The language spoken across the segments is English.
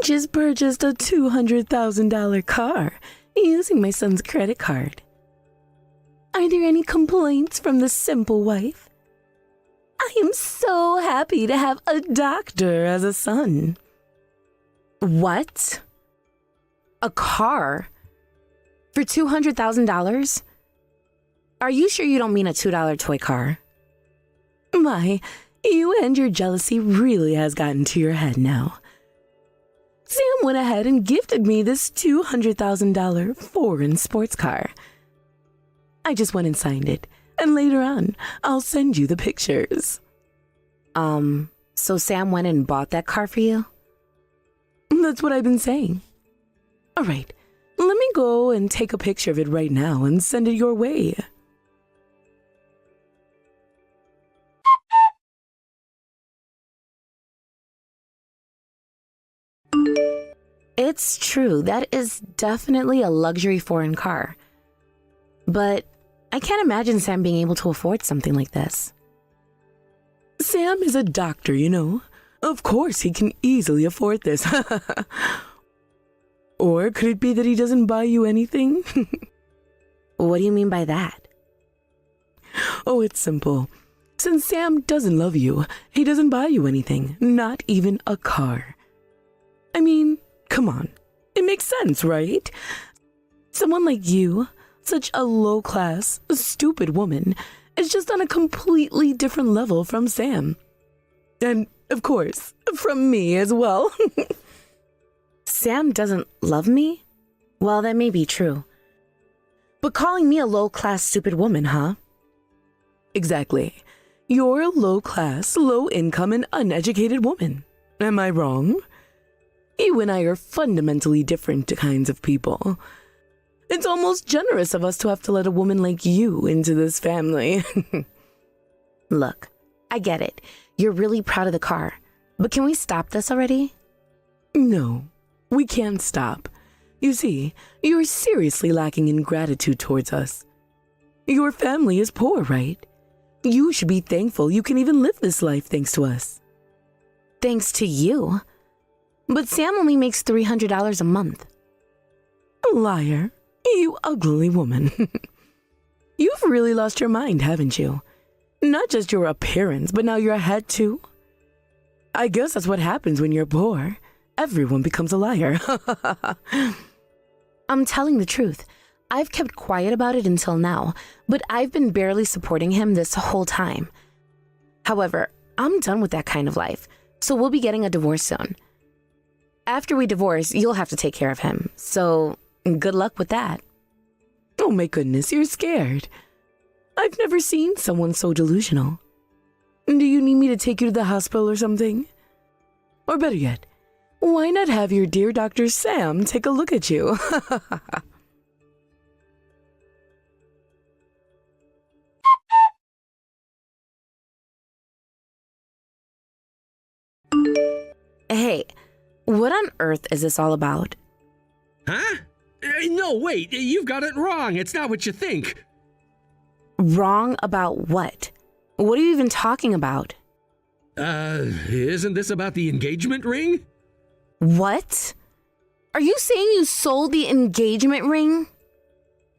just purchased a $200,000 car using my son's credit card. Are there any complaints from the simple wife? I am so happy to have a doctor as a son. What? A car? For $200,000? Are you sure you don't mean a $2 toy car? My, you and your jealousy really has gotten to your head now. Sam went ahead and gifted me this $200,000 foreign sports car. I just went and signed it, and later on, I'll send you the pictures. So Sam went and bought that car for you? That's what I've been saying. All right, let me go and take a picture of it right now and send it your way. It's true, that is definitely a luxury foreign car. But I can't imagine Sam being able to afford something like this. Sam is a doctor, you know. Of course he can easily afford this. Or could it be that he doesn't buy you anything? What do you mean by that? Oh, it's simple. Since Sam doesn't love you, he doesn't buy you anything, not even a car. I mean, come on. It makes sense, right? Someone like you, such a low-class, stupid woman, is just on a completely different level from Sam. And, of course, from me as well. Sam doesn't love me? Well, that may be true. But calling me a low-class, stupid woman, huh? Exactly. You're a low-class, low-income, and uneducated woman. Am I wrong? You and I are fundamentally different kinds of people. It's almost generous of us to have to let a woman like you into this family. Look, I get it. You're really proud of the car. But can we stop this already? No, we can't stop. You see, you're seriously lacking in gratitude towards us. Your family is poor, right? You should be thankful you can even live this life thanks to us. Thanks to you? But Sam only makes $300 a month. Liar. You ugly woman. You've really lost your mind, haven't you? Not just your appearance, but now your head too. I guess that's what happens when you're poor. Everyone becomes a liar. I'm telling the truth. I've kept quiet about it until now, but I've been barely supporting him this whole time. However, I'm done with that kind of life, so we'll be getting a divorce soon. After we divorce, you'll have to take care of him, so good luck with that. Oh my goodness, you're scared. I've never seen someone so delusional. Do you need me to take you to the hospital or something? Or better yet, why not have your dear Dr. Sam take a look at you? Hey, what on earth is this all about? Huh? No, wait, you've got it wrong. It's not what you think. Wrong about what? What are you even talking about? Isn't this about the engagement ring? What? Are you saying you sold the engagement ring?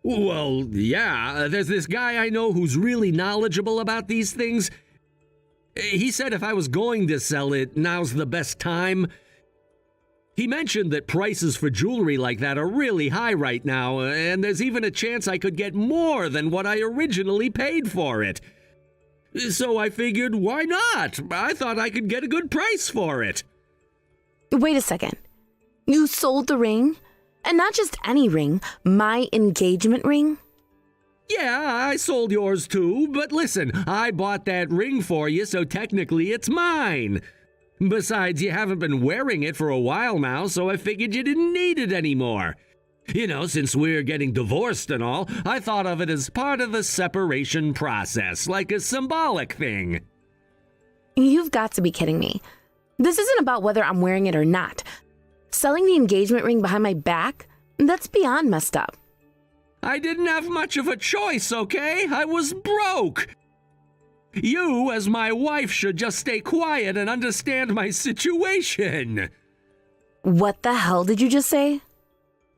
Well, yeah, there's this guy I know who's really knowledgeable about these things. He said if I was going to sell it, now's the best time. He mentioned that prices for jewelry like that are really high right now, and there's even a chance I could get more than what I originally paid for it. So I figured, why not? I thought I could get a good price for it. Wait a second. You sold the ring? And not just any ring, my engagement ring? Yeah, I sold yours too, but listen, I bought that ring for you, so technically it's mine. Besides, you haven't been wearing it for a while now, so I figured you didn't need it anymore. You know, since we're getting divorced and all, I thought of it as part of the separation process, like a symbolic thing. You've got to be kidding me. This isn't about whether I'm wearing it or not. Selling the engagement ring behind my back? That's beyond messed up. I didn't have much of a choice, okay? I was broke. You, as my wife, should just stay quiet and understand my situation. What the hell did you just say?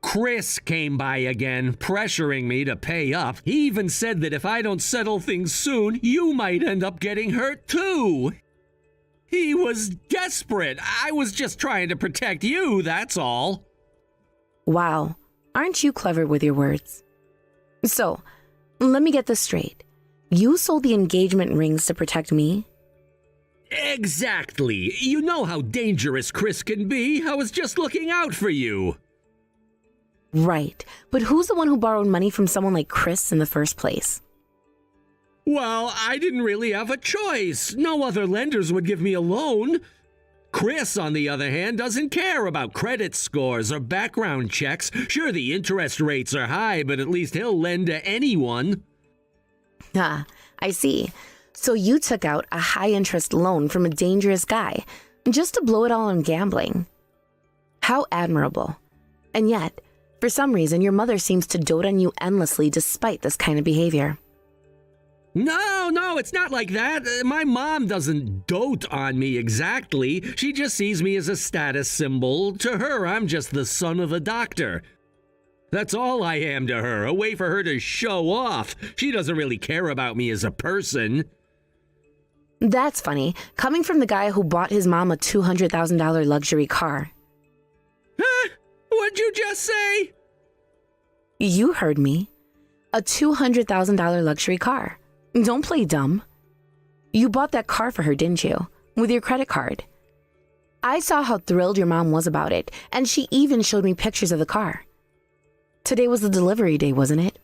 Chris came by again, pressuring me to pay up. He even said that if I don't settle things soon, you might end up getting hurt too. He was desperate. I was just trying to protect you, that's all. Wow, aren't you clever with your words? So, let me get this straight. You sold the engagement rings to protect me? Exactly. You know how dangerous Chris can be. I was just looking out for you. Right, but who's the one who borrowed money from someone like Chris in the first place? Well, I didn't really have a choice. No other lenders would give me a loan. Chris, on the other hand, doesn't care about credit scores or background checks. Sure, the interest rates are high, but at least he'll lend to anyone. Ah, I see. So you took out a high-interest loan from a dangerous guy just to blow it all on gambling. How admirable. And yet, for some reason, your mother seems to dote on you endlessly despite this kind of behavior. No, it's not like that. My mom doesn't dote on me exactly. She just sees me as a status symbol. To her, I'm just the son of a doctor. That's all I am to her, a way for her to show off. She doesn't really care about me as a person. That's funny, coming from the guy who bought his mom a $200,000 luxury car. Huh? What'd you just say? You heard me. A $200,000 luxury car. Don't play dumb. You bought that car for her, didn't you? With your credit card. I saw how thrilled your mom was about it, and she even showed me pictures of the car. Today was the delivery day, wasn't it?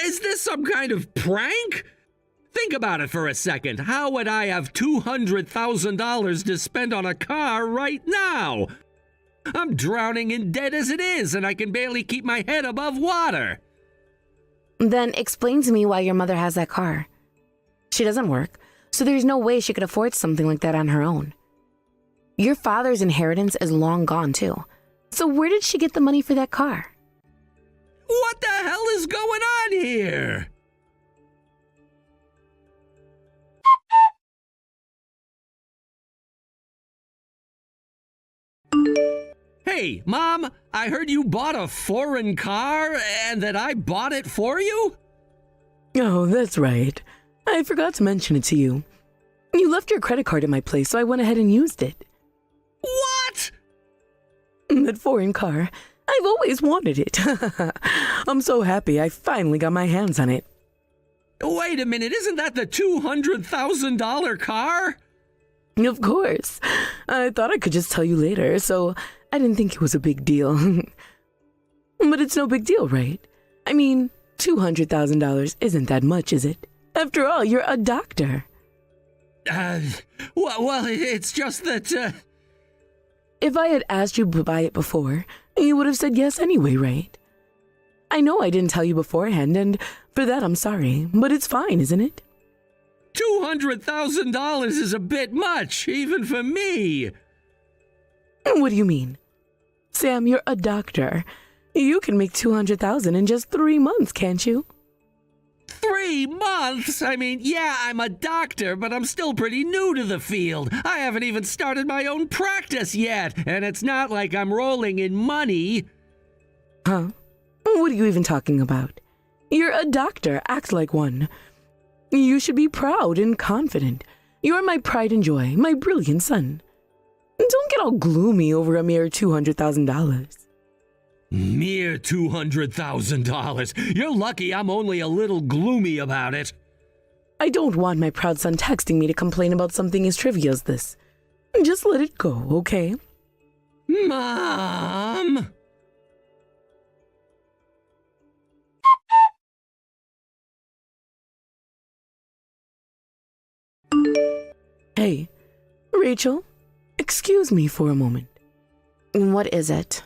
Is this some kind of prank? Think about it for a second. How would I have $200,000 to spend on a car right now? I'm drowning in debt as it is, and I can barely keep my head above water. Then explain to me why your mother has that car. She doesn't work, so there's no way she could afford something like that on her own. Your father's inheritance is long gone, too. So where did she get the money for that car? What the hell is going on here? Hey, Mom, I heard you bought a foreign car and that I bought it for you? Oh, that's right. I forgot to mention it to you. You left your credit card at my place, so I went ahead and used it. What? That foreign car. I've always wanted it. I'm so happy I finally got my hands on it. Wait a minute, isn't that the $200,000 car? Of course. I thought I could just tell you later, so I didn't think it was a big deal. But it's no big deal, right? I mean, $200,000 isn't that much, is it? After all, you're a doctor. Well, it's just that, If I had asked you to buy it before, you would have said yes anyway, right? I know I didn't tell you beforehand, and for that I'm sorry, but it's fine, isn't it? $200,000 is a bit much, even for me. What do you mean? Sam, you're a doctor. You can make $200,000 in just 3 months, can't you? 3 months? I mean, yeah, I'm a doctor, but I'm still pretty new to the field. I haven't even started my own practice yet, and it's not like I'm rolling in money. Huh? What are you even talking about? You're a doctor. Act like one. You should be proud and confident. You're my pride and joy, my brilliant son. Don't get all gloomy over a mere $200,000. Mere $200,000. You're lucky I'm only a little gloomy about it. I don't want my proud son texting me to complain about something as trivial as this. Just let it go, okay? Mom! Hey, Rachel, excuse me for a moment. What is it?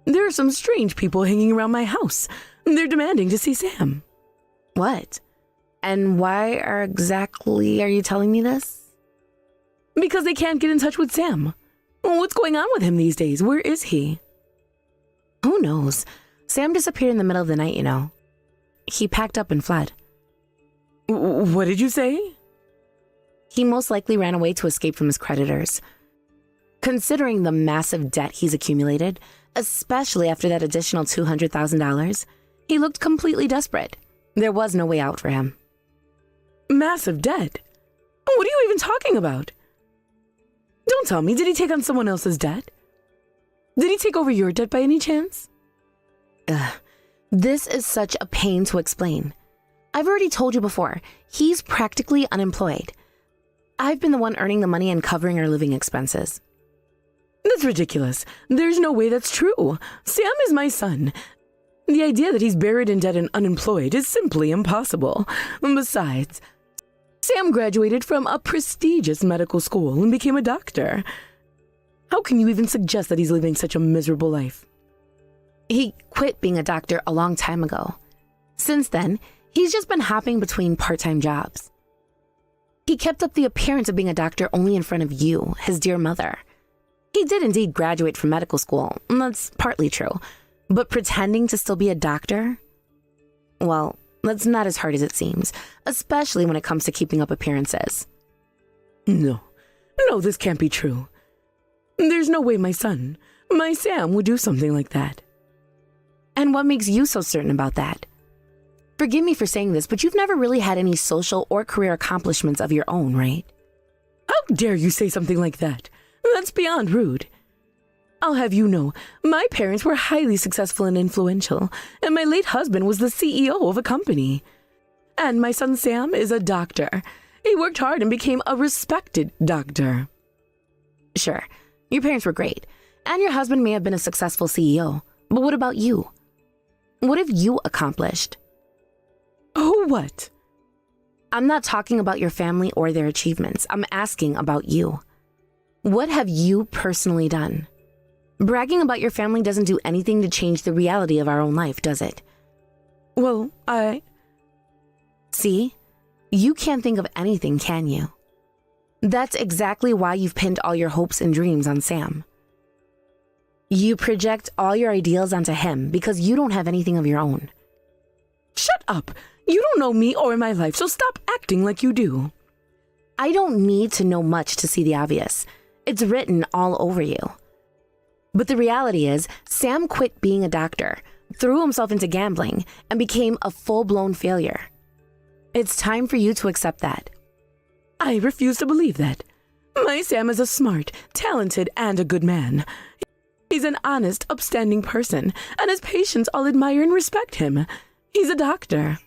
There are some strange people hanging around my house. They're demanding to see Sam. What? And why exactly are you telling me this? Because they can't get in touch with Sam. What's going on with him these days? Where is he? Who knows? Sam disappeared in the middle of the night, you know. He packed up and fled. What did you say? He most likely ran away to escape from his creditors. Considering the massive debt he's accumulated, especially after that additional $200,000, he looked completely desperate. There was no way out for him. Massive debt? What are you even talking about? Don't tell me, did he take on someone else's debt? Did he take over your debt by any chance? This is such a pain to explain. I've already told you before, he's practically unemployed. I've been the one earning the money and covering our living expenses. That's ridiculous. There's no way that's true. Sam is my son. The idea that he's buried in debt and unemployed is simply impossible. Besides, Sam graduated from a prestigious medical school and became a doctor. How can you even suggest that he's living such a miserable life? He quit being a doctor a long time ago. Since then, he's just been hopping between part-time jobs. He kept up the appearance of being a doctor only in front of you, his dear mother. He did indeed graduate from medical school, and that's partly true. But pretending to still be a doctor? Well, that's not as hard as it seems, especially when it comes to keeping up appearances. No, this can't be true. There's no way my son, my Sam, would do something like that. And what makes you so certain about that? Forgive me for saying this, but you've never really had any social or career accomplishments of your own, right? How dare you say something like that? That's beyond rude. I'll have you know, my parents were highly successful and influential, and my late husband was the CEO of a company. And my son Sam is a doctor. He worked hard and became a respected doctor. Sure, your parents were great, and your husband may have been a successful CEO, but what about you? What have you accomplished? Oh, what? I'm not talking about your family or their achievements. I'm asking about you. What have you personally done? Bragging about your family doesn't do anything to change the reality of our own life, does it? Well, See? You can't think of anything, can you? That's exactly why you've pinned all your hopes and dreams on Sam. You project all your ideals onto him because you don't have anything of your own. Shut up! You don't know me or my life, so stop acting like you do. I don't need to know much to see the obvious. It's written all over you. But the reality is, Sam quit being a doctor, threw himself into gambling, and became a full-blown failure. It's time for you to accept that. I refuse to believe that. My Sam is a smart, talented, and a good man. He's an honest, upstanding person, and his patients all admire and respect him. He's a doctor.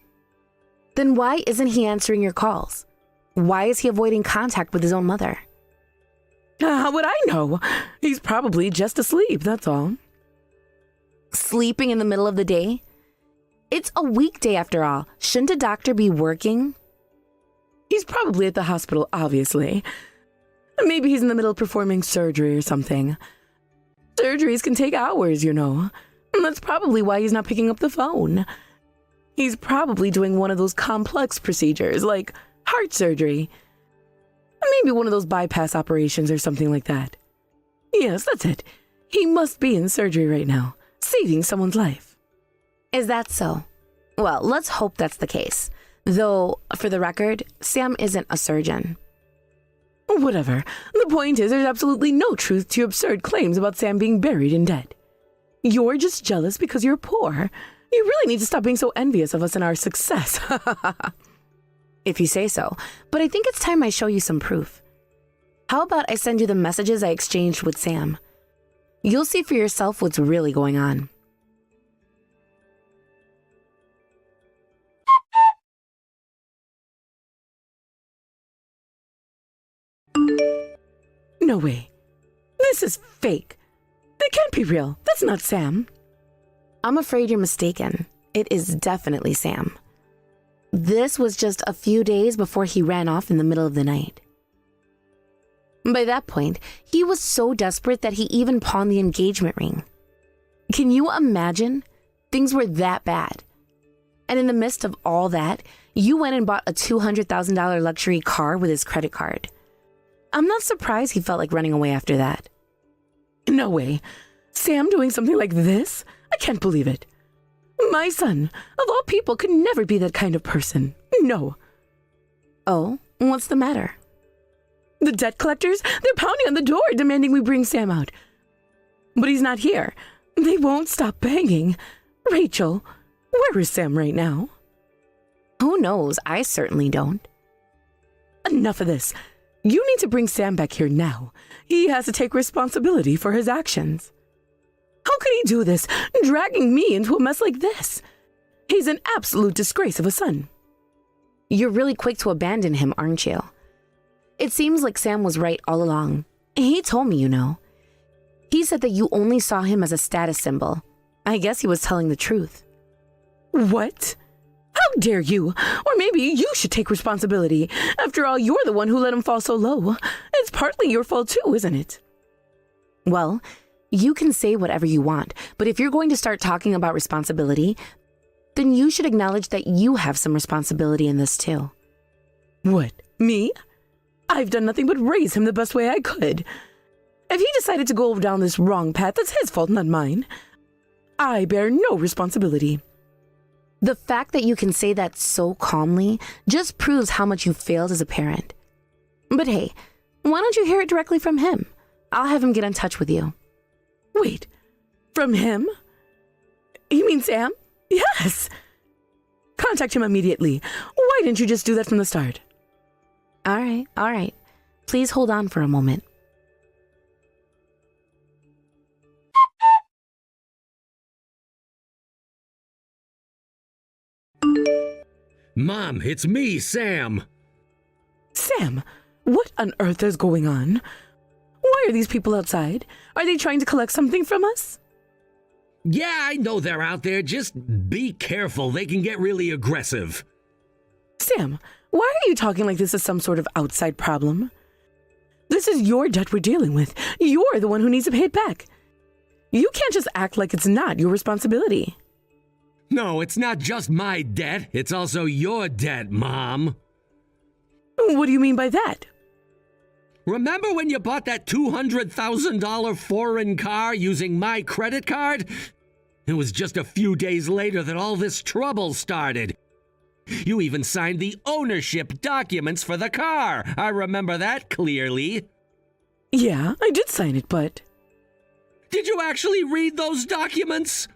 Then why isn't he answering your calls? Why is he avoiding contact with his own mother? How would I know? He's probably just asleep, that's all. Sleeping in the middle of the day? It's a weekday after all. Shouldn't a doctor be working? He's probably at the hospital, obviously. Maybe he's in the middle of performing surgery or something. Surgeries can take hours, you know. That's probably why he's not picking up the phone. He's probably doing one of those complex procedures, like heart surgery. Maybe one of those bypass operations or something like that. Yes, that's it. He must be in surgery right now, saving someone's life. Is that so? Well, let's hope that's the case. Though, for the record, Sam isn't a surgeon. Whatever. The point is, there's absolutely no truth to your absurd claims about Sam being buried in debt. You're just jealous because you're poor. You really need to stop being so envious of us and our success. If you say so, but I think it's time I show you some proof. How about I send you the messages I exchanged with Sam? You'll see for yourself what's really going on. No way. This is fake. That can't be real. That's not Sam. I'm afraid you're mistaken. It is definitely Sam. This was just a few days before he ran off in the middle of the night. By that point, he was so desperate that he even pawned the engagement ring. Can you imagine? Things were that bad. And in the midst of all that, you went and bought a $200,000 luxury car with his credit card. I'm not surprised he felt like running away after that. No way. Sam doing something like this? I can't believe it. My son, of all people, could never be that kind of person. No. Oh, what's the matter? The debt collectors, they're pounding on the door demanding we bring Sam out. But he's not here. They won't stop begging. Rachel, where is Sam right now? Who knows? I certainly don't. Enough of this. You need to bring Sam back here now. He has to take responsibility for his actions. How could he do this, dragging me into a mess like this? He's an absolute disgrace of a son. You're really quick to abandon him, aren't you? It seems like Sam was right all along. He told me, you know. He said that you only saw him as a status symbol. I guess he was telling the truth. What? How dare you? Or maybe you should take responsibility. After all, you're the one who let him fall so low. It's partly your fault too, isn't it? Well, you can say whatever you want, but if you're going to start talking about responsibility, then you should acknowledge that you have some responsibility in this too. What, me? I've done nothing but raise him the best way I could. If he decided to go down this wrong path, that's his fault, not mine. I bear no responsibility. The fact that you can say that so calmly just proves how much you failed as a parent. But hey, why don't you hear it directly from him? I'll have him get in touch with you. Wait, from him? You mean Sam? Yes. Contact him immediately. Why didn't you just do that from the start? All right. Please hold on for a moment. Mom, it's me, Sam. Sam, what on earth is going on? Why are these people outside? Are they trying to collect something from us? Yeah, I know they're out there. Just be careful. They can get really aggressive. Sam, why are you talking like this is some sort of outside problem? This is your debt we're dealing with. You're the one who needs to pay it back. You can't just act like it's not your responsibility. No, it's not just my debt. It's also your debt, Mom. What do you mean by that? Remember when you bought that $200,000 foreign car using my credit card? It was just a few days later that all this trouble started. You even signed the ownership documents for the car. I remember that clearly. Yeah, I did sign it, but... Did you actually read those documents?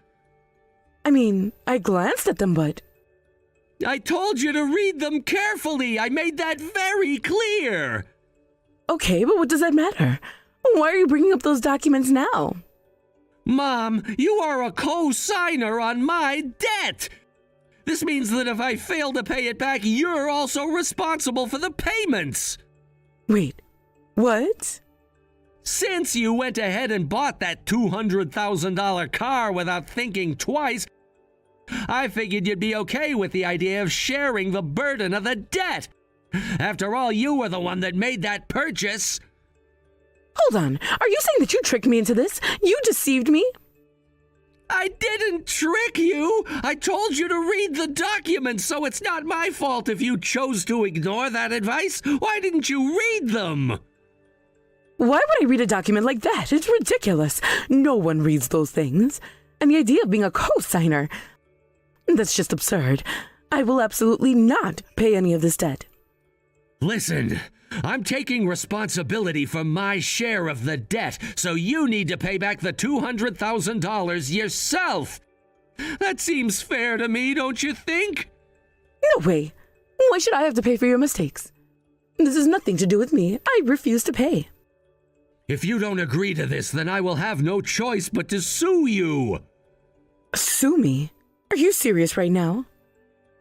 I mean, I glanced at them, but... I told you to read them carefully. I made that very clear. Okay, but what does that matter? Why are you bringing up those documents now? Mom, you are a co-signer on my debt. This means that if I fail to pay it back, you're also responsible for the payments. Wait, what? Since you went ahead and bought that $200,000 car without thinking twice, I figured you'd be okay with the idea of sharing the burden of the debt. After all, you were the one that made that purchase. Hold on, are you saying that you tricked me into this? You deceived me? I didn't trick you. I told you to read the documents, so it's not my fault if you chose to ignore that advice. Why didn't you read them? Why would I read a document like that? It's ridiculous. No one reads those things. And the idea of being a co-signer, that's just absurd. I will absolutely not pay any of this debt. Listen, I'm taking responsibility for my share of the debt, so you need to pay back the $200,000 yourself. That seems fair to me, don't you think? No way. Why should I have to pay for your mistakes? This has nothing to do with me. I refuse to pay. If you don't agree to this, then I will have no choice but to sue you. Sue me? Are you serious right now?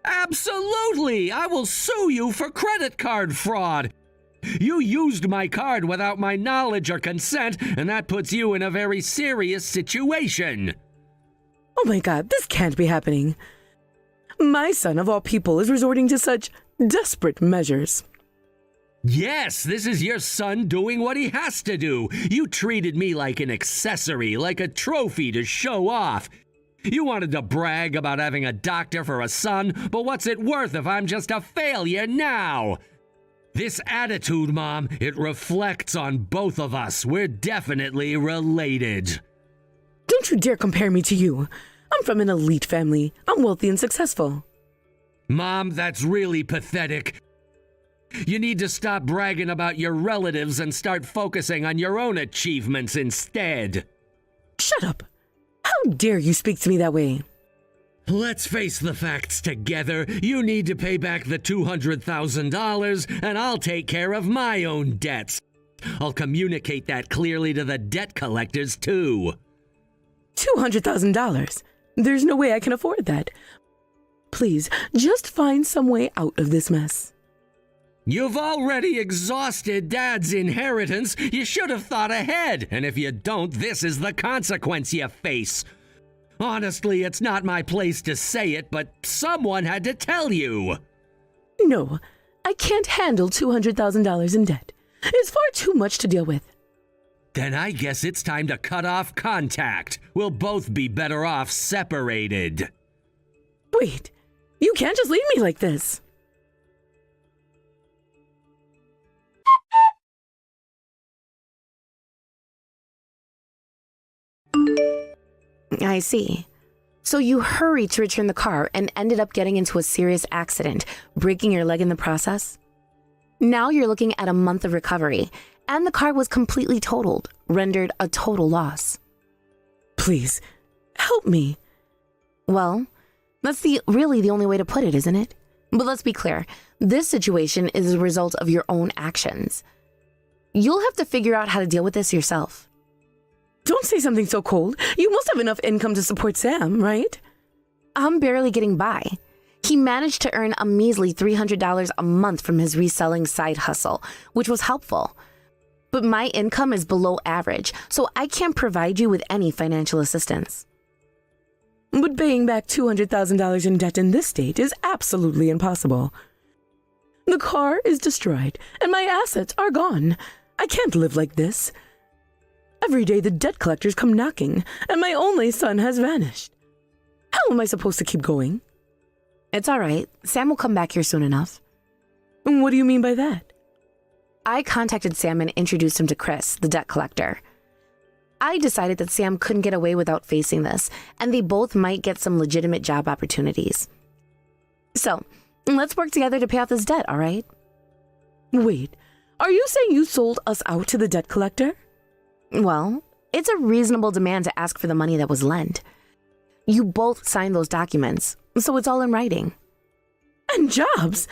Absolutely! I will sue you for credit card fraud. You used my card without my knowledge or consent, and that puts you in a very serious situation. Oh my God, this can't be happening. My son, of all people, is resorting to such desperate measures. Yes, this is your son doing what he has to do. You treated me like an accessory, like a trophy to show off. You wanted to brag about having a doctor for a son, but what's it worth if I'm just a failure now? This attitude, Mom, it reflects on both of us. We're definitely related. Don't you dare compare me to you. I'm from an elite family. I'm wealthy and successful. Mom, that's really pathetic. You need to stop bragging about your relatives and start focusing on your own achievements instead. Shut up. How dare you speak to me that way? Let's face the facts together. You need to pay back the $200,000, and I'll take care of my own debts. I'll communicate that clearly to the debt collectors, too. $200,000? There's no way I can afford that. Please, just find some way out of this mess. You've already exhausted Dad's inheritance. You should have thought ahead, and if you don't, this is the consequence you face. Honestly, it's not my place to say it, but someone had to tell you. No, I can't handle $200,000 in debt. It's far too much to deal with. Then I guess it's time to cut off contact. We'll both be better off separated. Wait, you can't just leave me like this. I see. So you hurried to return the car and ended up getting into a serious accident, breaking your leg in the process? Now you're looking at a month of recovery, and the car was completely totaled, rendered a total loss. Please, help me. Well, that's really the only way to put it, isn't it? But let's be clear, this situation is a result of your own actions. You'll have to figure out how to deal with this yourself. Don't say something so cold. You must have enough income to support Sam, right? I'm barely getting by. He managed to earn a measly $300 a month from his reselling side hustle, which was helpful. But my income is below average, so I can't provide you with any financial assistance. But paying back $200,000 in debt in this state is absolutely impossible. The car is destroyed, and my assets are gone. I can't live like this. Every day the debt collectors come knocking, and my only son has vanished. How am I supposed to keep going? It's all right. Sam will come back here soon enough. What do you mean by that? I contacted Sam and introduced him to Chris, the debt collector. I decided that Sam couldn't get away without facing this, and they both might get some legitimate job opportunities. So, let's work together to pay off this debt, all right? Wait, are you saying you sold us out to the debt collector? Well, it's a reasonable demand to ask for the money that was lent. You both signed those documents, so it's all in writing. And jobs?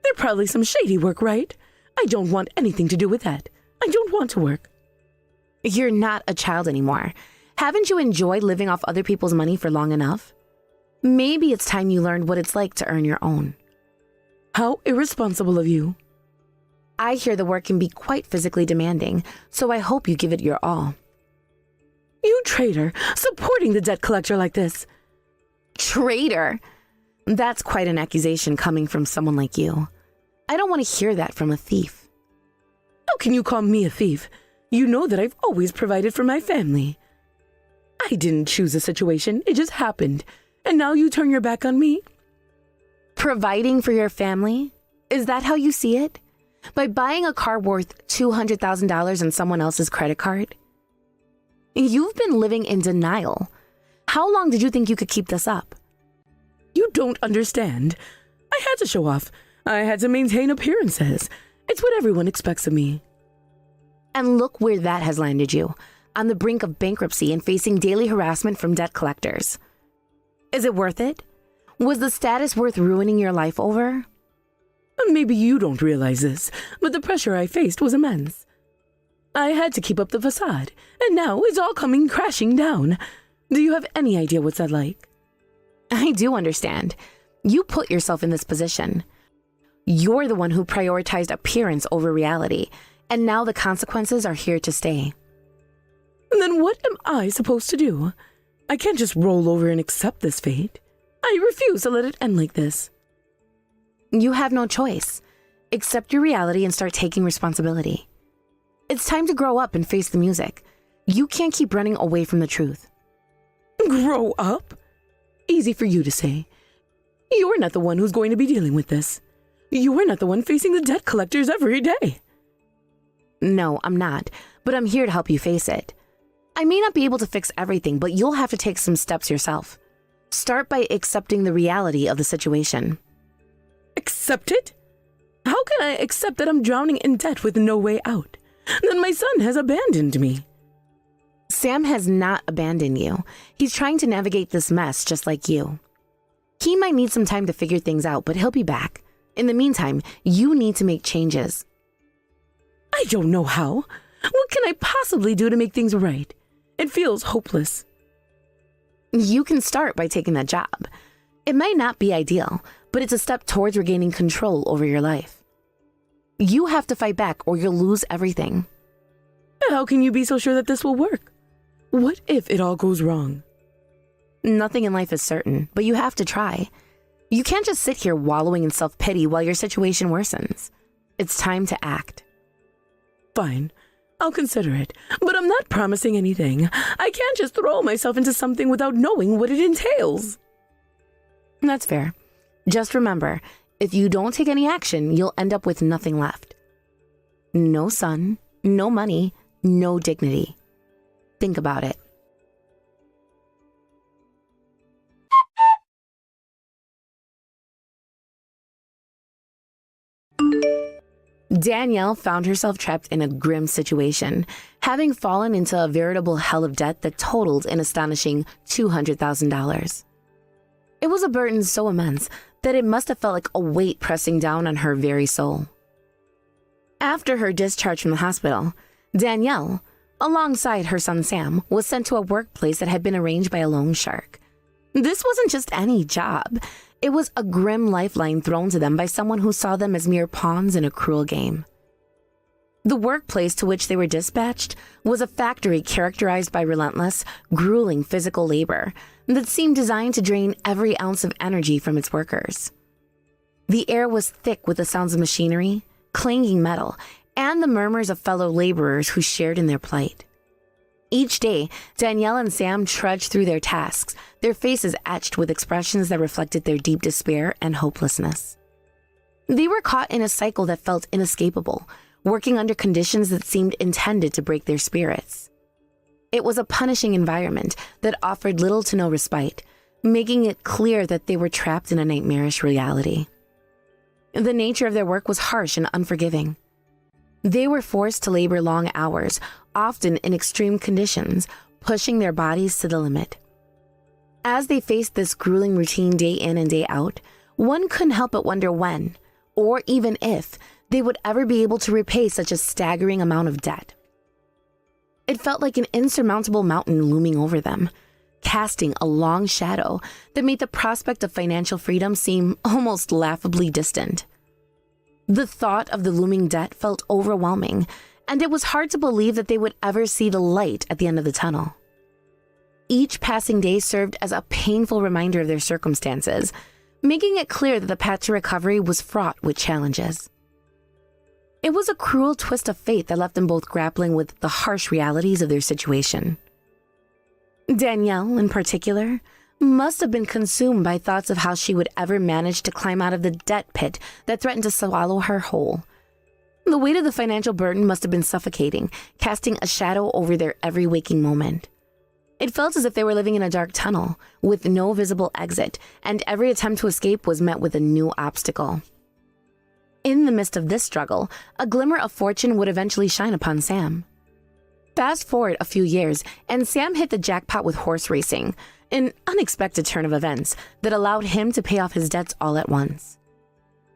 They're probably some shady work, right? I don't want anything to do with that. I don't want to work. You're not a child anymore. Haven't you enjoyed living off other people's money for long enough? Maybe it's time you learned what it's like to earn your own. How irresponsible of you. I hear the work can be quite physically demanding, so I hope you give it your all. You traitor, supporting the debt collector like this. Traitor? That's quite an accusation coming from someone like you. I don't want to hear that from a thief. How can you call me a thief? You know that I've always provided for my family. I didn't choose the situation, it just happened. And now you turn your back on me? Providing for your family? Is that how you see it? By buying a car worth $200,000 on someone else's credit card? You've been living in denial. How long did you think you could keep this up? You don't understand. I had to show off. I had to maintain appearances. It's what everyone expects of me. And look where that has landed you, on the brink of bankruptcy and facing daily harassment from debt collectors. Is it worth it? Was the status worth ruining your life over? Maybe you don't realize this, but the pressure I faced was immense. I had to keep up the facade, and now it's all coming crashing down. Do you have any idea what's that like? I do understand. You put yourself in this position. You're the one who prioritized appearance over reality, and now the consequences are here to stay. Then what am I supposed to do? I can't just roll over and accept this fate. I refuse to let it end like this. You have no choice. Accept your reality and start taking responsibility. It's time to grow up and face the music. You can't keep running away from the truth. Grow up? Easy for you to say. You're not the one who's going to be dealing with this. You're not the one facing the debt collectors every day. No, I'm not, but I'm here to help you face it. I may not be able to fix everything, but you'll have to take some steps yourself. Start by accepting the reality of the situation. Accept it? How can I accept that I'm drowning in debt with no way out? That my son has abandoned me. Sam has not abandoned you. He's trying to navigate this mess just like you. He might need some time to figure things out, but he'll be back. In the meantime, you need to make changes. I don't know how. What can I possibly do to make things right? It feels hopeless. You can start by taking that job. It might not be ideal, but it's a step towards regaining control over your life. You have to fight back or you'll lose everything. How can you be so sure that this will work? What if it all goes wrong? Nothing in life is certain, but you have to try. You can't just sit here wallowing in self-pity while your situation worsens. It's time to act. Fine, I'll consider it, but I'm not promising anything. I can't just throw myself into something without knowing what it entails. That's fair. Just remember, if you don't take any action, you'll end up with nothing left. No son, no money, no dignity. Think about it. Danielle found herself trapped in a grim situation, having fallen into a veritable hell of debt that totaled an astonishing $200,000. It was a burden so immense that it must have felt like a weight pressing down on her very soul. After her discharge from the hospital, Danielle, alongside her son Sam, was sent to a workplace that had been arranged by a loan shark. This wasn't just any job. It was a grim lifeline thrown to them by someone who saw them as mere pawns in a cruel game. The workplace to which they were dispatched was a factory characterized by relentless, grueling physical labor that seemed designed to drain every ounce of energy from its workers. The air was thick with the sounds of machinery, clanging metal, and the murmurs of fellow laborers who shared in their plight. Each day, Danielle and Sam trudged through their tasks, their faces etched with expressions that reflected their deep despair and hopelessness. They were caught in a cycle that felt inescapable, working under conditions that seemed intended to break their spirits. It was a punishing environment that offered little to no respite, making it clear that they were trapped in a nightmarish reality. The nature of their work was harsh and unforgiving. They were forced to labor long hours, often in extreme conditions, pushing their bodies to the limit. As they faced this grueling routine day in and day out, one couldn't help but wonder when, or even if, they would ever be able to repay such a staggering amount of debt. It felt like an insurmountable mountain looming over them, casting a long shadow that made the prospect of financial freedom seem almost laughably distant. The thought of the looming debt felt overwhelming, and it was hard to believe that they would ever see the light at the end of the tunnel. Each passing day served as a painful reminder of their circumstances, making it clear that the path to recovery was fraught with challenges. It was a cruel twist of fate that left them both grappling with the harsh realities of their situation. Danielle, in particular, must have been consumed by thoughts of how she would ever manage to climb out of the debt pit that threatened to swallow her whole. The weight of the financial burden must have been suffocating, casting a shadow over their every waking moment. It felt as if they were living in a dark tunnel, with no visible exit, and every attempt to escape was met with a new obstacle. In the midst of this struggle, a glimmer of fortune would eventually shine upon Sam. Fast forward a few years, and Sam hit the jackpot with horse racing, an unexpected turn of events that allowed him to pay off his debts all at once.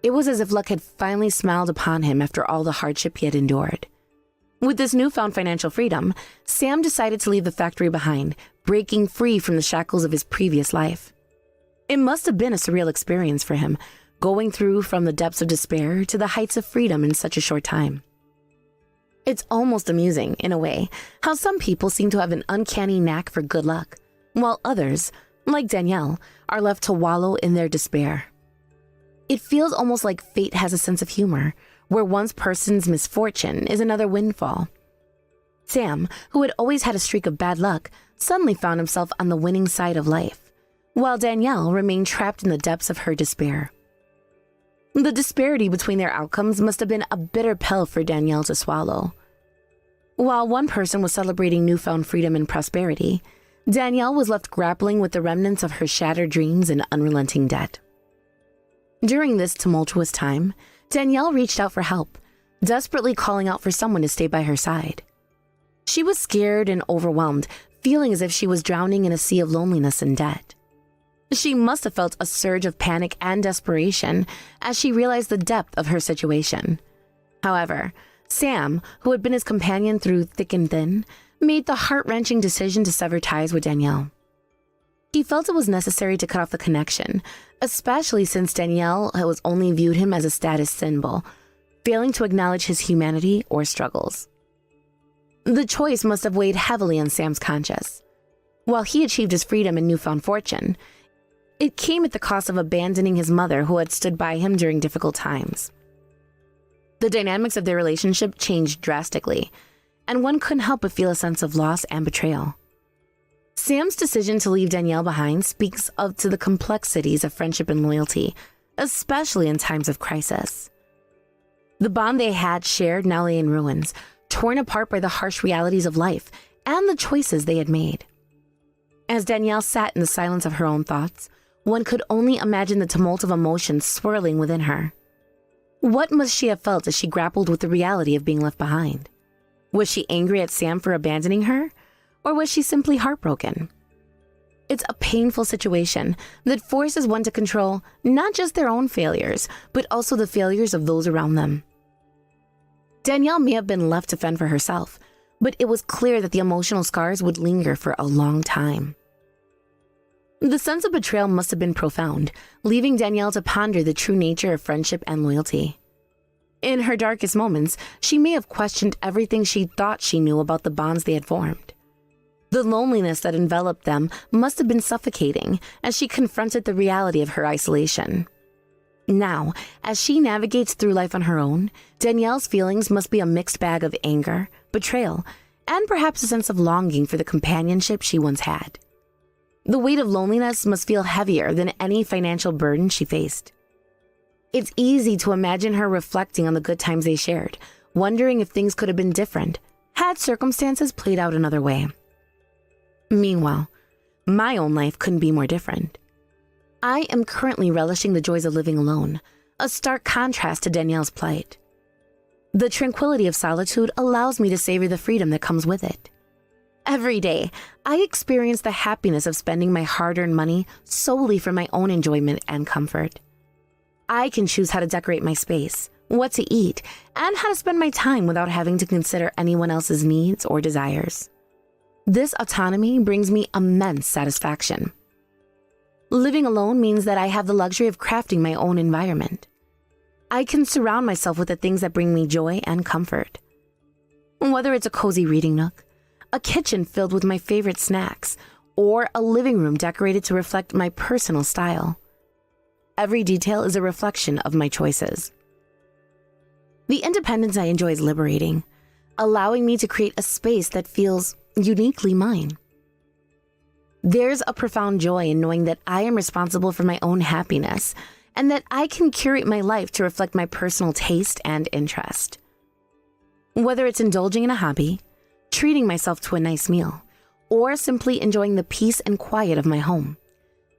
It was as if luck had finally smiled upon him after all the hardship he had endured. With this newfound financial freedom, Sam decided to leave the factory behind, breaking free from the shackles of his previous life. It must have been a surreal experience for him, going through from the depths of despair to the heights of freedom in such a short time. It's almost amusing, in a way, how some people seem to have an uncanny knack for good luck, while others, like Danielle, are left to wallow in their despair. It feels almost like fate has a sense of humor, where one person's misfortune is another windfall. Sam, who had always had a streak of bad luck, suddenly found himself on the winning side of life, while Danielle remained trapped in the depths of her despair. The disparity between their outcomes must have been a bitter pill for Danielle to swallow. While one person was celebrating newfound freedom and prosperity, Danielle was left grappling with the remnants of her shattered dreams and unrelenting debt. During this tumultuous time, Danielle reached out for help, desperately calling out for someone to stay by her side. She was scared and overwhelmed, feeling as if she was drowning in a sea of loneliness and debt. She must have felt a surge of panic and desperation as she realized the depth of her situation. However, Sam, who had been his companion through thick and thin, made the heart-wrenching decision to sever ties with Danielle. He felt it was necessary to cut off the connection, especially since Danielle was only viewed him as a status symbol, failing to acknowledge his humanity or struggles. The choice must have weighed heavily on Sam's conscience. While he achieved his freedom and newfound fortune, it came at the cost of abandoning his mother who had stood by him during difficult times. The dynamics of their relationship changed drastically, and one couldn't help but feel a sense of loss and betrayal. Sam's decision to leave Danielle behind speaks to the complexities of friendship and loyalty, especially in times of crisis. The bond they had shared now lay in ruins, torn apart by the harsh realities of life and the choices they had made. As Danielle sat in the silence of her own thoughts, one could only imagine the tumult of emotions swirling within her. What must she have felt as she grappled with the reality of being left behind? Was she angry at Sam for abandoning her? Or was she simply heartbroken? It's a painful situation that forces one to control not just their own failures, but also the failures of those around them. Danielle may have been left to fend for herself, but it was clear that the emotional scars would linger for a long time. The sense of betrayal must have been profound, leaving Danielle to ponder the true nature of friendship and loyalty. In her darkest moments, she may have questioned everything she thought she knew about the bonds they had formed. The loneliness that enveloped them must have been suffocating as she confronted the reality of her isolation. Now, as she navigates through life on her own, Danielle's feelings must be a mixed bag of anger, betrayal, and perhaps a sense of longing for the companionship she once had. The weight of loneliness must feel heavier than any financial burden she faced. It's easy to imagine her reflecting on the good times they shared, wondering if things could have been different had circumstances played out another way. Meanwhile, my own life couldn't be more different. I am currently relishing the joys of living alone, a stark contrast to Danielle's plight. The tranquility of solitude allows me to savor the freedom that comes with it. Every day, I experience the happiness of spending my hard-earned money solely for my own enjoyment and comfort. I can choose how to decorate my space, what to eat, and how to spend my time without having to consider anyone else's needs or desires. This autonomy brings me immense satisfaction. Living alone means that I have the luxury of crafting my own environment. I can surround myself with the things that bring me joy and comfort. Whether it's a cozy reading nook, a kitchen filled with my favorite snacks, or a living room decorated to reflect my personal style. Every detail is a reflection of my choices. The independence I enjoy is liberating, allowing me to create a space that feels uniquely mine. There's a profound joy in knowing that I am responsible for my own happiness and that I can curate my life to reflect my personal taste and interest. Whether it's indulging in a hobby, treating myself to a nice meal, or simply enjoying the peace and quiet of my home,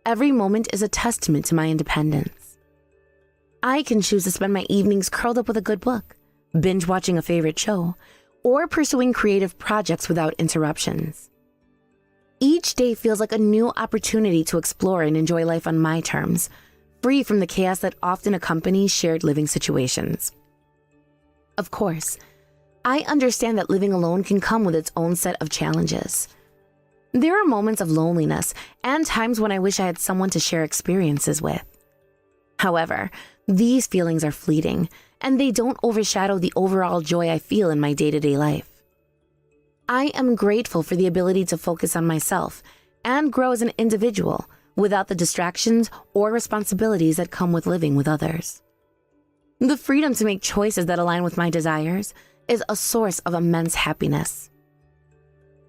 every moment is a testament to my independence. I can choose to spend my evenings curled up with a good book, binge watching a favorite show, or pursuing creative projects without interruptions. Each day feels like a new opportunity to explore and enjoy life on my terms, free from the chaos that often accompanies shared living situations. Of course, I understand that living alone can come with its own set of challenges. There are moments of loneliness and times when I wish I had someone to share experiences with. However, these feelings are fleeting, and they don't overshadow the overall joy I feel in my day-to-day life. I am grateful for the ability to focus on myself and grow as an individual without the distractions or responsibilities that come with living with others. The freedom to make choices that align with my desires is a source of immense happiness.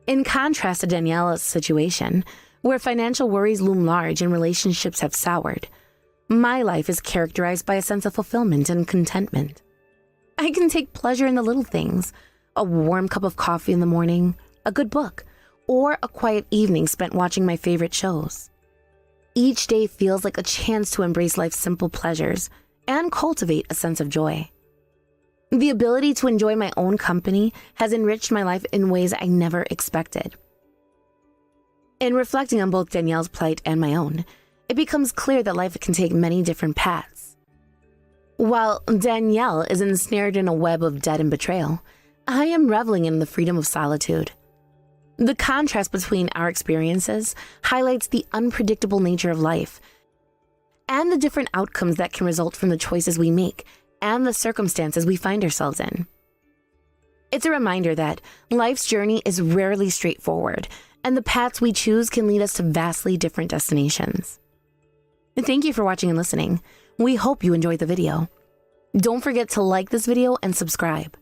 In contrast to Danielle's situation, where financial worries loom large and relationships have soured, my life is characterized by a sense of fulfillment and contentment. I can take pleasure in the little things, a warm cup of coffee in the morning, a good book, or a quiet evening spent watching my favorite shows. Each day feels like a chance to embrace life's simple pleasures and cultivate a sense of joy. The ability to enjoy my own company has enriched my life in ways I never expected. In reflecting on both Danielle's plight and my own, it becomes clear that life can take many different paths. While Danielle is ensnared in a web of debt and betrayal, I am reveling in the freedom of solitude. The contrast between our experiences highlights the unpredictable nature of life and the different outcomes that can result from the choices we make and the circumstances we find ourselves in. It's a reminder that life's journey is rarely straightforward, and the paths we choose can lead us to vastly different destinations. Thank you for watching and listening. We hope you enjoyed the video. Don't forget to like this video and subscribe.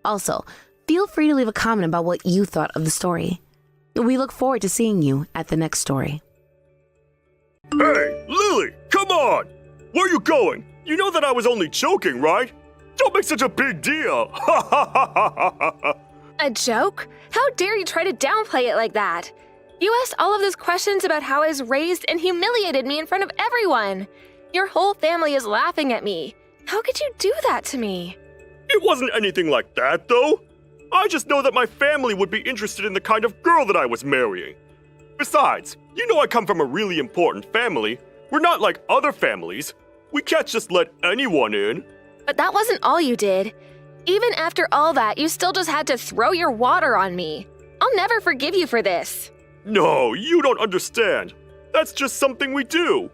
Also, feel free to leave a comment about what you thought of the story. We look forward to seeing you at the next story. Hey, Lily, come on! Where are you going? You know that I was only joking, right? Don't make such a big deal! Ha ha ha ha ha ha! A joke? How dare you try to downplay it like that? You asked all of those questions about how I was raised and humiliated me in front of everyone. Your whole family is laughing at me. How could you do that to me? It wasn't anything like that, though. I just know that my family would be interested in the kind of girl that I was marrying. Besides, you know I come from a really important family. We're not like other families. We can't just let anyone in. But that wasn't all you did. Even after all that, you still just had to throw your water on me. I'll never forgive you for this. No, you don't understand. That's just something we do.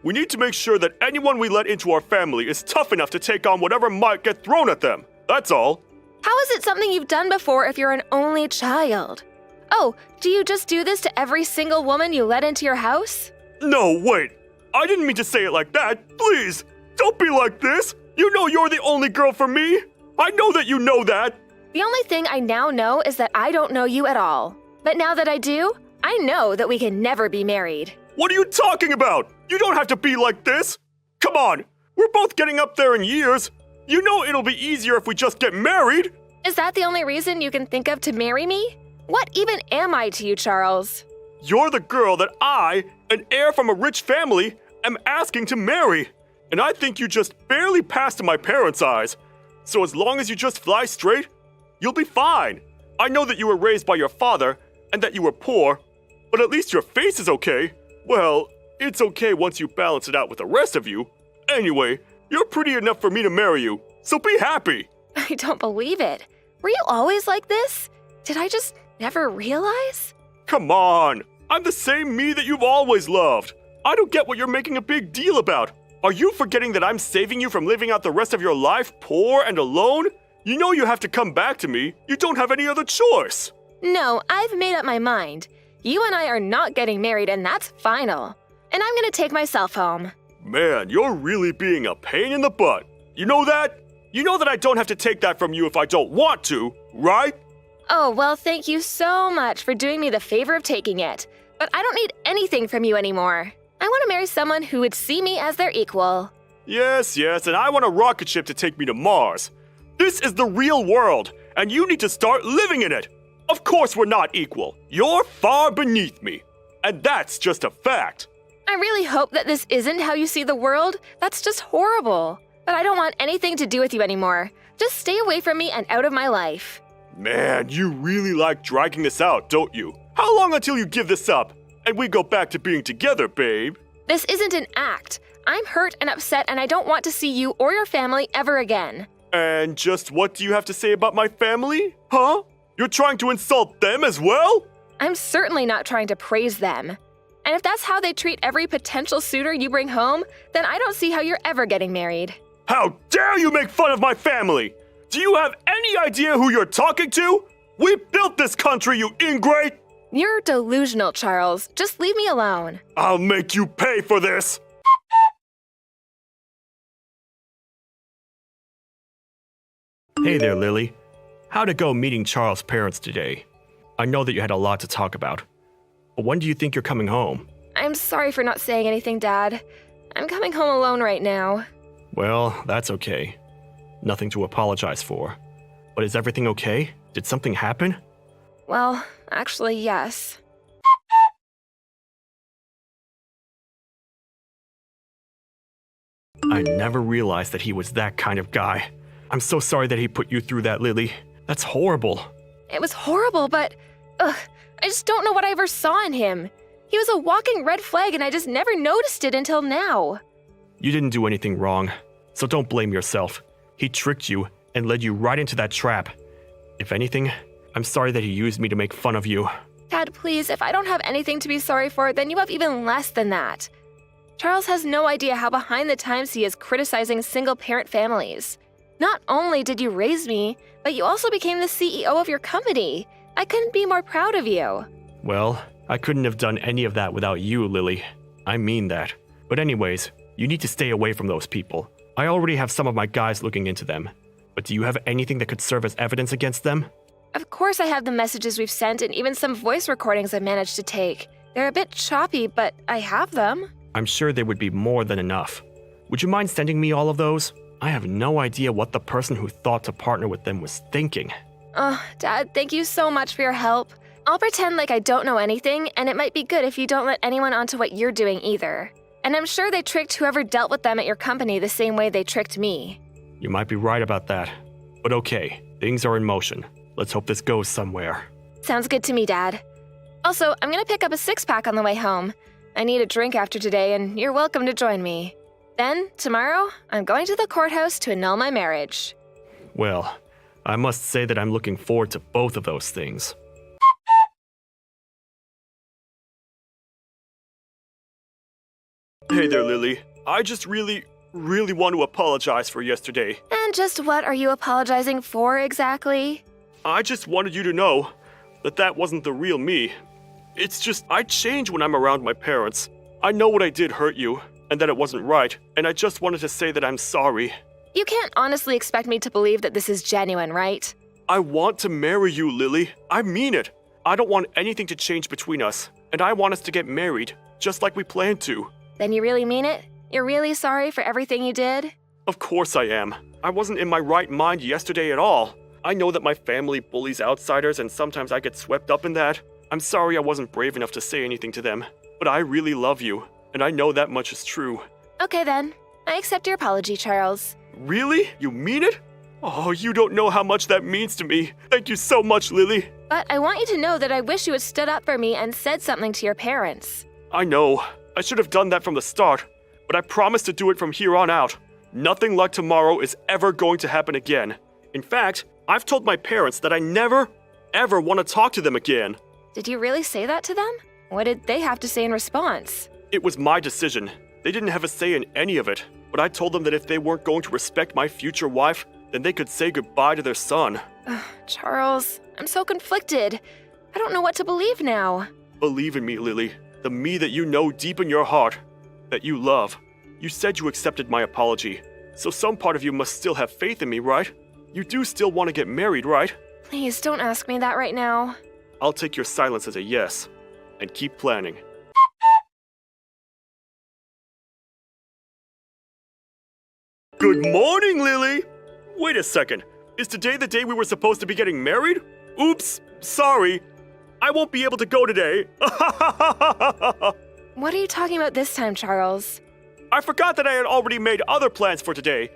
We need to make sure that anyone we let into our family is tough enough to take on whatever might get thrown at them. That's all. How is it something you've done before if you're an only child? Oh, do you just do this to every single woman you let into your house? No, wait. I didn't mean to say it like that. Please, don't be like this. You know you're the only girl for me. I know that you know that. The only thing I now know is that I don't know you at all. But now that I do, I know that we can never be married. What are you talking about? You don't have to be like this. Come on, we're both getting up there in years. You know it'll be easier if we just get married. Is that the only reason you can think of to marry me? What even am I to you, Charles? You're the girl that I, an heir from a rich family, am asking to marry. And I think you just barely passed in my parents' eyes. So as long as you just fly straight, you'll be fine. I know that you were raised by your father and that you were poor, but at least your face is okay. Well, it's okay once you balance it out with the rest of you. Anyway, you're pretty enough for me to marry you, so be happy. I don't believe it. Were you always like this? Did I just never realize? Come on, I'm the same me that you've always loved. I don't get what you're making a big deal about. Are you forgetting that I'm saving you from living out the rest of your life poor and alone? You know you have to come back to me. You don't have any other choice. No, I've made up my mind. You and I are not getting married, and that's final. And I'm gonna take myself home. Man, you're really being a pain in the butt. You know that? You know that I don't have to take that from you if I don't want to, right? Oh, well, thank you so much for doing me the favor of taking it. But I don't need anything from you anymore. I want to marry someone who would see me as their equal. Yes, and I want a rocket ship to take me to Mars. This is the real world, and you need to start living in it. Of course we're not equal. You're far beneath me. And that's just a fact. I really hope that this isn't how you see the world. That's just horrible. But I don't want anything to do with you anymore. Just stay away from me and out of my life. Man, you really like dragging this out, don't you? How long until you give this up and we go back to being together, babe? This isn't an act. I'm hurt and upset, and I don't want to see you or your family ever again. And just what do you have to say about my family? Huh? You're trying to insult them as well? I'm certainly not trying to praise them. And if that's how they treat every potential suitor you bring home, then I don't see how you're ever getting married. How dare you make fun of my family? Do you have any idea who you're talking to? We built this country, you ingrate! You're delusional, Charles. Just leave me alone. I'll make you pay for this! Hey there, Lily. How'd it go meeting Charles' parents today? I know that you had a lot to talk about. But when do you think you're coming home? I'm sorry for not saying anything, Dad. I'm coming home alone right now. Well, that's okay. Nothing to apologize for. But is everything okay? Did something happen? Well, actually, yes. I never realized that he was that kind of guy. I'm so sorry that he put you through that, Lily. That's horrible. It was horrible, but I just don't know what I ever saw in him. He was a walking red flag and I just never noticed it until now. You didn't do anything wrong, so don't blame yourself. He tricked you and led you right into that trap. If anything, I'm sorry that he used me to make fun of you. Dad, please, if I don't have anything to be sorry for, then you have even less than that. Charles has no idea how behind the times he is criticizing single-parent families. Not only did you raise me, but you also became the CEO of your company. I couldn't be more proud of you. Well, I couldn't have done any of that without you, Lily. I mean that. But anyways, you need to stay away from those people. I already have some of my guys looking into them. But do you have anything that could serve as evidence against them? Of course I have the messages we've sent and even some voice recordings I managed to take. They're a bit choppy, but I have them. I'm sure they would be more than enough. Would you mind sending me all of those? I have no idea what the person who thought to partner with them was thinking. Dad, thank you so much for your help. I'll pretend like I don't know anything, and it might be good if you don't let anyone onto what you're doing either. And I'm sure they tricked whoever dealt with them at your company the same way they tricked me. You might be right about that. But okay, things are in motion. Let's hope this goes somewhere. Sounds good to me, Dad. Also, I'm gonna pick up a six-pack on the way home. I need a drink after today, and you're welcome to join me. Then, tomorrow, I'm going to the courthouse to annul my marriage. Well, I must say that I'm looking forward to both of those things. Hey there, Lily. I just really want to apologize for yesterday. And just what are you apologizing for exactly? I just wanted you to know that that wasn't the real me. It's just, I change when I'm around my parents. I know what I did hurt you, and that it wasn't right, and I just wanted to say that I'm sorry. You can't honestly expect me to believe that this is genuine, right? I want to marry you, Lily. I mean it. I don't want anything to change between us, and I want us to get married, just like we planned to. Then you really mean it? You're really sorry for everything you did? Of course I am. I wasn't in my right mind yesterday at all. I know that my family bullies outsiders, and sometimes I get swept up in that. I'm sorry I wasn't brave enough to say anything to them, but I really love you, and I know that much is true. Okay then. I accept your apology, Charles. Really? You mean it? Oh, you don't know how much that means to me. Thank you so much, Lily. But I want you to know that I wish you had stood up for me and said something to your parents. I know. I should have done that from the start, but I promise to do it from here on out. Nothing like tomorrow is ever going to happen again. In fact, I've told my parents that I never, ever want to talk to them again. Did you really say that to them? What did they have to say in response? It was my decision. They didn't have a say in any of it, but I told them that if they weren't going to respect my future wife, then they could say goodbye to their son. Charles, I'm so conflicted. I don't know what to believe now. Believe in me, Lily. The me that you know deep in your heart, that you love. You said you accepted my apology, so some part of you must still have faith in me, right? You do still want to get married, right? Please don't ask me that right now. I'll take your silence as a yes, and keep planning. Good morning, Lily! Wait a second, is today the day we were supposed to be getting married? Oops, sorry. I won't be able to go today. What are you talking about this time, Charles? I forgot that I had already made other plans for today,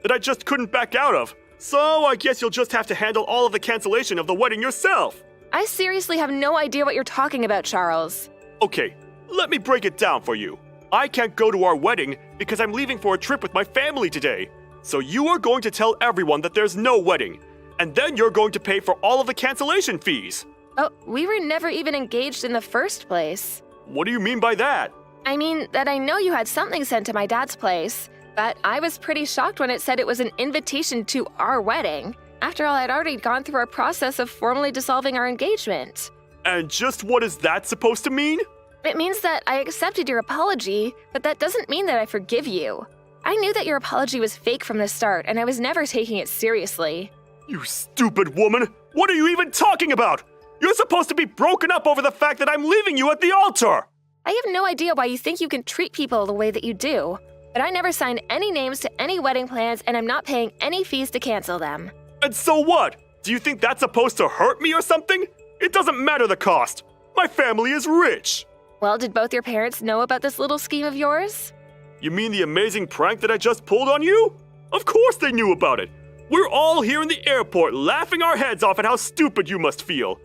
that I just couldn't back out of. So I guess you'll just have to handle all of the cancellation of the wedding yourself. I seriously have no idea what you're talking about, Charles. Okay, let me break it down for you. I can't go to our wedding because I'm leaving for a trip with my family today. So you are going to tell everyone that there's no wedding, and then you're going to pay for all of the cancellation fees. Oh, we were never even engaged in the first place. What do you mean by that? I mean that I know you had something sent to my dad's place, but I was pretty shocked when it said it was an invitation to our wedding. After all, I'd already gone through our process of formally dissolving our engagement. And just what is that supposed to mean? It means that I accepted your apology, but that doesn't mean that I forgive you. I knew that your apology was fake from the start, and I was never taking it seriously. You stupid woman! What are you even talking about? You're supposed to be broken up over the fact that I'm leaving you at the altar! I have no idea why you think you can treat people the way that you do, but I never signed any names to any wedding plans, and I'm not paying any fees to cancel them. And so what? Do you think that's supposed to hurt me or something? It doesn't matter the cost. My family is rich. Well, did both your parents know about this little scheme of yours? You mean the amazing prank that I just pulled on you? Of course they knew about it. We're all here in the airport laughing our heads off at how stupid you must feel.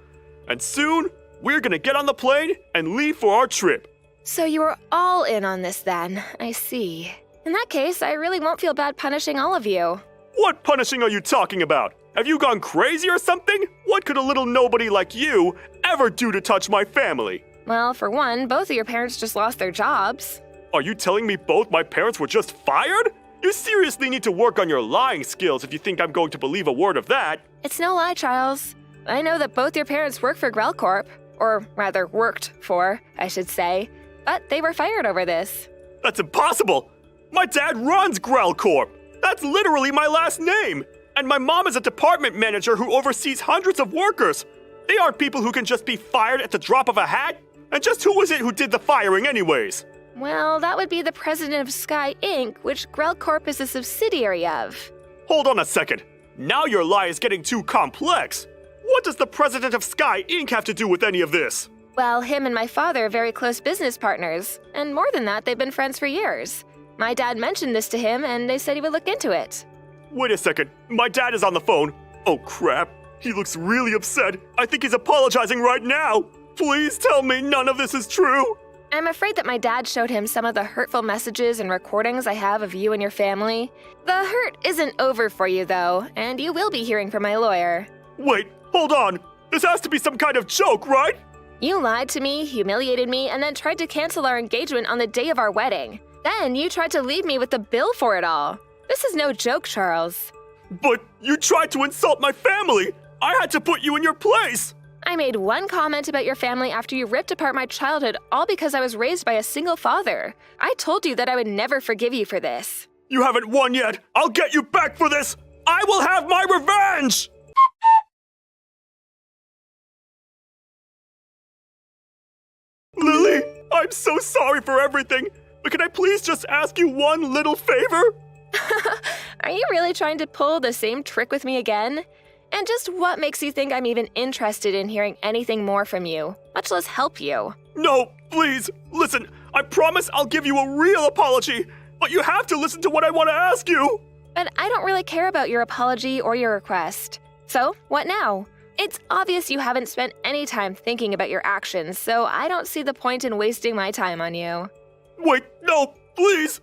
And soon, we're gonna get on the plane and leave for our trip. So you were all in on this then, I see. In that case, I really won't feel bad punishing all of you. What punishing are you talking about? Have you gone crazy or something? What could a little nobody like you ever do to touch my family? Well, for one, both of your parents just lost their jobs. Are you telling me both my parents were just fired? You seriously need to work on your lying skills if you think I'm going to believe a word of that. It's no lie, Charles. I know that both your parents work for Grell Corp. Or rather, worked for, I should say. But they were fired over this. That's impossible! My dad runs Grell Corp! That's literally my last name! And my mom is a department manager who oversees hundreds of workers! They aren't people who can just be fired at the drop of a hat! And just who was it who did the firing anyways? Well, that would be the president of Sky Inc., which Grell Corp is a subsidiary of. Hold on a second. Now your lie is getting too complex. What does the president of Sky Inc. have to do with any of this? Well, him and my father are very close business partners. And more than that, they've been friends for years. My dad mentioned this to him, and they said he would look into it. Wait a second. My dad is on the phone. Oh crap. He looks really upset. I think he's apologizing right now. Please tell me none of this is true. I'm afraid that my dad showed him some of the hurtful messages and recordings I have of you and your family. The hurt isn't over for you, though, and you will be hearing from my lawyer. Wait, hold on. This has to be some kind of joke, right? You lied to me, humiliated me, and then tried to cancel our engagement on the day of our wedding. Then you tried to leave me with the bill for it all. This is no joke, Charles. But you tried to insult my family. I had to put you in your place. I made one comment about your family after you ripped apart my childhood, all because I was raised by a single father. I told you that I would never forgive you for this. You haven't won yet. I'll get you back for this. I will have my revenge! Lily, I'm so sorry for everything, but can I please just ask you one little favor? Are you really trying to pull the same trick with me again? And just what makes you think I'm even interested in hearing anything more from you, much less help you? No, please, listen, I promise I'll give you a real apology, but you have to listen to what I want to ask you. But I don't really care about your apology or your request. So, what now? It's obvious you haven't spent any time thinking about your actions, so I don't see the point in wasting my time on you. Wait, no, please.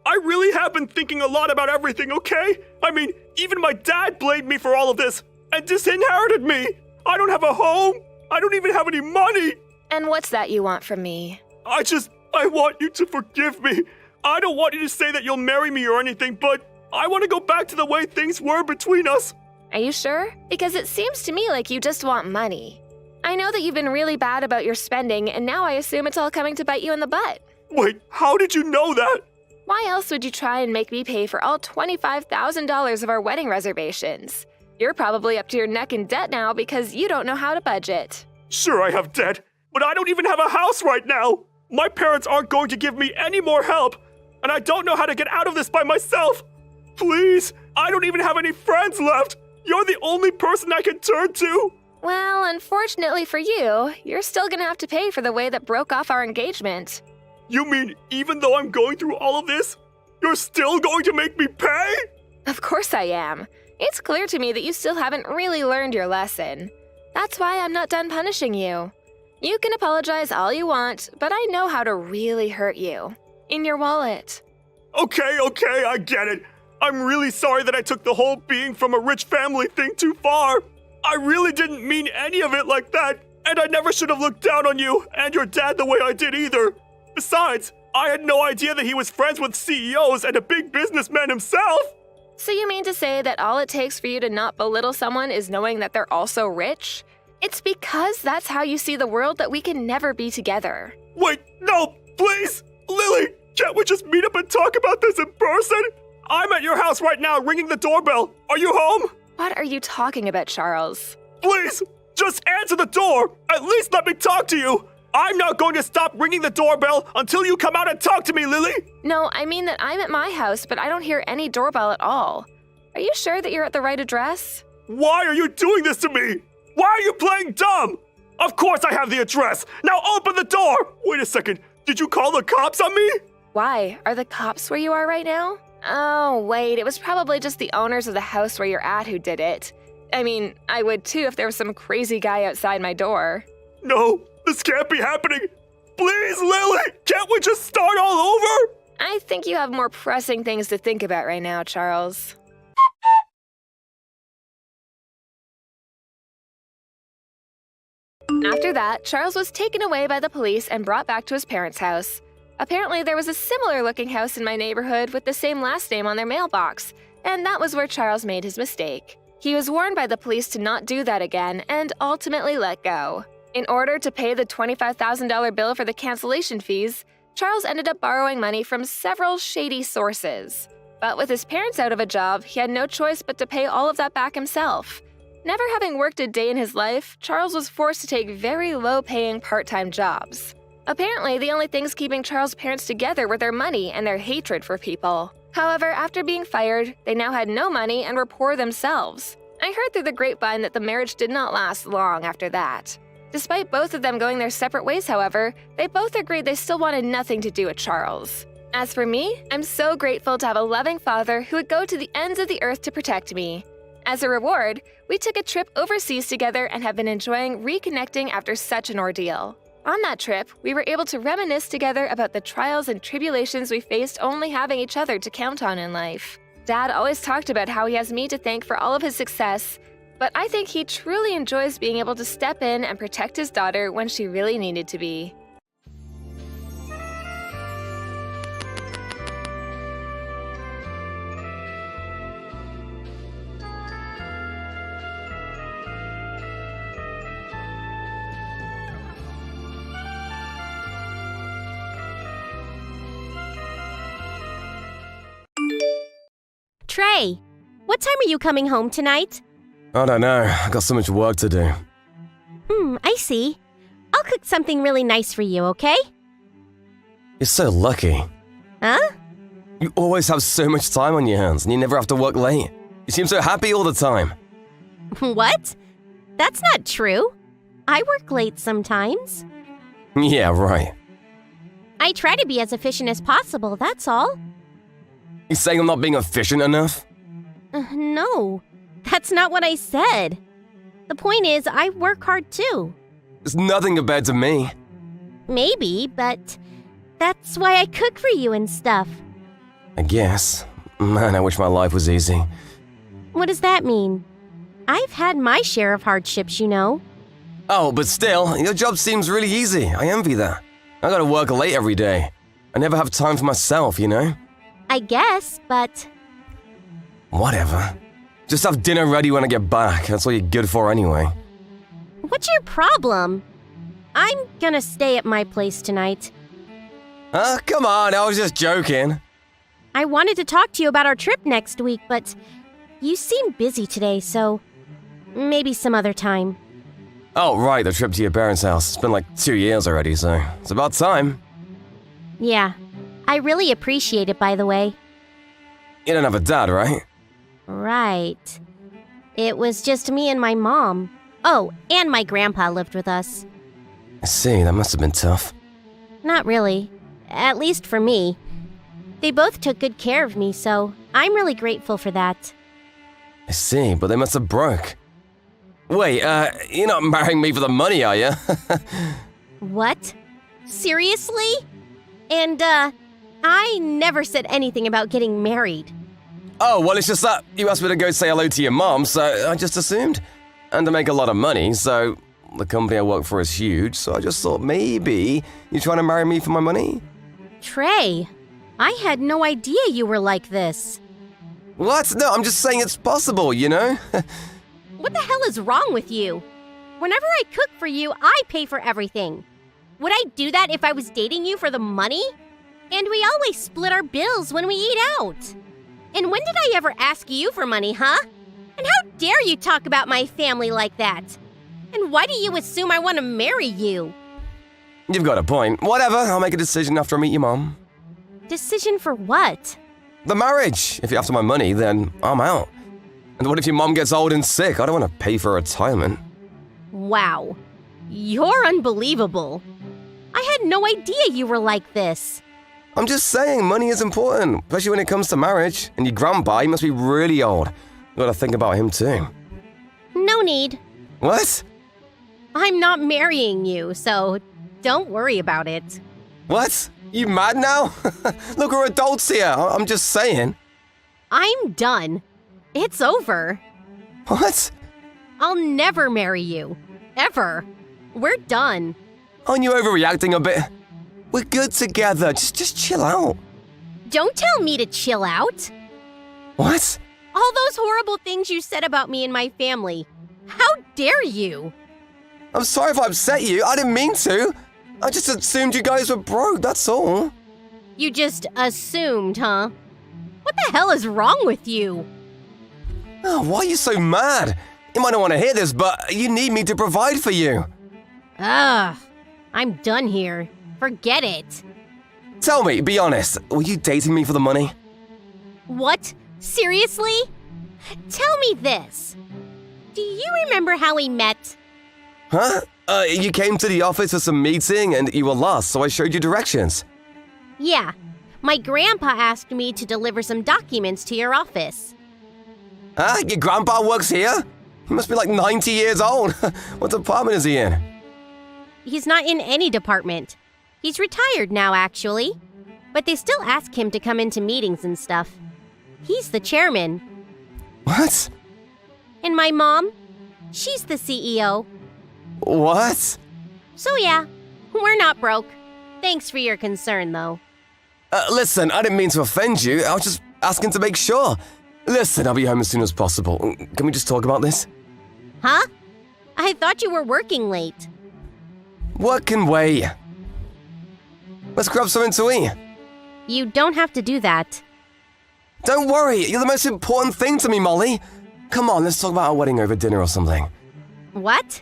I really have been thinking a lot about everything, okay? I mean, even my dad blamed me for all of this and disinherited me. I don't have a home. I don't even have any money. And what's that you want from me? I want you to forgive me. I don't want you to say that you'll marry me or anything, but I want to go back to the way things were between us. Are you sure? Because it seems to me like you just want money. I know that you've been really bad about your spending, and now I assume it's all coming to bite you in the butt. Wait, how did you know that? Why else would you try and make me pay for all $25,000 of our wedding reservations? You're probably up to your neck in debt now because you don't know how to budget. Sure, I have debt, but I don't even have a house right now. My parents aren't going to give me any more help, and I don't know how to get out of this by myself. Please, I don't even have any friends left. You're the only person I can turn to. Well, unfortunately for you, you're still gonna have to pay for the way that broke off our engagement. You mean even though I'm going through all of this, you're still going to make me pay? Of course I am. It's clear to me that you still haven't really learned your lesson. That's why I'm not done punishing you. You can apologize all you want, but I know how to really hurt you. In your wallet. Okay, I get it. I'm really sorry that I took the whole being from a rich family thing too far. I really didn't mean any of it like that, and I never should have looked down on you and your dad the way I did either. Besides, I had no idea that he was friends with CEOs and a big businessman himself. So you mean to say that all it takes for you to not belittle someone is knowing that they're also rich? It's because that's how you see the world that we can never be together. Wait, no, please! Lily, can't we just meet up and talk about this in person? I'm at your house right now ringing the doorbell. Are you home? What are you talking about, Charles? Please, just answer the door. At least let me talk to you. I'm not going to stop ringing the doorbell until you come out and talk to me, Lily. No, I mean that I'm at my house, but I don't hear any doorbell at all. Are you sure that you're at the right address? Why are you doing this to me? Why are you playing dumb? Of course I have the address. Now open the door. Wait a second. Did you call the cops on me? Why? Are the cops where you are right now? Oh, wait, it was probably just the owners of the house where you're at who did it. I mean, I would too if there was some crazy guy outside my door. No, this can't be happening. Please, Lily, can't we just start all over? I think you have more pressing things to think about right now, Charles. After that, Charles was taken away by the police and brought back to his parents' house. Apparently, there was a similar-looking house in my neighborhood with the same last name on their mailbox, and that was where Charles made his mistake. He was warned by the police to not do that again and ultimately let go. In order to pay the $25,000 bill for the cancellation fees, Charles ended up borrowing money from several shady sources. But with his parents out of a job, he had no choice but to pay all of that back himself. Never having worked a day in his life, Charles was forced to take very low-paying part-time jobs. Apparently, the only things keeping Charles' parents together were their money and their hatred for people. However, after being fired, they now had no money and were poor themselves. I heard through the grapevine that the marriage did not last long after that. Despite both of them going their separate ways, however, they both agreed they still wanted nothing to do with Charles. As for me, I'm so grateful to have a loving father who would go to the ends of the earth to protect me. As a reward, we took a trip overseas together and have been enjoying reconnecting after such an ordeal. On that trip, we were able to reminisce together about the trials and tribulations we faced only having each other to count on in life. Dad always talked about how he has me to thank for all of his success, but I think he truly enjoys being able to step in and protect his daughter when she really needed to be. Trey, what time are you coming home tonight? I don't know. I got so much work to do. I see. I'll cook something really nice for you, okay? You're so lucky. Huh? You always have so much time on your hands and you never have to work late. You seem so happy all the time. What? That's not true. I work late sometimes. Yeah, right. I try to be as efficient as possible, that's all. You saying I'm not being efficient enough? No, that's not what I said. The point is, I work hard too. It's nothing compared to me. Maybe, but that's why I cook for you and stuff. I guess. Man, I wish my life was easy. What does that mean? I've had my share of hardships, you know. Oh, but still, your job seems really easy. I envy that. I gotta work late every day. I never have time for myself, you know? I guess, but... Whatever. Just have dinner ready when I get back. That's all you're good for anyway. What's your problem? I'm gonna stay at my place tonight. Come on, I was just joking. I wanted to talk to you about our trip next week, but you seem busy today, so maybe some other time. Oh, right, the trip to your parents' house. It's been like 2 years already, so it's about time. Yeah, I really appreciate it, by the way. You don't have a dad, right? Right. It was just me and my mom. Oh, and my grandpa lived with us. I see, that must have been tough. Not really. At least for me. They both took good care of me, so I'm really grateful for that. I see, but they must have broke. Wait, you're not marrying me for the money, are you? What? Seriously? And, I never said anything about getting married. Oh, well, it's just that you asked me to go say hello to your mom, so I just assumed. And to make a lot of money, so the company I work for is huge, so I just thought maybe you're trying to marry me for my money? Trey, I had no idea you were like this. What? No, I'm just saying it's possible, you know? What the hell is wrong with you? Whenever I cook for you, I pay for everything. Would I do that if I was dating you for the money? And we always split our bills when we eat out. And when did I ever ask you for money, huh? And how dare you talk about my family like that? And why do you assume I want to marry you? You've got a point. Whatever, I'll make a decision after I meet your mom. Decision for what? The marriage. If you're after my money, then I'm out. And what if your mom gets old and sick? I don't want to pay for retirement. Wow. You're unbelievable. I had no idea you were like this. I'm just saying money is important, especially when it comes to marriage. And your grandpa, he must be really old. Gotta think about him too. No need. What? I'm not marrying you, so don't worry about it. What? You mad now? Look, we're adults here. I'm just saying. I'm done. It's over. What? I'll never marry you. Ever. We're done. Aren't you overreacting a bit? We're good together. Just chill out. Don't tell me to chill out. What? All those horrible things you said about me and my family. How dare you? I'm sorry if I upset you. I didn't mean to. I just assumed you guys were broke, that's all. You just assumed, huh? What the hell is wrong with you? Oh, why are you so mad? You might not want to hear this, but you need me to provide for you. Ugh, I'm done here. Forget it. Tell me, be honest, were you dating me for the money? What? Seriously? Tell me this. Do you remember how we met? Huh? You came to the office for some meeting and you were lost, so I showed you directions. Yeah. My grandpa asked me to deliver some documents to your office. Huh? Your grandpa works here? He must be like 90 years old. What department is he in? He's not in any department. He's retired now, actually. But they still ask him to come into meetings and stuff. He's the chairman. What? And my mom? She's the CEO. What? So yeah, we're not broke. Thanks for your concern, though. Listen, I didn't mean to offend you. I was just asking to make sure. Listen, I'll be home as soon as possible. Can we just talk about this? Huh? I thought you were working late. What can wait? Let's grab something to eat. You don't have to do that. Don't worry, you're the most important thing to me, Molly. Come on, let's talk about our wedding over dinner or something. What?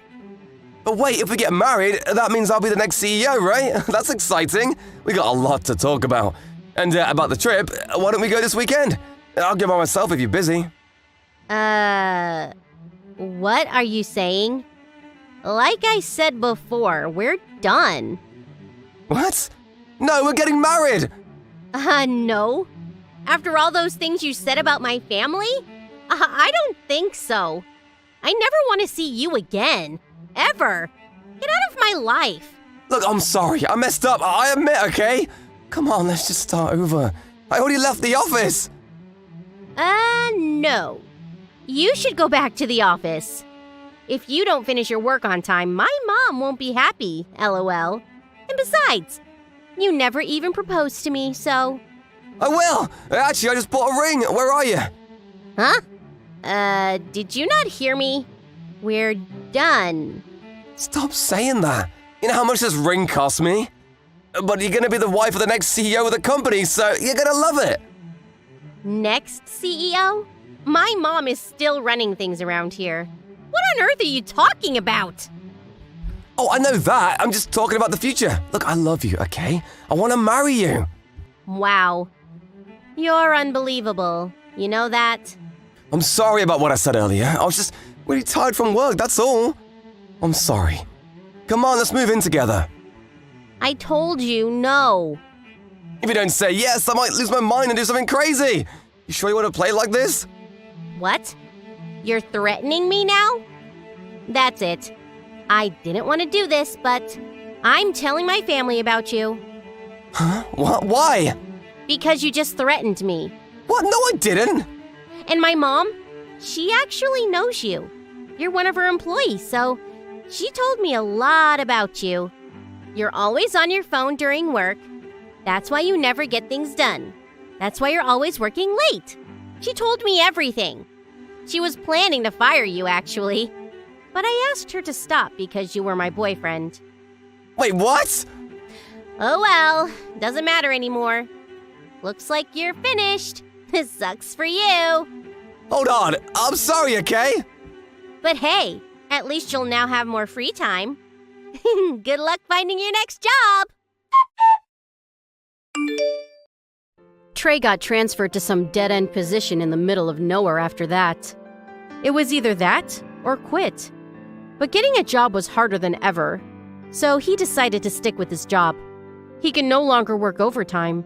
But wait, if we get married, that means I'll be the next CEO, right? That's exciting. We got a lot to talk about. And about the trip, why don't we go this weekend? I'll go by myself if you're busy. What are you saying? Like I said before, we're done. What? No, we're getting married! No. After all those things you said about my family? I don't think so. I never want to see you again. Ever. Get out of my life. Look, I'm sorry. I messed up. I admit, okay? Come on, let's just start over. I already left the office. No. You should go back to the office. If you don't finish your work on time, my mom won't be happy, LOL. And besides, you never even proposed to me, so... I will. Actually, I just bought a ring. Where are you? Huh? Did you not hear me? We're done. Stop saying that. You know how much this ring cost me? But you're gonna be the wife of the next CEO of the company, so you're gonna love it. Next CEO? My mom is still running things around here. What on earth are you talking about? Oh, I know that. I'm just talking about the future. Look, I love you, okay? I want to marry you. Wow. You're unbelievable. You know that? I'm sorry about what I said earlier. I was just really tired from work, that's all. I'm sorry. Come on, let's move in together. I told you no. If you don't say yes, I might lose my mind and do something crazy. You sure you want to play like this? What? You're threatening me now? That's it. I didn't want to do this, but I'm telling my family about you. Huh? What? Why? Because you just threatened me. What? No, I didn't. And my mom, she actually knows you. You're one of her employees, so she told me a lot about you. You're always on your phone during work. That's why you never get things done. That's why you're always working late. She told me everything. She was planning to fire you, actually. But I asked her to stop because you were my boyfriend. Wait, what? Oh well, doesn't matter anymore. Looks like you're finished. This sucks for you. Hold on, I'm sorry, okay? But hey, at least you'll now have more free time. Good luck finding your next job. Trey got transferred to some dead-end position in the middle of nowhere after that. It was either that or quit. But getting a job was harder than ever, so he decided to stick with his job. He can no longer work overtime,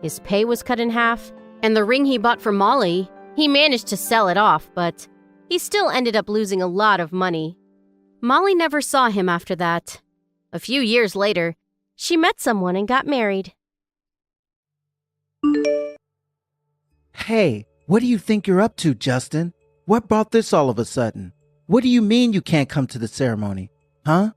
his pay was cut in half, and the ring he bought for Molly, he managed to sell it off, but he still ended up losing a lot of money. Molly never saw him after that. A few years later, she met someone and got married. Hey, what do you think you're up to, Justin? What brought this all of a sudden? What do you mean you can't come to the ceremony? Huh?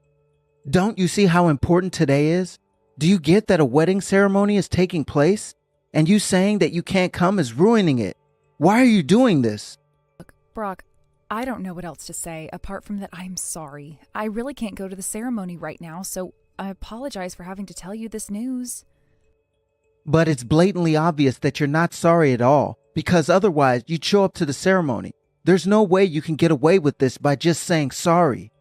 Don't you see how important today is? Do you get that a wedding ceremony is taking place? And you saying that you can't come is ruining it. Why are you doing this? Look, Brock, I don't know what else to say apart from that I'm sorry. I really can't go to the ceremony right now, so I apologize for having to tell you this news. But it's blatantly obvious that you're not sorry at all, because otherwise you'd show up to the ceremony. There's no way you can get away with this by just saying sorry.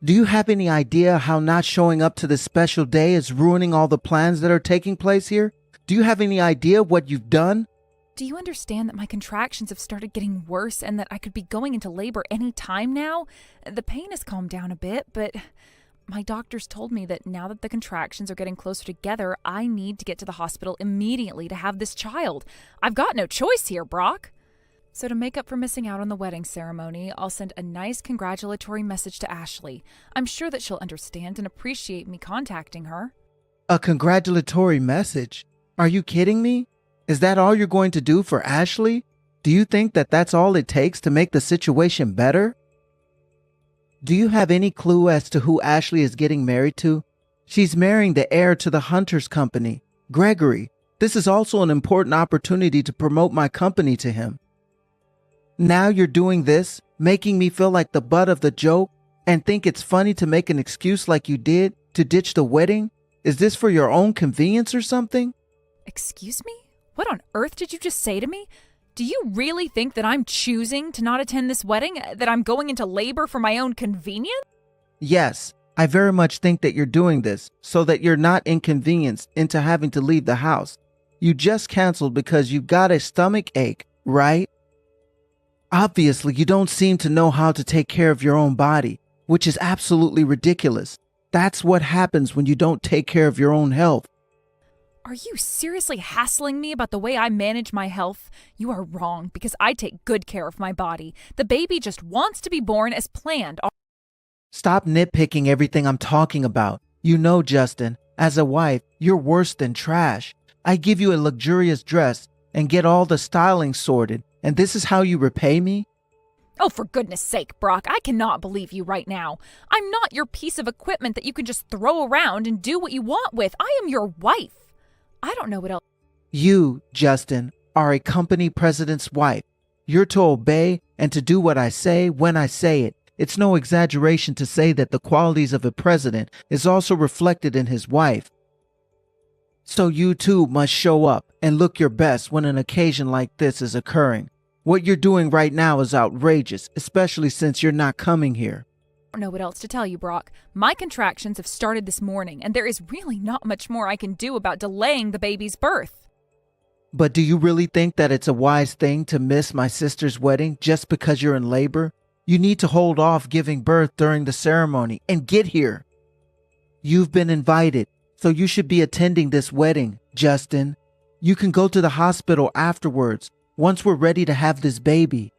Do you have any idea how not showing up to this special day is ruining all the plans that are taking place here? Do you have any idea what you've done? Do you understand that my contractions have started getting worse and that I could be going into labor any time now? The pain has calmed down a bit, but my doctors told me that now that the contractions are getting closer together, I need to get to the hospital immediately to have this child. I've got no choice here, Brock. So to make up for missing out on the wedding ceremony, I'll send a nice congratulatory message to Ashley. I'm sure that she'll understand and appreciate me contacting her. A congratulatory message? Are you kidding me? Is that all you're going to do for Ashley? Do you think that that's all it takes to make the situation better? Do you have any clue as to who Ashley is getting married to? She's marrying the heir to the Hunters Company, Gregory. This is also an important opportunity to promote my company to him. Now you're doing this, making me feel like the butt of the joke, and think it's funny to make an excuse like you did to ditch the wedding? Is this for your own convenience or something? Excuse me? What on earth did you just say to me? Do you really think that I'm choosing to not attend this wedding? That I'm going into labor for my own convenience? Yes, I very much think that you're doing this so that you're not inconvenienced into having to leave the house. You just canceled because you got a stomach ache, right? Obviously, you don't seem to know how to take care of your own body, which is absolutely ridiculous. That's what happens when you don't take care of your own health. Are you seriously hassling me about the way I manage my health? You are wrong, because I take good care of my body. The baby just wants to be born as planned. Stop nitpicking everything I'm talking about. You know, Justin, as a wife, you're worse than trash. I give you a luxurious dress and get all the styling sorted, and this is how you repay me? Oh, for goodness sake, Brock, I cannot believe you right now. I'm not your piece of equipment that you can just throw around and do what you want with. I am your wife. I don't know what else. You, Justin, are a company president's wife. You're to obey and to do what I say when I say it. It's no exaggeration to say that the qualities of a president is also reflected in his wife. So you too must show up and look your best when an occasion like this is occurring. What you're doing right now is outrageous, especially since you're not coming here. I don't know what else to tell you, Brock. My contractions have started this morning, and there is really not much more I can do about delaying the baby's birth. But do you really think that it's a wise thing to miss my sister's wedding just because you're in labor? You need to hold off giving birth during the ceremony and get here. You've been invited, so you should be attending this wedding, Justin. You can go to the hospital afterwards, once we're ready to have this baby.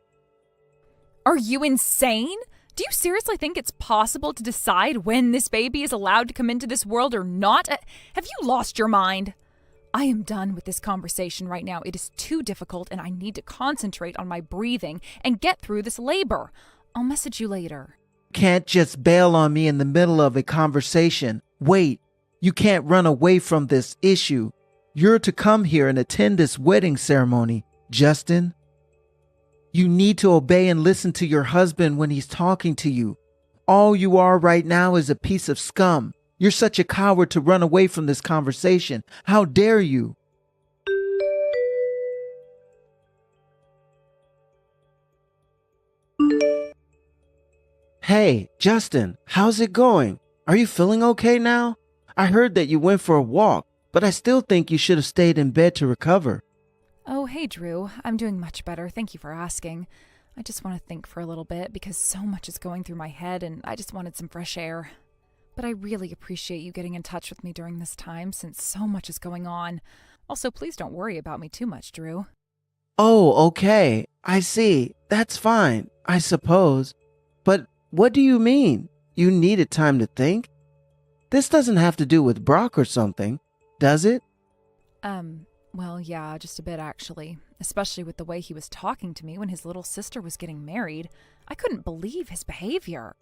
Are you insane? Do you seriously think it's possible to decide when this baby is allowed to come into this world or not? Have you lost your mind? I am done with this conversation right now. It is too difficult, and I need to concentrate on my breathing and get through this labor. I'll message you later. Can't just bail on me in the middle of a conversation. Wait, you can't run away from this issue. You're to come here and attend this wedding ceremony, Justin. You need to obey and listen to your husband when he's talking to you. All you are right now is a piece of scum. You're such a coward to run away from this conversation. How dare you? Hey, Justin, how's it going? Are you feeling okay now? I heard that you went for a walk, but I still think you should have stayed in bed to recover. Oh, hey, Drew. I'm doing much better. Thank you for asking. I just want to think for a little bit because so much is going through my head and I just wanted some fresh air. But I really appreciate you getting in touch with me during this time since so much is going on. Also, please don't worry about me too much, Drew. Oh, okay. I see. That's fine, I suppose. But what do you mean? You needed time to think? This doesn't have to do with Brock or something, does it? Well, yeah, just a bit actually. Especially with the way he was talking to me when his little sister was getting married. I couldn't believe his behavior.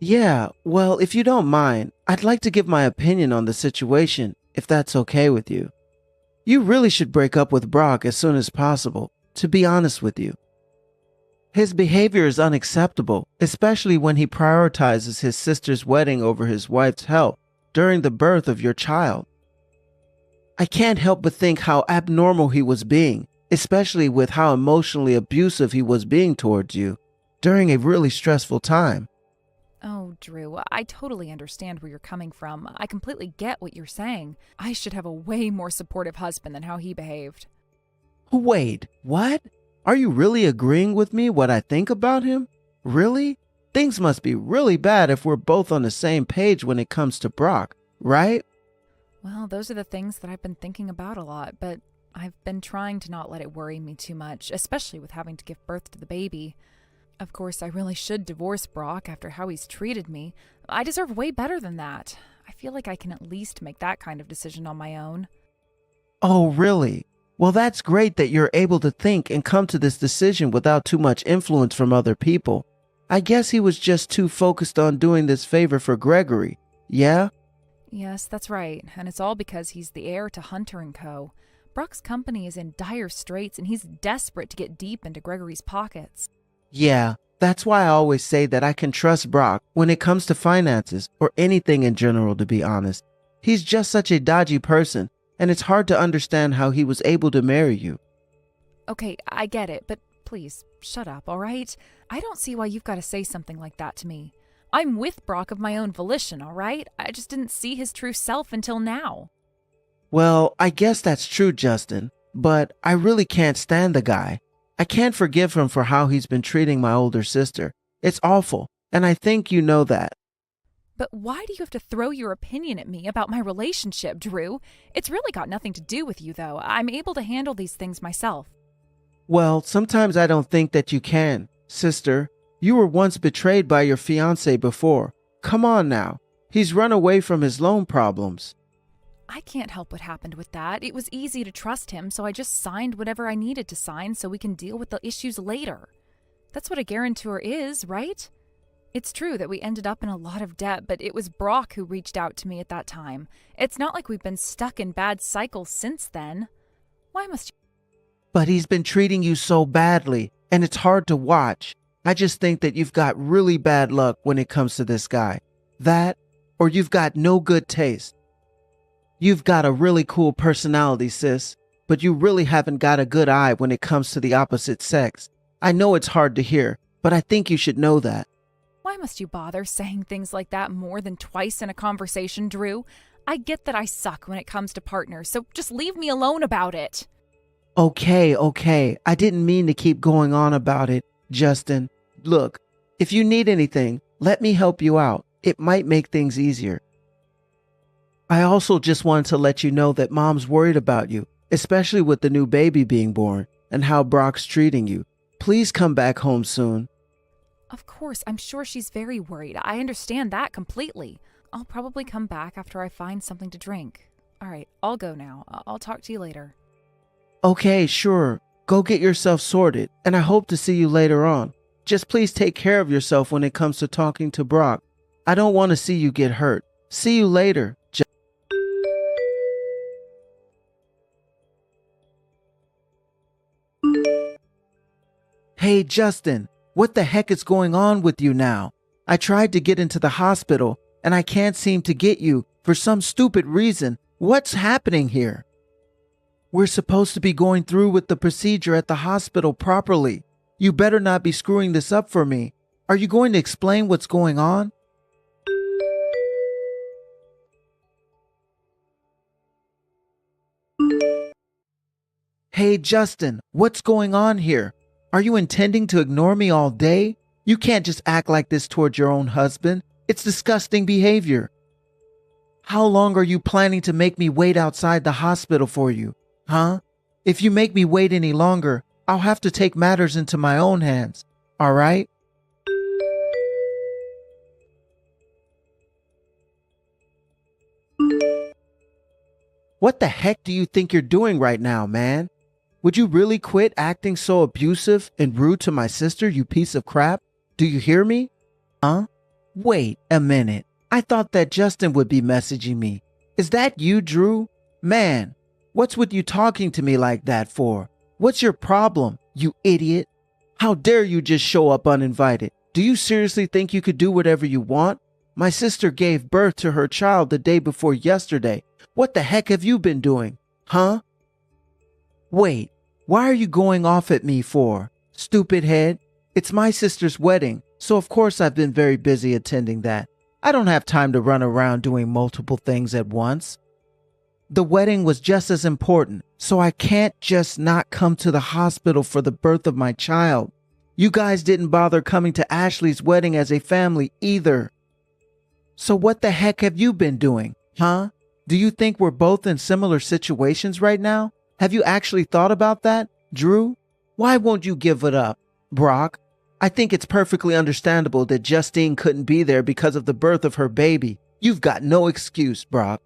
Yeah, well, if you don't mind, I'd like to give my opinion on the situation, if that's okay with you. You really should break up with Brock as soon as possible, to be honest with you. His behavior is unacceptable, especially when he prioritizes his sister's wedding over his wife's health during the birth of your child. I can't help but think how abnormal he was being, especially with how emotionally abusive he was being towards you during a really stressful time. Oh, Drew, I totally understand where you're coming from. I completely get what you're saying. I should have a way more supportive husband than how he behaved. Wait, what? Are you really agreeing with me what I think about him? Really? Things must be really bad if we're both on the same page when it comes to Brock, right? Well, those are the things that I've been thinking about a lot, but I've been trying to not let it worry me too much, especially with having to give birth to the baby. Of course, I really should divorce Brock after how he's treated me. I deserve way better than that. I feel like I can at least make that kind of decision on my own. Oh, really? Well, that's great that you're able to think and come to this decision without too much influence from other people. I guess he was just too focused on doing this favor for Gregory, yeah? Yes, that's right, and it's all because he's the heir to Hunter & Co. Brock's company is in dire straits, and he's desperate to get deep into Gregory's pockets. Yeah, that's why I always say that I can trust Brock when it comes to finances or anything in general, to be honest. He's just such a dodgy person, and it's hard to understand how he was able to marry you. Okay, I get it, but please, shut up, all right? I don't see why you've got to say something like that to me. I'm with Brock of my own volition, all right? I just didn't see his true self until now. Well, I guess that's true, Justin, but I really can't stand the guy. I can't forgive him for how he's been treating my older sister. It's awful, and I think you know that. But why do you have to throw your opinion at me about my relationship, Drew? It's really got nothing to do with you, though. I'm able to handle these things myself. Well, sometimes I don't think that you can, sister. You were once betrayed by your fiancé before. Come on now. He's run away from his loan problems. I can't help what happened with that. It was easy to trust him, so I just signed whatever I needed to sign so we can deal with the issues later. That's what a guarantor is, right? It's true that we ended up in a lot of debt, but it was Brock who reached out to me at that time. It's not like we've been stuck in bad cycles since then. Why must you... But he's been treating you so badly, and it's hard to watch. I just think that you've got really bad luck when it comes to this guy. That, or you've got no good taste. You've got a really cool personality, sis, but you really haven't got a good eye when it comes to the opposite sex. I know it's hard to hear, but I think you should know that. Why must you bother saying things like that more than twice in a conversation, Drew? I get that I suck when it comes to partners, so just leave me alone about it. Okay. I didn't mean to keep going on about it, Justin. Look, if you need anything, let me help you out. It might make things easier. I also just wanted to let you know that Mom's worried about you, especially with the new baby being born and how Brock's treating you. Please come back home soon. Of course, I'm sure she's very worried. I understand that completely. I'll probably come back after I find something to drink. All right, I'll go now. I'll talk to you later. Okay, sure. Go get yourself sorted, and I hope to see you later on. Just please take care of yourself when it comes to talking to Brock. I don't want to see you get hurt. See you later. Hey, Justin, what the heck is going on with you now? I tried to get into the hospital, and I can't seem to get you for some stupid reason. What's happening here? We're supposed to be going through with the procedure at the hospital properly. You better not be screwing this up for me. Are you going to explain what's going on? Hey, Justin, what's going on here? Are you intending to ignore me all day? You can't just act like this towards your own husband. It's disgusting behavior. How long are you planning to make me wait outside the hospital for you? Huh? If you make me wait any longer, I'll have to take matters into my own hands. All right? What the heck do you think you're doing right now, man? Would you really quit acting so abusive and rude to my sister, you piece of crap? Do you hear me? Huh? Wait a minute. I thought that Justin would be messaging me. Is that you, Drew? Man, what's with you talking to me like that for? What's your problem, you idiot? How dare you just show up uninvited? Do you seriously think you could do whatever you want? My sister gave birth to her child the day before yesterday. What the heck have you been doing? Huh? Wait, why are you going off at me for? Stupid head. It's my sister's wedding, so of course I've been very busy attending that. I don't have time to run around doing multiple things at once. The wedding was just as important, so I can't just not come to the hospital for the birth of my child. You guys didn't bother coming to Ashley's wedding as a family either. So what the heck have you been doing, huh? Do you think we're both in similar situations right now? Have you actually thought about that, Drew? Why won't you give it up, Brock? I think it's perfectly understandable that Justine couldn't be there because of the birth of her baby. You've got no excuse, Brock.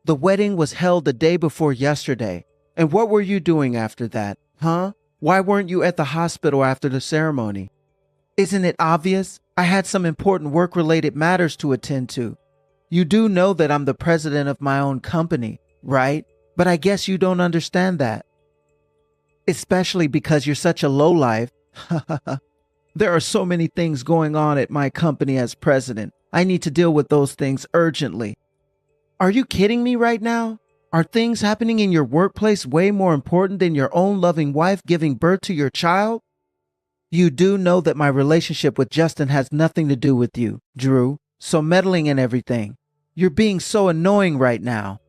The wedding was held the day before yesterday. And what were you doing after that, huh? Why weren't you at the hospital after the ceremony? Isn't it obvious? I had some important work-related matters to attend to. You do know that I'm the president of my own company, right? But I guess you don't understand that. Especially because you're such a lowlife. There are so many things going on at my company as president. I need to deal with those things urgently. Are you kidding me right now? Are things happening in your workplace way more important than your own loving wife giving birth to your child? You do know that my relationship with Justin has nothing to do with you, Drew. So meddling in everything. You're being so annoying right now.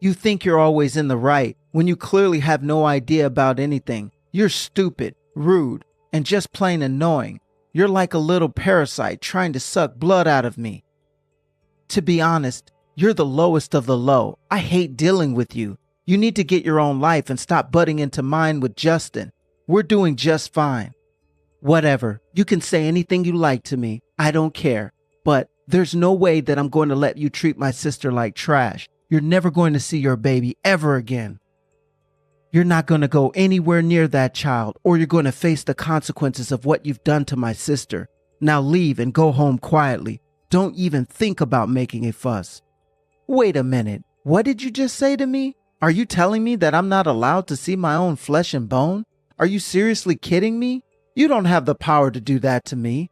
You think you're always in the right when you clearly have no idea about anything. You're stupid, rude, and just plain annoying. You're like a little parasite trying to suck blood out of me. To be honest, you're the lowest of the low. I hate dealing with you. You need to get your own life and stop butting into mine with Justin. We're doing just fine. Whatever. You can say anything you like to me. I don't care. But there's no way that I'm going to let you treat my sister like trash. You're never going to see your baby ever again. You're not going to go anywhere near that child, or you're going to face the consequences of what you've done to my sister. Now leave and go home quietly. Don't even think about making a fuss. Wait a minute. What did you just say to me? Are you telling me that I'm not allowed to see my own flesh and bone? Are you seriously kidding me? You don't have the power to do that to me.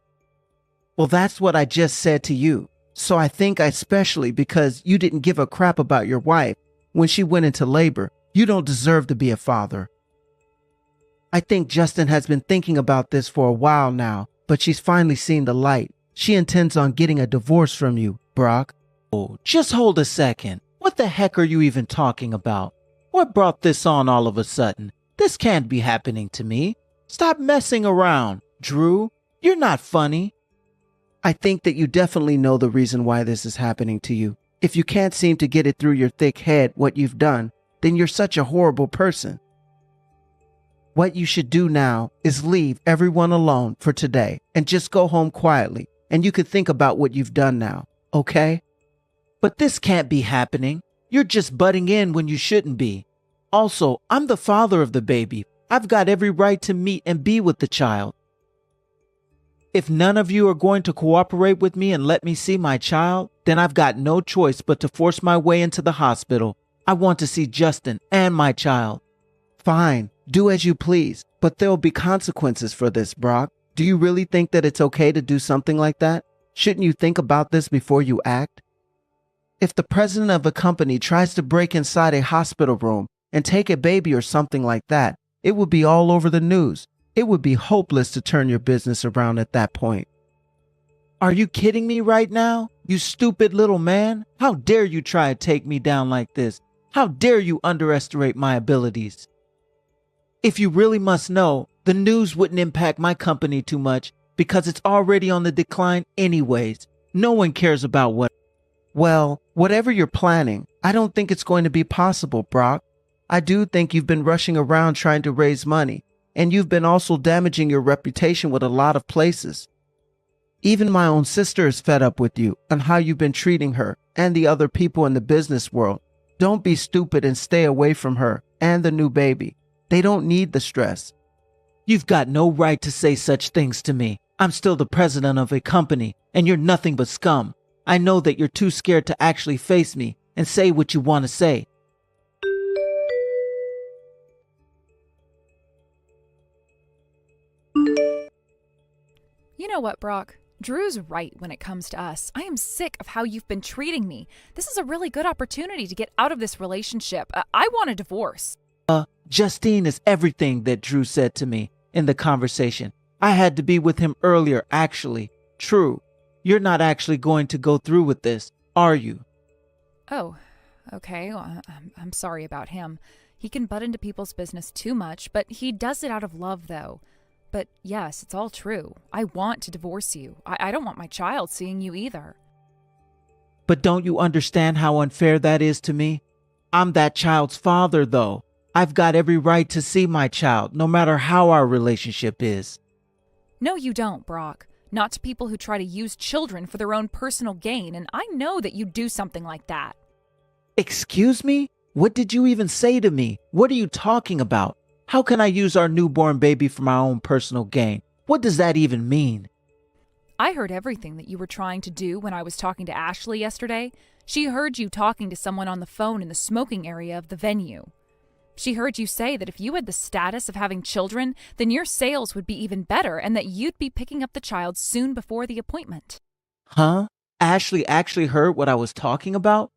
Well, that's what I just said to you. So I think especially because you didn't give a crap about your wife when she went into labor, you don't deserve to be a father. I think Justin has been thinking about this for a while now, but she's finally seen the light. She intends on getting a divorce from you, Brock. Oh, just hold a second. What the heck are you even talking about? What brought this on all of a sudden? This can't be happening to me. Stop messing around, Drew. You're not funny. I think that you definitely know the reason why this is happening to you. If you can't seem to get it through your thick head what you've done, then you're such a horrible person. What you should do now is leave everyone alone for today and just go home quietly, and you can think about what you've done now, okay? But this can't be happening. You're just butting in when you shouldn't be. Also, I'm the father of the baby. I've got every right to meet and be with the child. If none of you are going to cooperate with me and let me see my child, then I've got no choice but to force my way into the hospital. I want to see Justin and my child. Fine, do as you please, but there'll be consequences for this, Brock. Do you really think that it's okay to do something like that? Shouldn't you think about this before you act? If the president of a company tries to break inside a hospital room and take a baby or something like that, it would be all over the news. It would be hopeless to turn your business around at that point. Are you kidding me right now? You stupid little man. How dare you try to take me down like this? How dare you underestimate my abilities? If you really must know, the news wouldn't impact my company too much because it's already on the decline anyways. No one cares about what. Well, whatever you're planning, I don't think it's going to be possible, Brock. I do think you've been rushing around trying to raise money, and you've been also damaging your reputation with a lot of places. Even my own sister is fed up with you and how you've been treating her and the other people in the business world. Don't be stupid and stay away from her and the new baby. They don't need the stress. You've got no right to say such things to me. I'm still the president of a company, and you're nothing but scum. I know that you're too scared to actually face me and say what you want to say. You know what, Brock? Drew's right when it comes to us. I am sick of how you've been treating me. This is a really good opportunity to get out of this relationship. I want a divorce. Justine is everything that Drew said to me in the conversation. I had to be with him earlier, actually. True. You're not actually going to go through with this, are you? Oh, okay. Well, I'm sorry about him. He can butt into people's business too much, but he does it out of love, though. But yes, it's all true. I want to divorce you. I don't want my child seeing you either. But don't you understand how unfair that is to me? I'm that child's father, though. I've got every right to see my child, no matter how our relationship is. No, you don't, Brock. Not to people who try to use children for their own personal gain, and I know that you do something like that. Excuse me? What did you even say to me? What are you talking about? How can I use our newborn baby for my own personal gain? What does that even mean? I heard everything that you were trying to do when I was talking to Ashley yesterday. She heard you talking to someone on the phone in the smoking area of the venue. She heard you say that if you had the status of having children, then your sales would be even better and that you'd be picking up the child soon before the appointment. Huh? Ashley actually heard what I was talking about?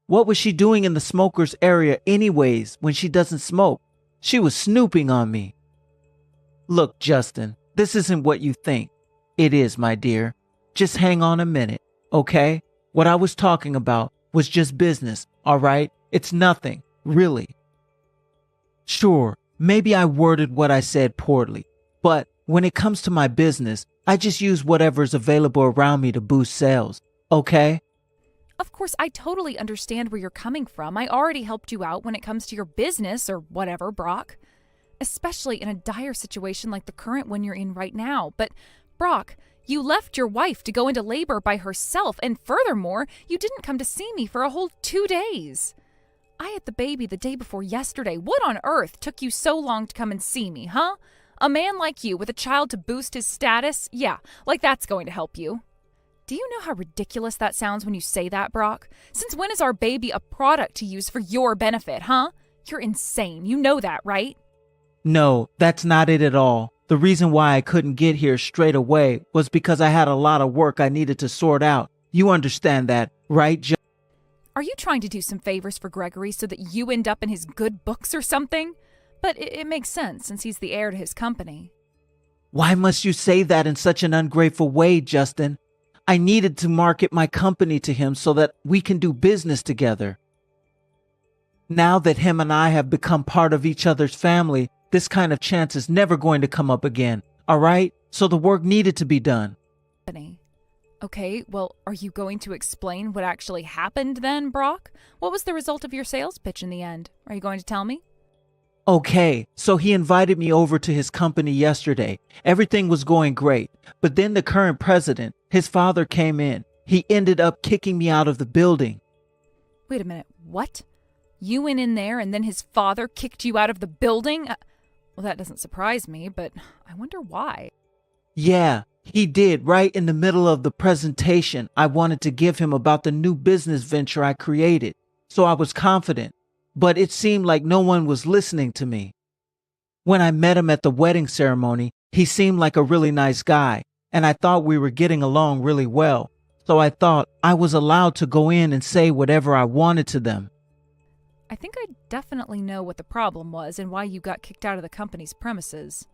What was she doing in the smokers area anyways when she doesn't smoke? She was snooping on me. Look, Justin, this isn't what you think. It is, my dear. Just hang on a minute, okay? What I was talking about was just business, all right? It's nothing, really. Sure, maybe I worded what I said poorly, but when it comes to my business, I just use whatever's available around me to boost sales, okay? Of course, I totally understand where you're coming from. I already helped you out when it comes to your business or whatever, Brock. Especially in a dire situation like the current one you're in right now. But, Brock, you left your wife to go into labor by herself, and furthermore, you didn't come to see me for a whole 2 days. I had the baby the day before yesterday. What on earth took you so long to come and see me, huh? A man like you with a child to boost his status? Yeah, like that's going to help you. Do you know how ridiculous that sounds when you say that, Brock? Since when is our baby a product to use for your benefit, huh? You're insane. You know that, right? No, that's not it at all. The reason why I couldn't get here straight away was because I had a lot of work I needed to sort out. You understand that, right, Are you trying to do some favors for Gregory so that you end up in his good books or something? But it makes sense since he's the heir to his company. Why must you say that in such an ungrateful way, Justin? I needed to market my company to him so that we can do business together. Now that him and I have become part of each other's family, this kind of chance is never going to come up again, all right? So the work needed to be done. Okay, well, are you going to explain what actually happened then, Brock? What was the result of your sales pitch in the end? Are you going to tell me? Okay, so he invited me over to his company yesterday. Everything was going great. But then the current president, his father, came in. He ended up kicking me out of the building. Wait a minute, what? You went in there and then his father kicked you out of the building? Well, that doesn't surprise me, but I wonder why. Yeah, he did right in the middle of the presentation I wanted to give him about the new business venture I created. So I was confident. But it seemed like no one was listening to me. When I met him at the wedding ceremony, he seemed like a really nice guy, and I thought we were getting along really well. So I thought I was allowed to go in and say whatever I wanted to them. I think I definitely know what the problem was and why you got kicked out of the company's premises.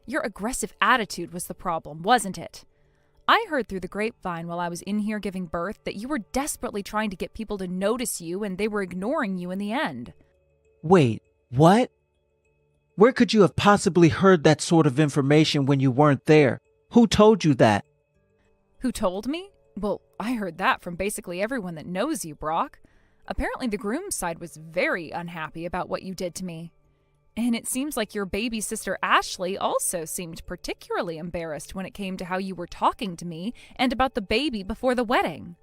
Your aggressive attitude was the problem, wasn't it? I heard through the grapevine while I was in here giving birth that you were desperately trying to get people to notice you and they were ignoring you in the end. Wait, what? Where could you have possibly heard that sort of information when you weren't there? Who told you that? Who told me? Well, I heard that from basically everyone that knows you, Brock. Apparently, the groom's side was very unhappy about what you did to me. And it seems like your baby sister Ashley also seemed particularly embarrassed when it came to how you were talking to me and about the baby before the wedding.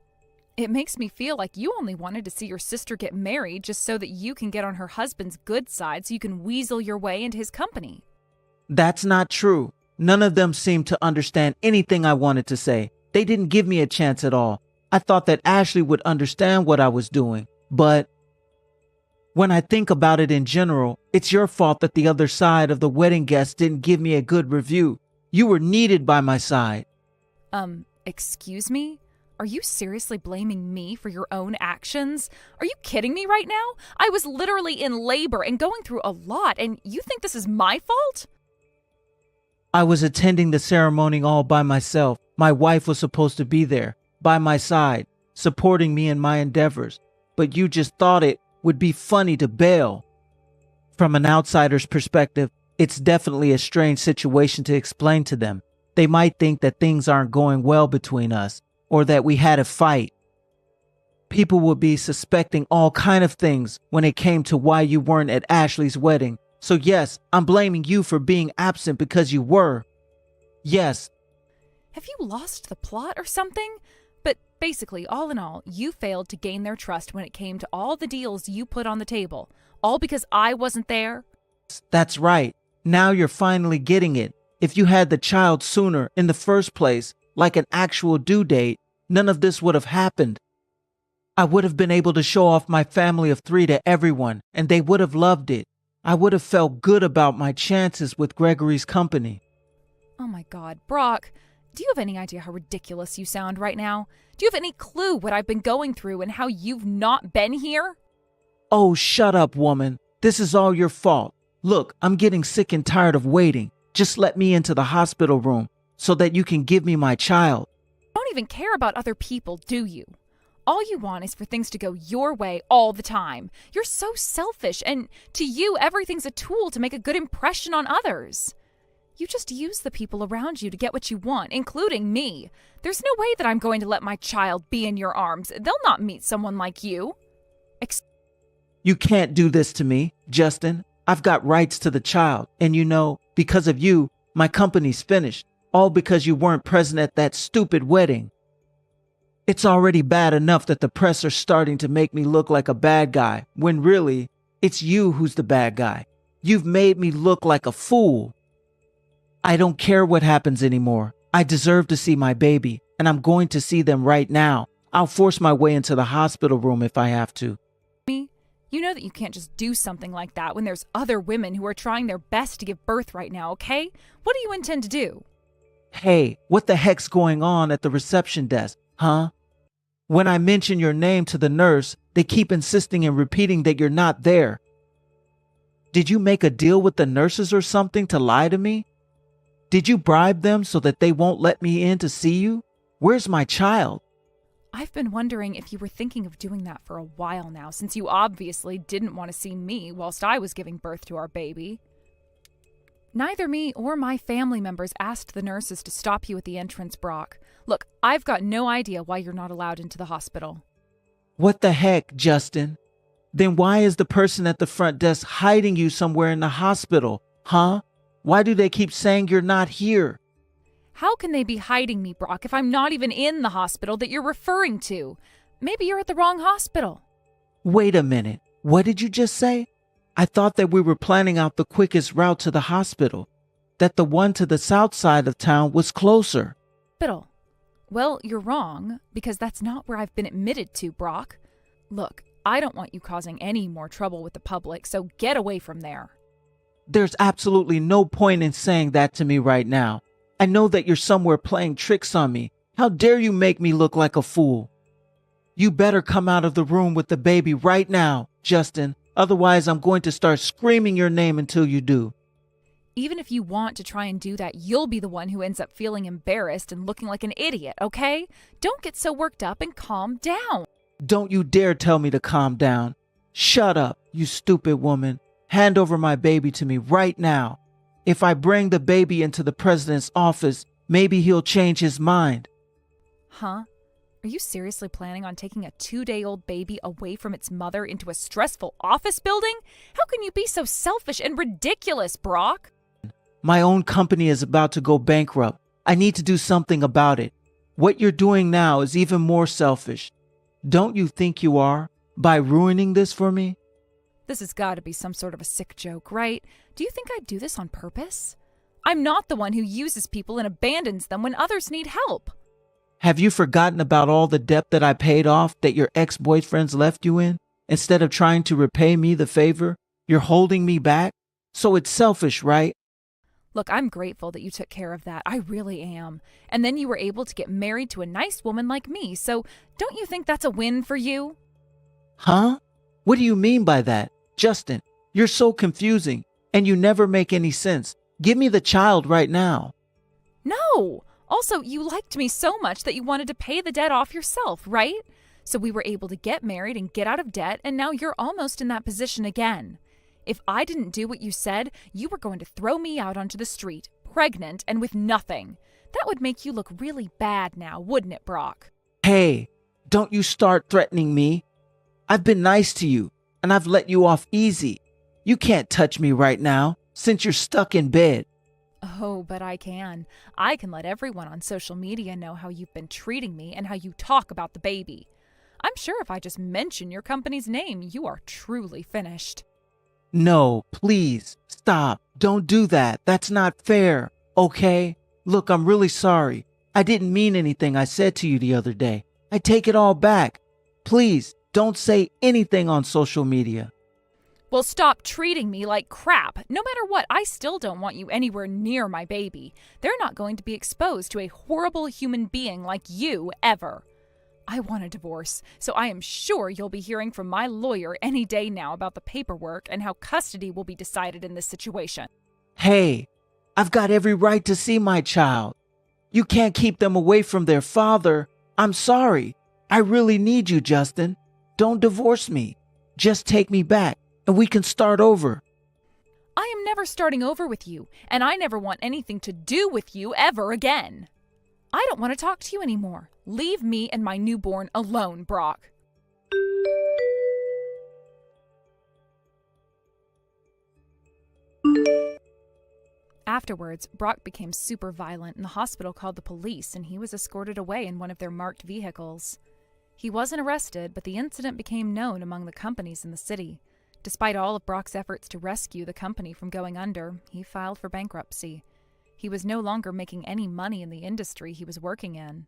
It makes me feel like you only wanted to see your sister get married just so that you can get on her husband's good side so you can weasel your way into his company. That's not true. None of them seemed to understand anything I wanted to say. They didn't give me a chance at all. I thought that Ashley would understand what I was doing, but when I think about it in general, it's your fault that the other side of the wedding guests didn't give me a good review. You were needed by my side. Excuse me? Are you seriously blaming me for your own actions? Are you kidding me right now? I was literally in labor and going through a lot, and you think this is my fault? I was attending the ceremony all by myself. My wife was supposed to be there, by my side, supporting me in my endeavors. But you just thought it would be funny to bail. From an outsider's perspective, it's definitely a strange situation to explain to them. They might think that things aren't going well between us, or that we had a fight. People would be suspecting all kind of things when it came to why you weren't at Ashley's wedding. So yes, I'm blaming you for being absent because you were. Yes. Have you lost the plot or something? But basically, all in all, you failed to gain their trust when it came to all the deals you put on the table. All because I wasn't there? That's right. Now you're finally getting it. If you had the child sooner in the first place, like an actual due date, none of this would have happened. I would have been able to show off my family of 3 to everyone, and they would have loved it. I would have felt good about my chances with Gregory's company. Oh my God, Brock. Do you have any idea how ridiculous you sound right now? Do you have any clue what I've been going through and how you've not been here? Oh, shut up, woman. This is all your fault. Look, I'm getting sick and tired of waiting. Just let me into the hospital room so that you can give me my child. You don't even care about other people, do you? All you want is for things to go your way all the time. You're so selfish, and to you, everything's a tool to make a good impression on others. You just use the people around you to get what you want, including me. There's no way that I'm going to let my child be in your arms. They'll not meet someone like you. You can't do this to me, Justin. I've got rights to the child, and you know, because of you, my company's finished. All because you weren't present at that stupid wedding. It's already bad enough that the press are starting to make me look like a bad guy, when really, it's you who's the bad guy. You've made me look like a fool. I don't care what happens anymore. I deserve to see my baby, and I'm going to see them right now. I'll force my way into the hospital room if I have to. Me? You know that you can't just do something like that when there's other women who are trying their best to give birth right now, okay? What do you intend to do? Hey, what the heck's going on at the reception desk, huh? When I mention your name to the nurse, they keep insisting and repeating that you're not there. Did you make a deal with the nurses or something to lie to me? Did you bribe them so that they won't let me in to see you? Where's my child? I've been wondering if you were thinking of doing that for a while now, since you obviously didn't want to see me whilst I was giving birth to our baby. Neither me or my family members asked the nurses to stop you at the entrance, Brock. Look, I've got no idea why you're not allowed into the hospital. What the heck, Justin? Then why is the person at the front desk hiding you somewhere in the hospital, huh? Why do they keep saying you're not here? How can they be hiding me, Brock, if I'm not even in the hospital that you're referring to? Maybe you're at the wrong hospital. Wait a minute. What did you just say? I thought that we were planning out the quickest route to the hospital, that the one to the south side of town was closer. Hospital? Well, you're wrong, because that's not where I've been admitted to, Brock. Look, I don't want you causing any more trouble with the public, so get away from there. There's absolutely no point in saying that to me right now. I know that you're somewhere playing tricks on me. How dare you make me look like a fool? You better come out of the room with the baby right now, Justin. Otherwise, I'm going to start screaming your name until you do. Even if you want to try and do that, you'll be the one who ends up feeling embarrassed and looking like an idiot, okay? Don't get so worked up and calm down. Don't you dare tell me to calm down. Shut up, you stupid woman. Hand over my baby to me right now. If I bring the baby into the president's office, maybe he'll change his mind. Huh? Are Are you seriously planning on taking a 2-day-old baby away from its mother into a stressful office building? How can you be so selfish and ridiculous, Brock? My own company is about to go bankrupt. I need to do something about it. What you're doing now is even more selfish. Don't you think you are, by ruining this for me? This has got to be some sort of a sick joke, right? Do you think I'd do this on purpose? I'm not the one who uses people and abandons them when others need help. Have you forgotten about all the debt that I paid off that your ex-boyfriends left you in? Instead of trying to repay me the favor, you're holding me back? So it's selfish, right? Look, I'm grateful that you took care of that. I really am. And then you were able to get married to a nice woman like me, so don't you think that's a win for you? Huh? What do you mean by that? Justin, you're so confusing, and you never make any sense. Give me the child right now. No! Also, you liked me so much that you wanted to pay the debt off yourself, right? So we were able to get married and get out of debt, and now you're almost in that position again. If I didn't do what you said, you were going to throw me out onto the street, pregnant and with nothing. That would make you look really bad now, wouldn't it, Brock? Hey, don't you start threatening me. I've been nice to you, and I've let you off easy. You can't touch me right now, since you're stuck in bed. Oh, but I can. I can let everyone on social media know how you've been treating me and how you talk about the baby. I'm sure if I just mention your company's name, you are truly finished. No, please, stop. Don't do that. That's not fair, okay? Look, I'm really sorry. I didn't mean anything I said to you the other day. I take it all back. Please, don't say anything on social media. Well, stop treating me like crap. No matter what, I still don't want you anywhere near my baby. They're not going to be exposed to a horrible human being like you ever. I want a divorce, so I am sure you'll be hearing from my lawyer any day now about the paperwork and how custody will be decided in this situation. Hey, I've got every right to see my child. You can't keep them away from their father. I'm sorry. I really need you, Justin. Don't divorce me. Just take me back, and we can start over. I am never starting over with you, and I never want anything to do with you ever again. I don't want to talk to you anymore. Leave me and my newborn alone, Brock. Afterwards, Brock became super violent and the hospital called the police and he was escorted away in one of their marked vehicles. He wasn't arrested, but the incident became known among the companies in the city. Despite all of Brock's efforts to rescue the company from going under, he filed for bankruptcy. He was no longer making any money in the industry he was working in.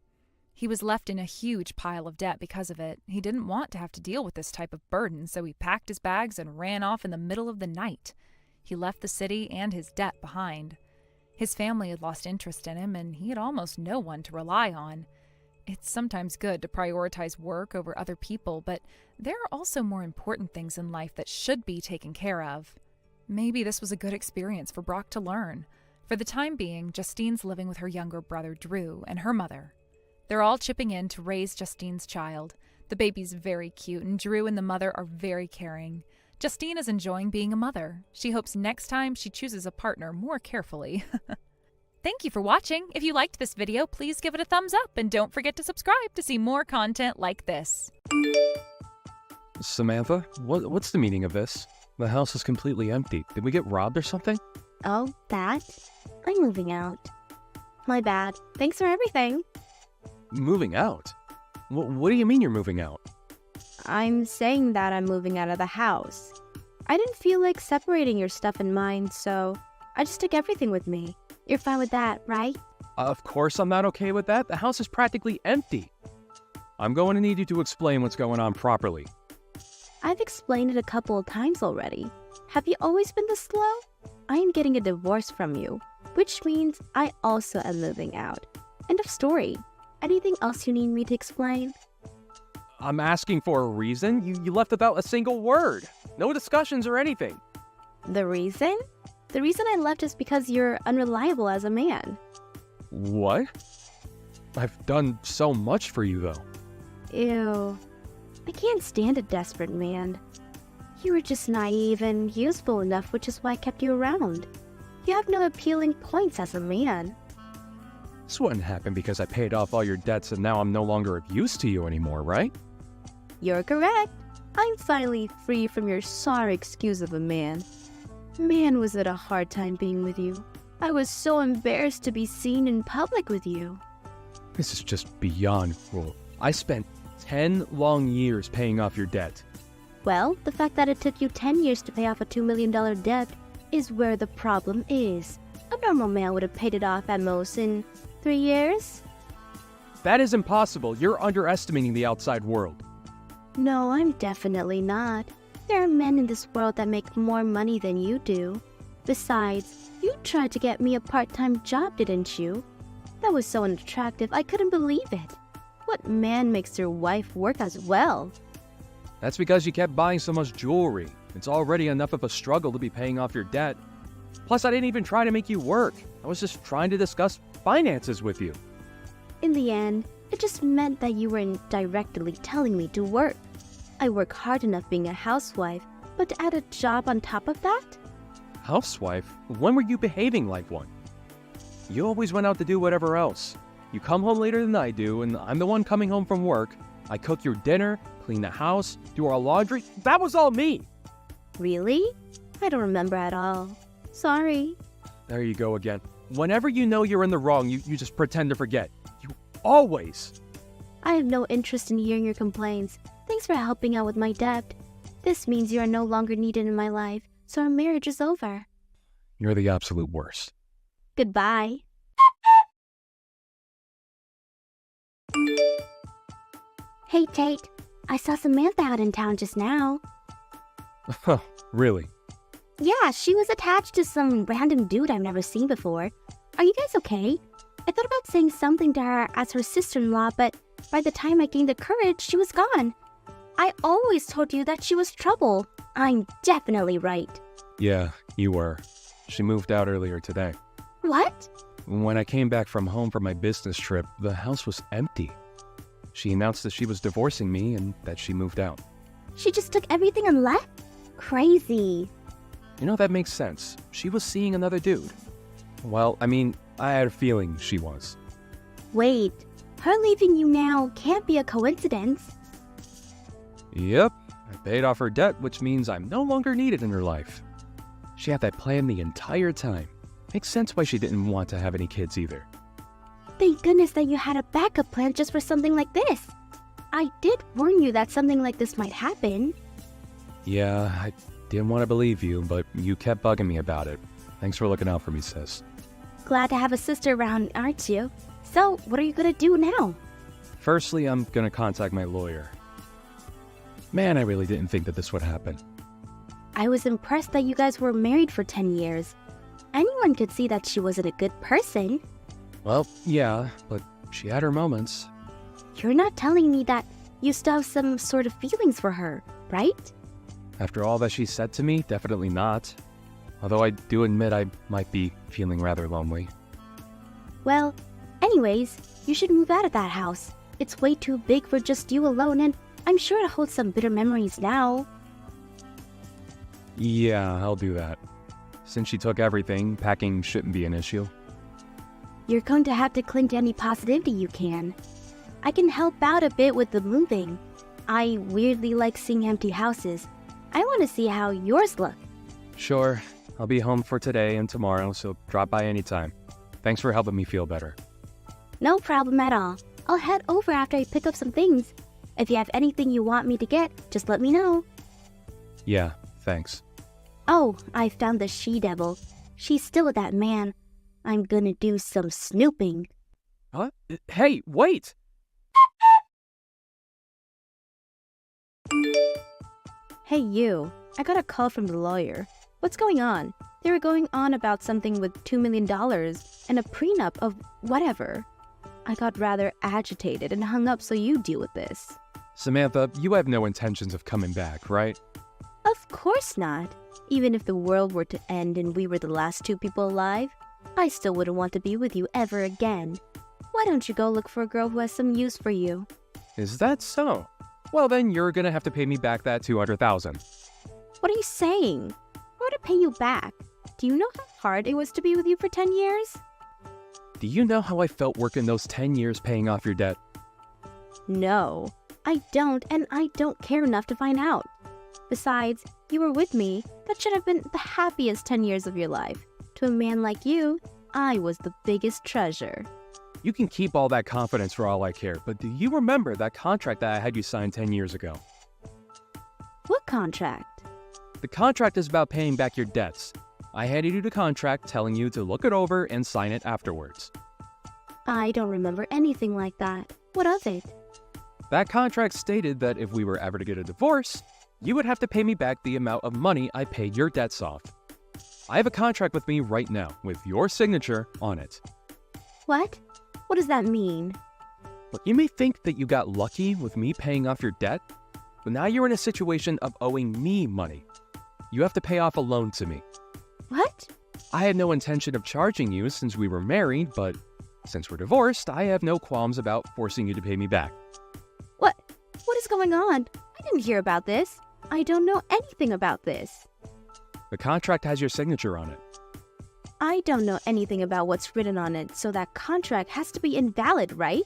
He was left in a huge pile of debt because of it. He didn't want to have to deal with this type of burden, so he packed his bags and ran off in the middle of the night. He left the city and his debt behind. His family had lost interest in him, and he had almost no one to rely on. It's sometimes good to prioritize work over other people, but there are also more important things in life that should be taken care of. Maybe this was a good experience for Brock to learn. For the time being, Justine's living with her younger brother, Drew, and her mother. They're all chipping in to raise Justine's child. The baby's very cute, and Drew and the mother are very caring. Justine is enjoying being a mother. She hopes next time she chooses a partner more carefully. Thank you for watching. If you liked this video, please give it a thumbs up, and don't forget to subscribe to see more content like this. Samantha, what's the meaning of this? The house is completely empty. Did we get robbed or something? Oh, that? I'm moving out. My bad. Thanks for everything. Moving out? What do you mean you're moving out? I'm saying that I'm moving out of the house. I didn't feel like separating your stuff and mine, so I just took everything with me. You're fine with that, right? Of course I'm not okay with that. The house is practically empty. I'm going to need you to explain what's going on properly. I've explained it a couple of times already. Have you always been this slow? I am getting a divorce from you, which means I also am moving out. End of story. Anything else you need me to explain? I'm asking for a reason. You left without a single word. No discussions or anything. The reason? The reason I left is because you're unreliable as a man. What? I've done so much for you, though. Ew. I can't stand a desperate man. You were just naive and useful enough, which is why I kept you around. You have no appealing points as a man. This wouldn't happen because I paid off all your debts and now I'm no longer of use to you anymore, right? You're correct. I'm finally free from your sorry excuse of a man. Man, was it a hard time being with you. I was so embarrassed to be seen in public with you. This is just beyond cruel. I spent 10 long years paying off your debt. Well, the fact that it took you 10 years to pay off a $2 million debt is where the problem is. A normal man would have paid it off at most in 3 years. That is impossible. You're underestimating the outside world. No, I'm definitely not. There are men in this world that make more money than you do. Besides, you tried to get me a part-time job, didn't you? That was so unattractive, I couldn't believe it. What man makes their wife work as well? That's because you kept buying so much jewelry. It's already enough of a struggle to be paying off your debt. Plus, I didn't even try to make you work. I was just trying to discuss finances with you. In the end, it just meant that you were indirectly telling me to work. I work hard enough being a housewife, but to add a job on top of that? Housewife? When were you behaving like one? You always went out to do whatever else. You come home later than I do, and I'm the one coming home from work. I cook your dinner, clean the house, do our laundry. That was all me! Really? I don't remember at all. Sorry. There you go again. Whenever you know you're in the wrong, you just pretend to forget. You always. I have no interest in hearing your complaints. Thanks for helping out with my debt. This means you are no longer needed in my life, so our marriage is over. You're the absolute worst. Goodbye. Hey, Tate. I saw Samantha out in town just now. Huh, really? Yeah, she was attached to some random dude I've never seen before. Are you guys okay? I thought about saying something to her as her sister-in-law, but by the time I gained the courage, she was gone. I always told you that she was trouble. I'm definitely right. Yeah, you were. She moved out earlier today. What? When I came back from home from my business trip, the house was empty. She announced that she was divorcing me and that she moved out. She just took everything and left? Crazy. You know, that makes sense. She was seeing another dude. Well, I mean, I had a feeling she was. Wait, her leaving you now can't be a coincidence. Yep, I paid off her debt, which means I'm no longer needed in her life. She had that plan the entire time. Makes sense why she didn't want to have any kids either. Thank goodness that you had a backup plan just for something like this. I did warn you that something like this might happen. Yeah, I didn't want to believe you, but you kept bugging me about it. Thanks for looking out for me, sis. Glad to have a sister around, aren't you? So, what are you gonna do now? Firstly, I'm gonna contact my lawyer. Man, I really didn't think that this would happen. I was impressed that you guys were married for 10 years. Anyone could see that she wasn't a good person. Well, yeah, but she had her moments. You're not telling me that you still have some sort of feelings for her, right? After all that she said to me, definitely not. Although I do admit I might be feeling rather lonely. Well, anyways, you should move out of that house. It's way too big for just you alone, and I'm sure it holds some bitter memories now. Yeah, I'll do that. Since she took everything, packing shouldn't be an issue. You're going to have to cling to any positivity you can. I can help out a bit with the moving. I weirdly like seeing empty houses. I want to see how yours look. Sure, I'll be home for today and tomorrow, so drop by anytime. Thanks for helping me feel better. No problem at all. I'll head over after I pick up some things. If you have anything you want me to get, just let me know. Yeah, thanks. Oh, I found the she-devil. She's still with that man. I'm gonna do some snooping. Huh? Hey, wait! Hey you, I got a call from the lawyer. What's going on? They were going on about something with $2 million and a prenup of whatever. I got rather agitated and hung up, so you deal with this. Samantha, you have no intentions of coming back, right? Of course not. Even if the world were to end and we were the last two people alive, I still wouldn't want to be with you ever again. Why don't you go look for a girl who has some use for you? Is that so? Well, then you're gonna have to pay me back that $200,000. What are you saying? How to pay you back? Do you know how hard it was to be with you for 10 years? Do you know how I felt working those 10 years paying off your debt? No, I don't, and I don't care enough to find out. Besides, you were with me. That should have been the happiest 10 years of your life. To a man like you, I was the biggest treasure. You can keep all that confidence for all I care, but do you remember that contract that I had you sign 10 years ago? What contract? The contract is about paying back your debts. I handed you the contract telling you to look it over and sign it afterwards. I don't remember anything like that. What of it? That contract stated that if we were ever to get a divorce, you would have to pay me back the amount of money I paid your debts off. I have a contract with me right now with your signature on it. What? What does that mean? Look, you may think that you got lucky with me paying off your debt, but now you're in a situation of owing me money. You have to pay off a loan to me. What? I had no intention of charging you since we were married, but since we're divorced, I have no qualms about forcing you to pay me back. What? What is going on? I didn't hear about this. I don't know anything about this. The contract has your signature on it. I don't know anything about what's written on it, so that contract has to be invalid, right?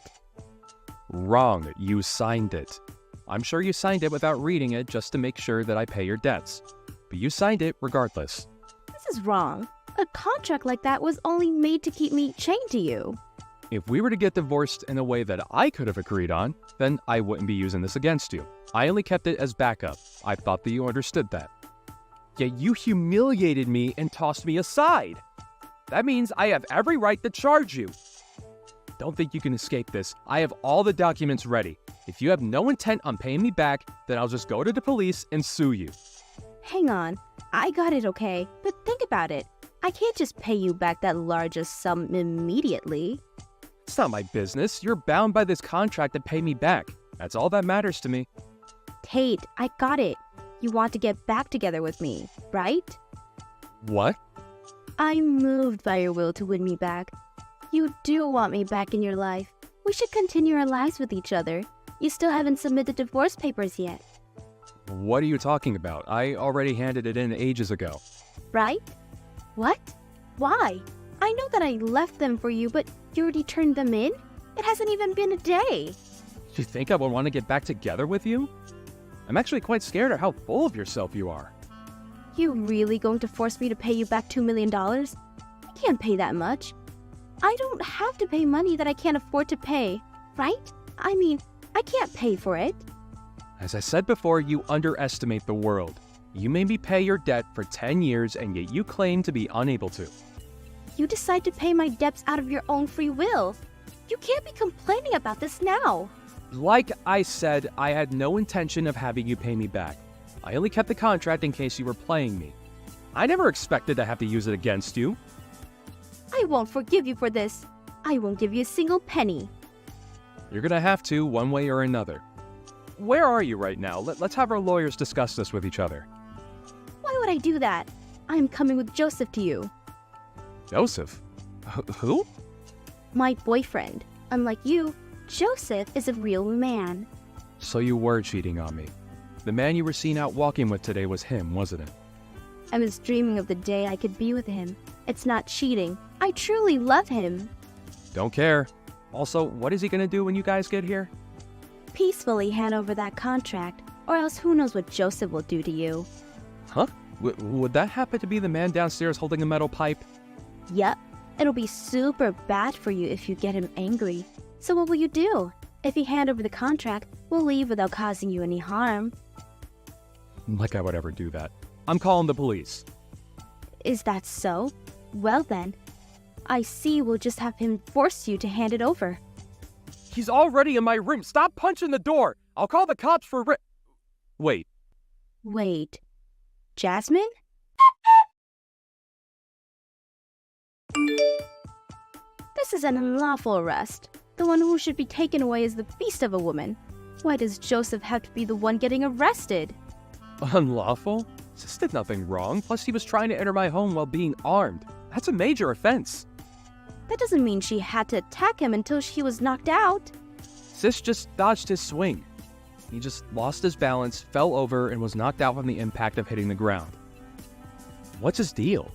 Wrong. You signed it. I'm sure you signed it without reading it just to make sure that I pay your debts. But you signed it regardless. This is wrong. A contract like that was only made to keep me chained to you. If we were to get divorced in a way that I could have agreed on, then I wouldn't be using this against you. I only kept it as backup. I thought that you understood that. Yet you humiliated me and tossed me aside. That means I have every right to charge you. Don't think you can escape this. I have all the documents ready. If you have no intent on paying me back, then I'll just go to the police and sue you. Hang on. I got it, okay? But think about it. I can't just pay you back that largest sum immediately. It's not my business. You're bound by this contract to pay me back. That's all that matters to me. Tate, I got it. You want to get back together with me, right? What? I'm moved by your will to win me back. You do want me back in your life. We should continue our lives with each other. You still haven't submitted divorce papers yet. What are you talking about? I already handed it in ages ago. Right? What? Why? I know that I left them for you, but you already turned them in? It hasn't even been a day. You think I would want to get back together with you? I'm actually quite scared of how full of yourself you are. You really going to force me to pay you back $2 million? I can't pay that much. I don't have to pay money that I can't afford to pay, right? I mean, I can't pay for it. As I said before, you underestimate the world. You made me pay your debt for 10 years, and yet you claim to be unable to. You decide to pay my debts out of your own free will. You can't be complaining about this now. Like I said, I had no intention of having you pay me back. I only kept the contract in case you were playing me. I never expected to have to use it against you. I won't forgive you for this. I won't give you a single penny. You're gonna have to, one way or another. Where are you right now? Let's have our lawyers discuss this with each other. Why would I do that? I'm coming with Joseph to you. Joseph? Who? My boyfriend. Unlike you, Joseph is a real man. So you were cheating on me. The man you were seen out walking with today was him, wasn't it? I was dreaming of the day I could be with him. It's not cheating. I truly love him. Don't care. Also, what is he gonna do when you guys get here? Peacefully hand over that contract, or else who knows what Joseph will do to you. Huh? Would that happen to be the man downstairs holding a metal pipe? Yep. It'll be super bad for you if you get him angry. So what will you do? If you hand over the contract, we'll leave without causing you any harm. Like I would ever do that. I'm calling the police. Is that so? Well then, I see we'll just have him force you to hand it over. He's already in my room. Stop punching the door. I'll call the cops for Wait. Jasmine? This is an unlawful arrest. The one who should be taken away is the beast of a woman. Why does Joseph have to be the one getting arrested? Unlawful? Sis did nothing wrong. Plus, he was trying to enter my home while being armed. That's a major offense. That doesn't mean she had to attack him until he was knocked out. Sis just dodged his swing. He just lost his balance, fell over, and was knocked out from the impact of hitting the ground. What's his deal?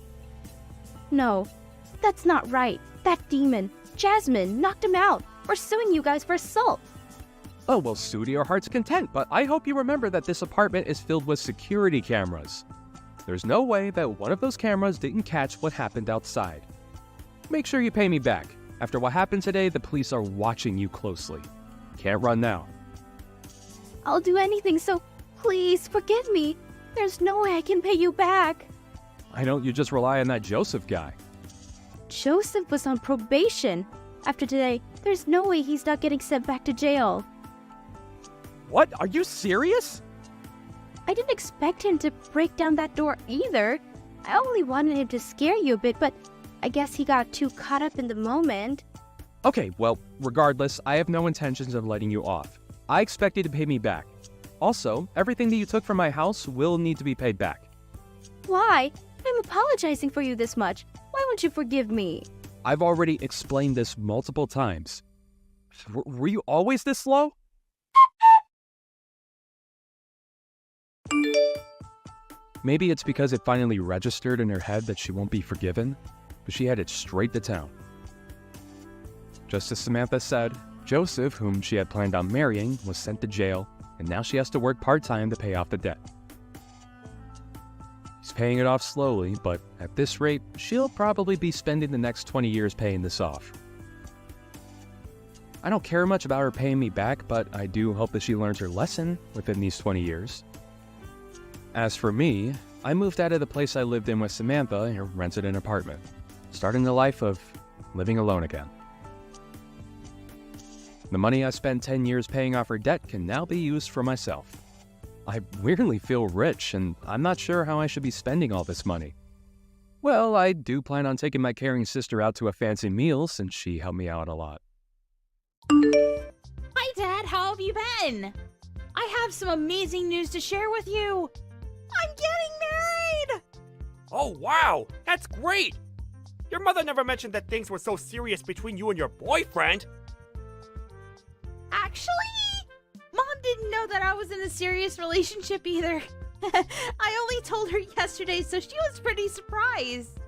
No, that's not right. That demon. Jasmine knocked him out. We're suing you guys for assault. Oh, well, sue to your heart's content, but I hope you remember that this apartment is filled with security cameras. There's no way that one of those cameras didn't catch what happened outside. Make sure you pay me back. After what happened today, the police are watching you closely. Can't run now. I'll do anything, so please forgive me. There's no way I can pay you back. Why don't you just rely on that Joseph guy? Joseph was on probation. After today, there's no way he's not getting sent back to jail. What? Are you serious? I didn't expect him to break down that door either. I only wanted him to scare you a bit, but I guess he got too caught up in the moment. Okay, well, regardless, I have no intentions of letting you off. I expect you to pay me back. Also, everything that you took from my house will need to be paid back. Why? I'm apologizing for you this much. Why won't you forgive me? I've already explained this multiple times. Were you always this slow? Maybe it's because it finally registered in her head that she won't be forgiven, but she headed straight to town. Just as Samantha said, Joseph, whom she had planned on marrying, was sent to jail, and now she has to work part-time to pay off the debt. She's paying it off slowly, but at this rate, she'll probably be spending the next 20 years paying this off. I don't care much about her paying me back, but I do hope that she learns her lesson within these 20 years. As for me, I moved out of the place I lived in with Samantha and rented an apartment, starting the life of living alone again. The money I spent 10 years paying off her debt can now be used for myself. I weirdly feel rich, and I'm not sure how I should be spending all this money. Well, I do plan on taking my caring sister out to a fancy meal since she helped me out a lot. Hi, Dad. How have you been? I have some amazing news to share with you. I'm getting married! Oh, wow! That's great! Your mother never mentioned that things were so serious between you and your boyfriend. Actually, Mom didn't know that I was in a serious relationship either. I only told her yesterday, so she was pretty surprised.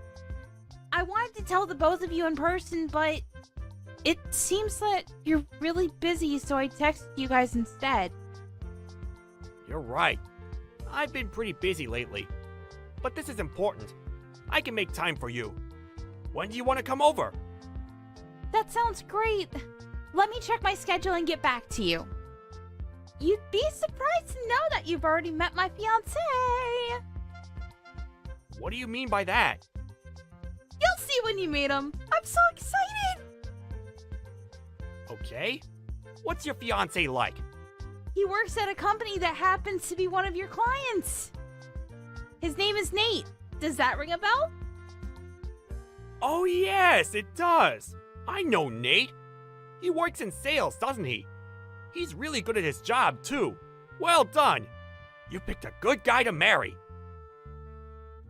I wanted to tell the both of you in person, but it seems that you're really busy, so I texted you guys instead. You're right. I've been pretty busy lately. But this is important. I can make time for you. When do you want to come over? That sounds great. Let me check my schedule and get back to you. You'd be surprised to know that you've already met my fiancé. What do you mean by that? You'll see when you meet him. I'm so excited. Okay. What's your fiancé like? He works at a company that happens to be one of your clients. His name is Nate. Does that ring a bell? Oh yes, it does. I know Nate. He works in sales, doesn't he? He's really good at his job, too. Well done. You picked a good guy to marry.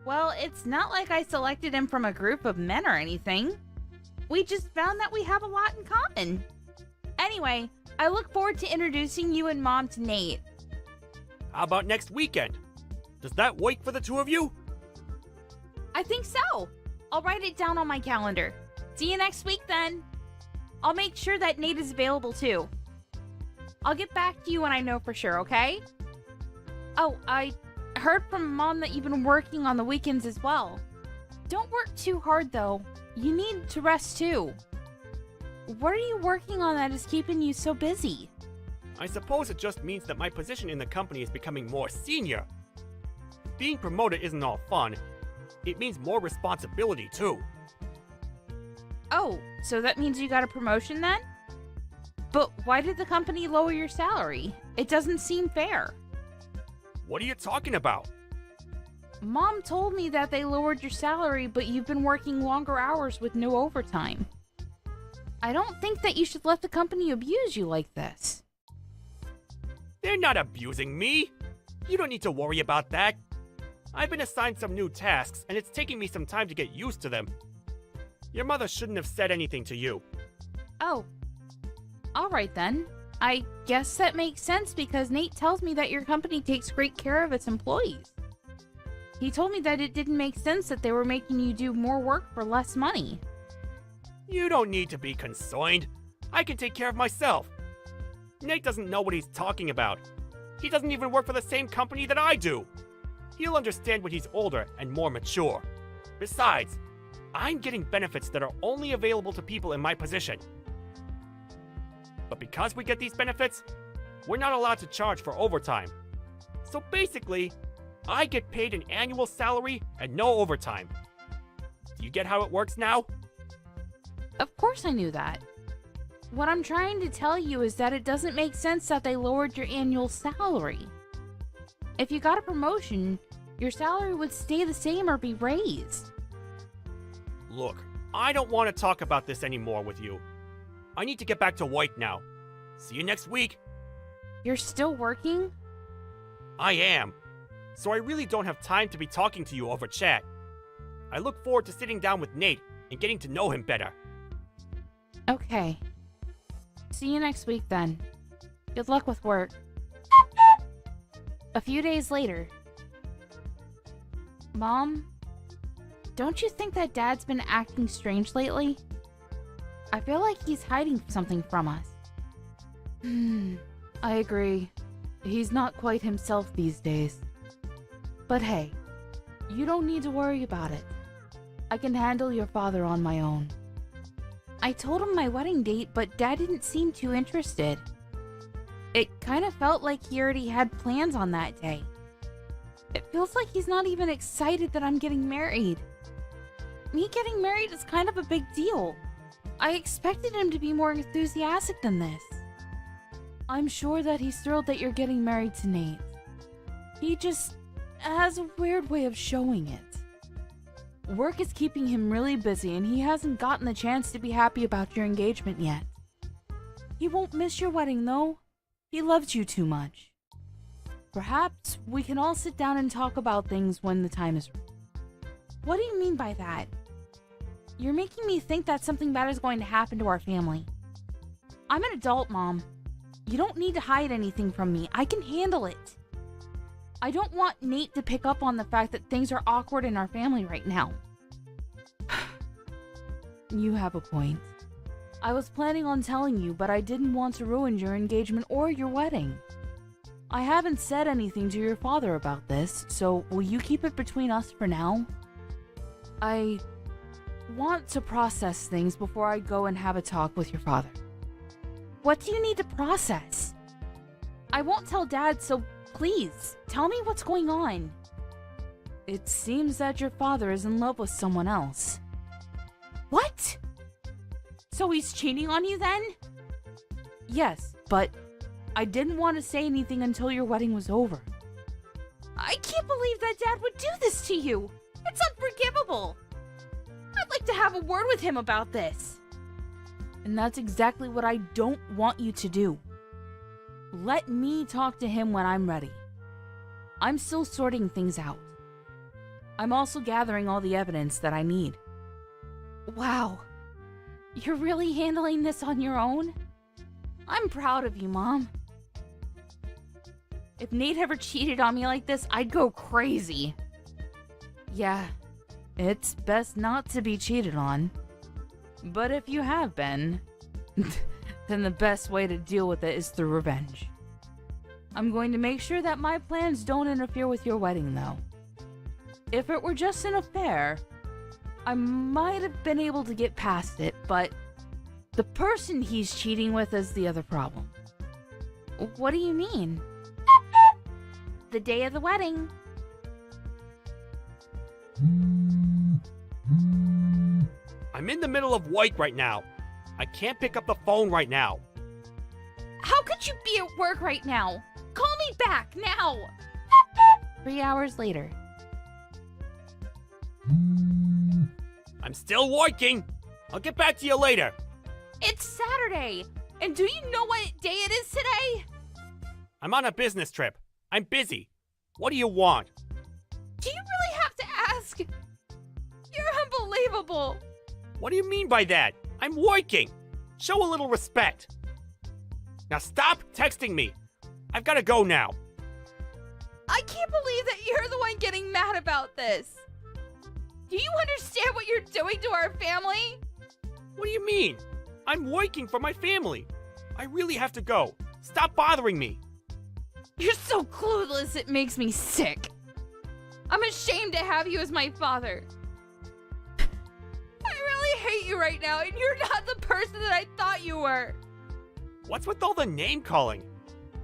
Well, it's not like I selected him from a group of men or anything. We just found that we have a lot in common. Anyway, I look forward to introducing you and Mom to Nate. How about next weekend? Does that work for the two of you? I think so. I'll write it down on my calendar. See you next week then. I'll make sure that Nate is available too. I'll get back to you when I know for sure, okay? Oh, I heard from Mom that you've been working on the weekends as well. Don't work too hard though. You need to rest too. What are you working on that is keeping you so busy? I suppose it just means that my position in the company is becoming more senior. Being promoted isn't all fun. It means more responsibility too. Oh, so that means you got a promotion then? But why did the company lower your salary? It doesn't seem fair. What are you talking about? Mom told me that they lowered your salary, but you've been working longer hours with no overtime. I don't think that you should let the company abuse you like this. They're not abusing me. You don't need to worry about that. I've been assigned some new tasks, and it's taking me some time to get used to them. Your mother shouldn't have said anything to you. Oh. Alright then. I guess that makes sense because Nate tells me that your company takes great care of its employees. He told me that it didn't make sense that they were making you do more work for less money. You don't need to be concerned. I can take care of myself. Nate doesn't know what he's talking about. He doesn't even work for the same company that I do. He'll understand when he's older and more mature. Besides, I'm getting benefits that are only available to people in my position. But because we get these benefits, we're not allowed to charge for overtime. So basically, I get paid an annual salary and no overtime. Do you get how it works now? Of course I knew that. What I'm trying to tell you is that it doesn't make sense that they lowered your annual salary. If you got a promotion, your salary would stay the same or be raised. Look, I don't want to talk about this anymore with you. I need to get back to work now. See you next week. You're still working? I am. So I really don't have time to be talking to you over chat. I look forward to sitting down with Nate and getting to know him better. Okay. See you next week then. Good luck with work. A few days later. Mom, don't you think that Dad's been acting strange lately? I feel like he's hiding something from us. I agree. He's not quite himself these days. But hey, you don't need to worry about it. I can handle your father on my own. I told him my wedding date, but Dad didn't seem too interested. It kind of felt like he already had plans on that day. It feels like he's not even excited that I'm getting married. Me getting married is kind of a big deal. I expected him to be more enthusiastic than this. I'm sure that he's thrilled that you're getting married to Nate. He just has a weird way of showing it. Work is keeping him really busy and he hasn't gotten the chance to be happy about your engagement yet. He won't miss your wedding though. He loves you too much. Perhaps we can all sit down and talk about things when the time is right. What do you mean by that? You're making me think that something bad is going to happen to our family. I'm an adult, Mom. You don't need to hide anything from me. I can handle it. I don't want Nate to pick up on the fact that things are awkward in our family right now. You have a point. I was planning on telling you, but I didn't want to ruin your engagement or your wedding. I haven't said anything to your father about this, so will you keep it between us for now? I want to process things before I go and have a talk with your father. What do you need to process? I won't tell Dad, so please, tell me what's going on. It seems that your father is in love with someone else. What? So he's cheating on you then? Yes, but I didn't want to say anything until your wedding was over. I can't believe that Dad would do this to you. It's unforgivable. I'd like to have a word with him about this. And that's exactly what I don't want you to do. Let me talk to him when I'm ready. I'm still sorting things out. I'm also gathering all the evidence that I need. Wow. You're really handling this on your own? I'm proud of you, Mom. If Nate ever cheated on me like this, I'd go crazy. Yeah, it's best not to be cheated on. But if you have been, then the best way to deal with it is through revenge. I'm going to make sure that my plans don't interfere with your wedding, though. If it were just an affair, I might have been able to get past it, but the person he's cheating with is the other problem. What do you mean? The day of the wedding. I'm in the middle of work right now. I can't pick up the phone right now. How could you be at work right now? Call me back now! 3 hours later. I'm still working. I'll get back to you later. It's Saturday! And do you know what day it is today? I'm on a business trip. I'm busy. What do you want? Do you really have to ask? You're unbelievable! What do you mean by that? I'm working. Show a little respect. Now stop texting me. I've got to go now. I can't believe that you're the one getting mad about this. Do you understand what you're doing to our family? What do you mean? I'm working for my family. I really have to go. Stop bothering me. You're so clueless, it makes me sick. I'm ashamed to have you as my father. I really hate you right now, and you're not the person that I thought you were. What's with all the name calling?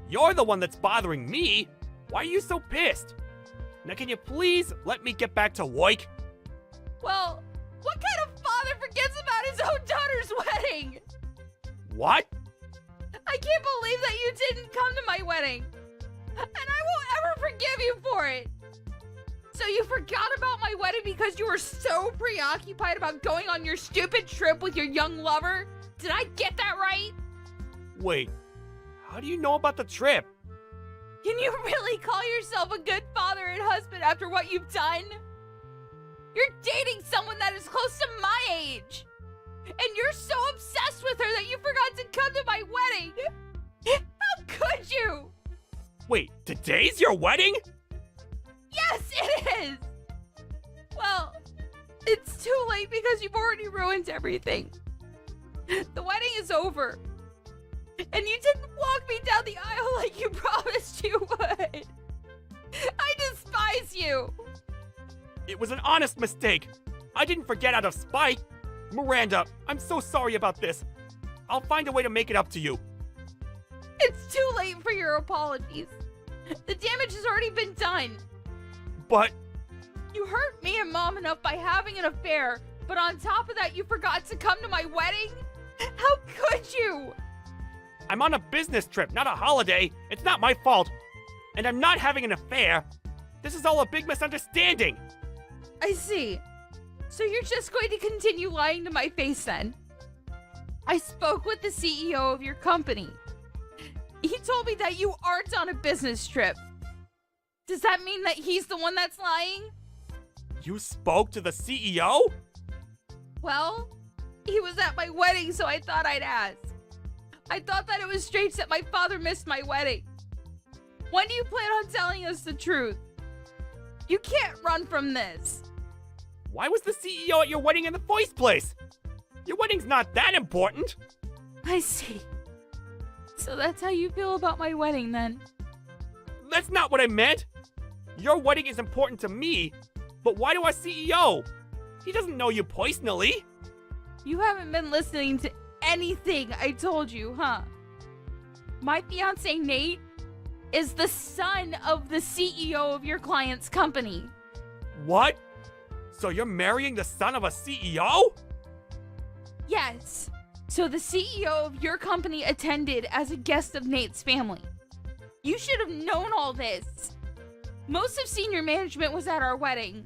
You're the one that's bothering me. Why are you so pissed? Now can you please let me get back to work? Well, what kind of father forgets about his own daughter's wedding? What? I can't believe that you didn't come to my wedding. And I won't ever forgive you for it. So you forgot about my wedding because you were so preoccupied about going on your stupid trip with your young lover? Did I get that right? Wait, how do you know about the trip? Can you really call yourself a good father and husband after what you've done? You're dating someone that is close to my age. And you're so obsessed with her that you forgot to come to my wedding. How could you? Wait, today's your wedding? Yes, it is! Well, it's too late because you've already ruined everything. The wedding is over. And you didn't walk me down the aisle like you promised you would. I despise you. It was an honest mistake. I didn't forget out of spite. Miranda, I'm so sorry about this. I'll find a way to make it up to you. It's too late for your apologies. The damage has already been done. But you hurt me and Mom enough by having an affair, but on top of that, you forgot to come to my wedding? How could you? I'm on a business trip, not a holiday. It's not my fault. And I'm not having an affair. This is all a big misunderstanding. I see. So you're just going to continue lying to my face then? I spoke with the CEO of your company. He told me that you aren't on a business trip. Does that mean that he's the one that's lying? You spoke to the CEO? Well, he was at my wedding, so I thought I'd ask. I thought that it was strange that my father missed my wedding. When do you plan on telling us the truth? You can't run from this. Why was the CEO at your wedding in the first place? Your wedding's not that important. I see. So that's how you feel about my wedding then? That's not what I meant. Your wedding is important to me, but why to our CEO? He doesn't know you personally. You haven't been listening to anything I told you, huh? My fiance Nate is the son of the CEO of your client's company. What? So you're marrying the son of a CEO? Yes. So the CEO of your company attended as a guest of Nate's family. You should have known all this. Most of senior management was at our wedding.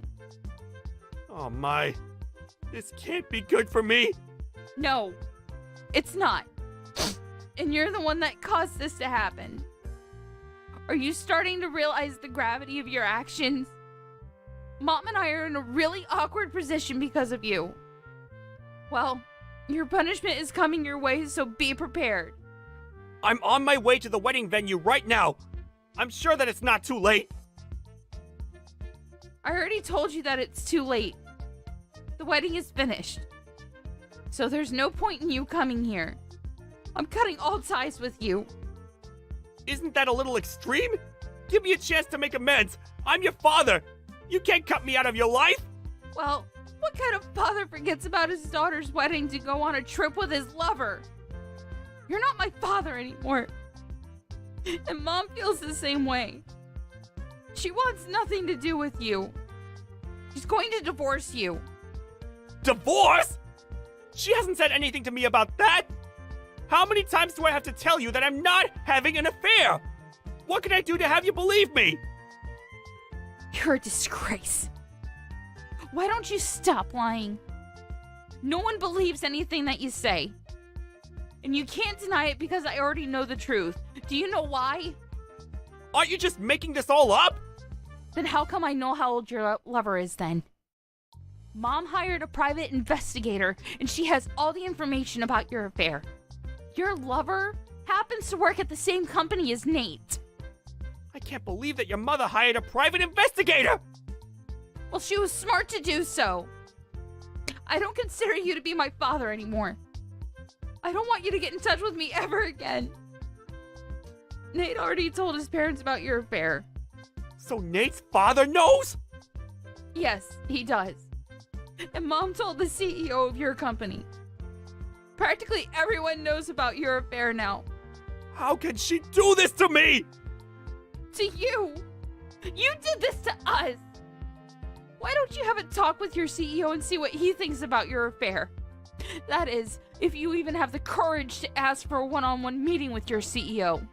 Oh my. This can't be good for me. No, it's not. And you're the one that caused this to happen. Are you starting to realize the gravity of your actions? Mom and I are in a really awkward position because of you. Well, your punishment is coming your way, so be prepared. I'm on my way to the wedding venue right now. I'm sure that it's not too late. I already told you that it's too late. The wedding is finished. So there's no point in you coming here. I'm cutting all ties with you. Isn't that a little extreme? Give me a chance to make amends. I'm your father. You can't cut me out of your life. Well, what kind of father forgets about his daughter's wedding to go on a trip with his lover? You're not my father anymore. And Mom feels the same way. She wants nothing to do with you. She's going to divorce you. Divorce? She hasn't said anything to me about that. How many times do I have to tell you that I'm not having an affair? What can I do to have you believe me? You're a disgrace. Why don't you stop lying? No one believes anything that you say. And you can't deny it because I already know the truth. Do you know why? Aren't you just making this all up? Then how come I know how old your lover is then? Mom hired a private investigator, and she has all the information about your affair. Your lover happens to work at the same company as Nate. I can't believe that your mother hired a private investigator! Well, she was smart to do so. I don't consider you to be my father anymore. I don't want you to get in touch with me ever again. Nate already told his parents about your affair. So Nate's father knows? Yes, he does. And Mom told the CEO of your company. Practically everyone knows about your affair now. How can she do this to me? To you! You did this to us! Why don't you have a talk with your CEO and see what he thinks about your affair? That is, if you even have the courage to ask for a one-on-one meeting with your CEO.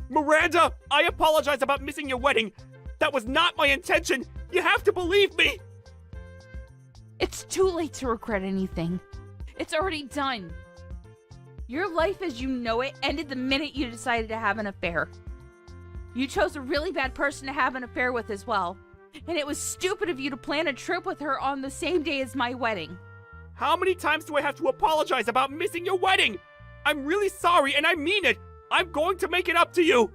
Miranda, I apologize about missing your wedding. That was not my intention. You have to believe me. It's too late to regret anything. It's already done. Your life as you know it ended the minute you decided to have an affair. You chose a really bad person to have an affair with as well. And it was stupid of you to plan a trip with her on the same day as my wedding. How many times do I have to apologize about missing your wedding? I'm really sorry and I mean it. I'm going to make it up to you.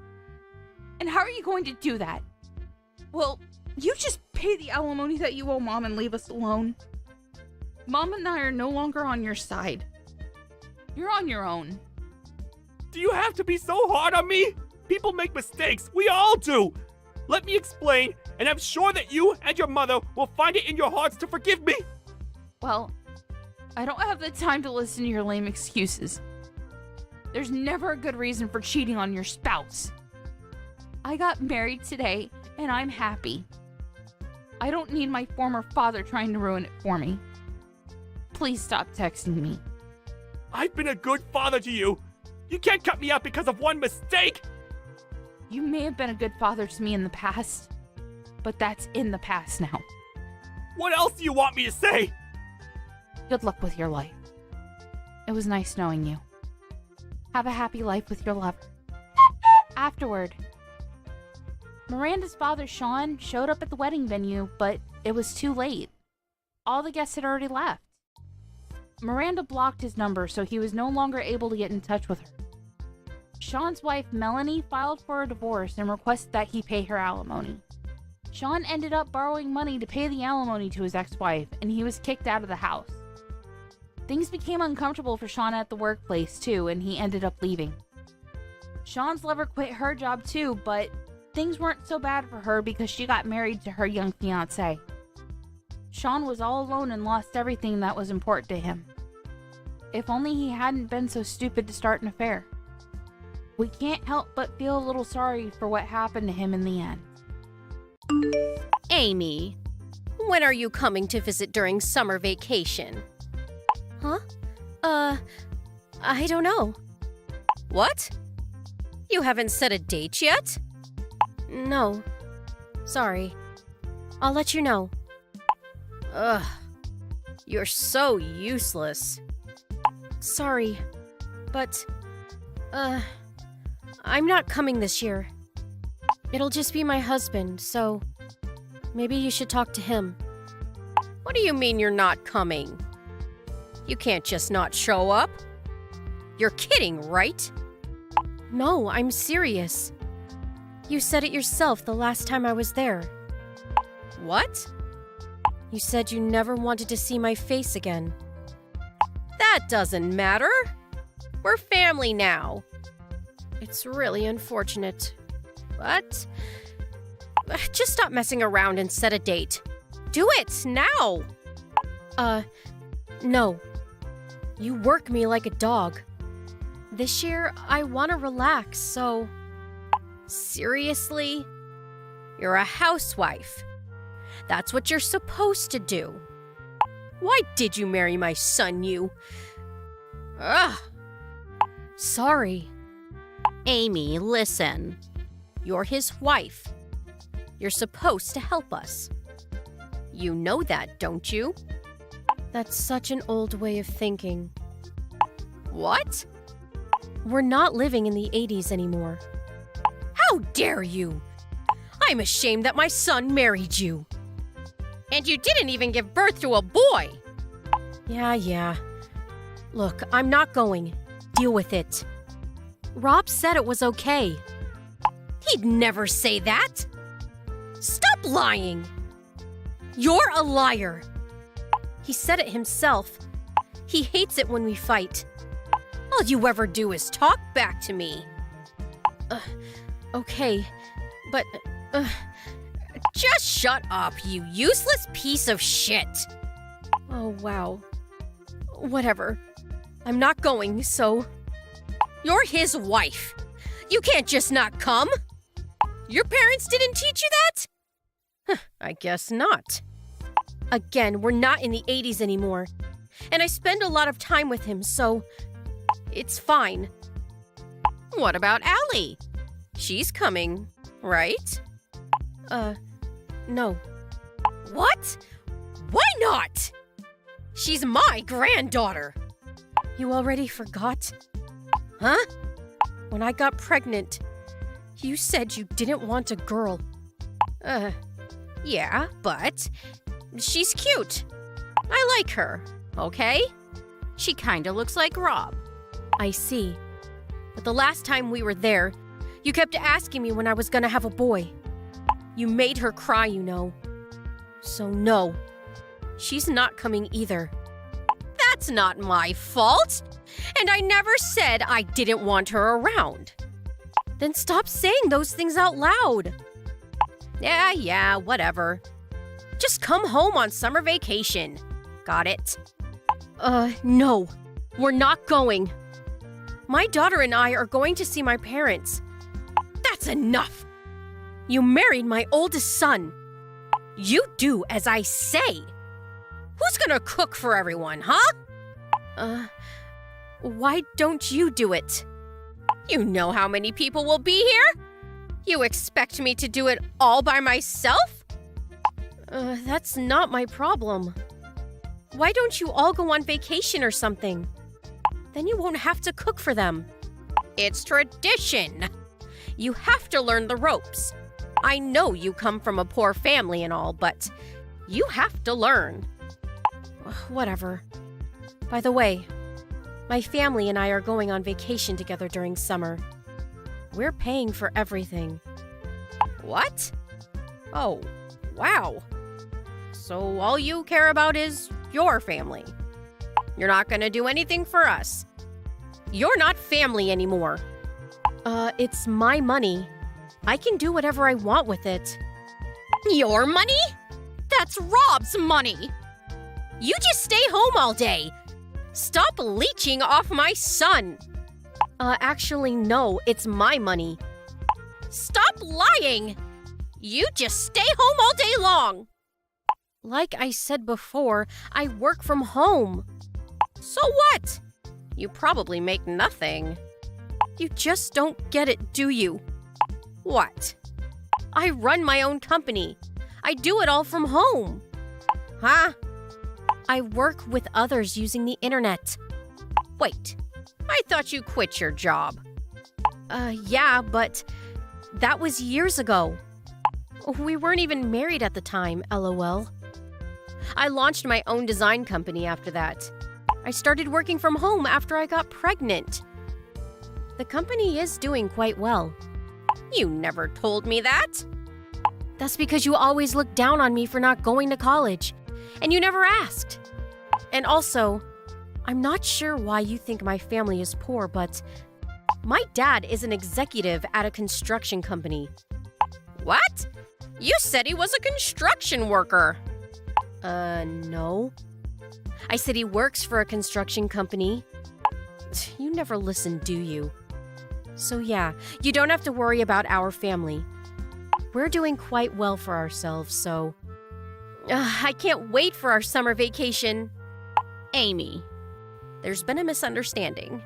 And how are you going to do that? Well, you just pay the alimony that you owe Mom and leave us alone. Mom and I are no longer on your side. You're on your own. Do you have to be so hard on me? People make mistakes. We all do. Let me explain, and I'm sure that you and your mother will find it in your hearts to forgive me. Well, I don't have the time to listen to your lame excuses. There's never a good reason for cheating on your spouse. I got married today, and I'm happy. I don't need my former father trying to ruin it for me. Please stop texting me. I've been a good father to you. You can't cut me out because of one mistake. You may have been a good father to me in the past, but that's in the past now. What else do you want me to say? Good luck with your life. It was nice knowing you. Have a happy life with your lover. Afterward, Miranda's father, Sean, showed up at the wedding venue, but it was too late. All the guests had already left. Miranda blocked his number, so he was no longer able to get in touch with her. Sean's wife, Melanie, filed for a divorce and requested that he pay her alimony. Sean ended up borrowing money to pay the alimony to his ex-wife, and he was kicked out of the house. Things became uncomfortable for Sean at the workplace, too, and he ended up leaving. Sean's lover quit her job, too, but things weren't so bad for her because she got married to her young fiancé. Sean was all alone and lost everything that was important to him. If only he hadn't been so stupid to start an affair. We can't help but feel a little sorry for what happened to him in the end. Amy, when are you coming to visit during summer vacation? Huh? I don't know. What? You haven't set a date yet? No. Sorry. I'll let you know. Ugh. You're so useless. Sorry, but, I'm not coming this year. It'll just be my husband, so maybe you should talk to him. What do you mean you're not coming? You can't just not show up. You're kidding, right? No, I'm serious. You said it yourself the last time I was there. What? You said you never wanted to see my face again. That doesn't matter. We're family now. It's really unfortunate. But just stop messing around and set a date. Do it now. No. You work me like a dog. This year, I want to relax, so... Seriously? You're a housewife. That's what you're supposed to do. Why did you marry my son, you? Ugh. Sorry. Amy, listen. You're his wife. You're supposed to help us. You know that, don't you? That's such an old way of thinking. What? We're not living in the 80s anymore. How dare you! I'm ashamed that my son married you. And you didn't even give birth to a boy! Yeah. Look, I'm not going. Deal with it. Rob said it was okay. He'd never say that! Stop lying! You're a liar! He said it himself. He hates it when we fight. All you ever do is talk back to me. Okay, but, just shut up, you useless piece of shit. Oh, wow. Whatever. I'm not going, so... You're his wife. You can't just not come. Your parents didn't teach you that? I guess not. Again, we're not in the 80s anymore. And I spend a lot of time with him, so... It's fine. What about Allie? She's coming, right? No. What? Why not? She's my granddaughter. You already forgot? Huh? When I got pregnant, you said you didn't want a girl. Yeah, but she's cute. I like her, okay? She kinda looks like Rob. I see. But the last time we were there, you kept asking me when I was gonna have a boy. You made her cry, you know. So no, she's not coming either. That's not my fault. And I never said I didn't want her around. Then stop saying those things out loud. Yeah, whatever. Just come home on summer vacation. Got it? No. We're not going. My daughter and I are going to see my parents. That's enough. You married my oldest son. You do as I say. Who's gonna cook for everyone, huh? Why don't you do it? You know how many people will be here? You expect me to do it all by myself? That's not my problem. Why don't you all go on vacation or something? Then you won't have to cook for them. It's tradition. You have to learn the ropes. I know you come from a poor family and all, but you have to learn. Whatever. By the way, my family and I are going on vacation together during summer. We're paying for everything. What? Oh, wow. So all you care about is your family. You're not gonna do anything for us. You're not family anymore. It's my money. I can do whatever I want with it. Your money? That's Rob's money. You just stay home all day. Stop leeching off my son. Actually, no, it's my money. Stop lying. You just stay home all day long. Like I said before, I work from home. So what? You probably make nothing. You just don't get it, do you? What? I run my own company. I do it all from home. Huh? I work with others using the internet. Wait, I thought you quit your job. Yeah, but that was years ago. We weren't even married at the time, LOL. I launched my own design company after that. I started working from home after I got pregnant. The company is doing quite well. You never told me that. That's because you always looked down on me for not going to college, and you never asked. And also, I'm not sure why you think my family is poor, but my dad is an executive at a construction company. What? You said he was a construction worker. No. I said he works for a construction company. You never listen, do you? So yeah, you don't have to worry about our family. We're doing quite well for ourselves, so... I can't wait for our summer vacation. Amy, there's been a misunderstanding.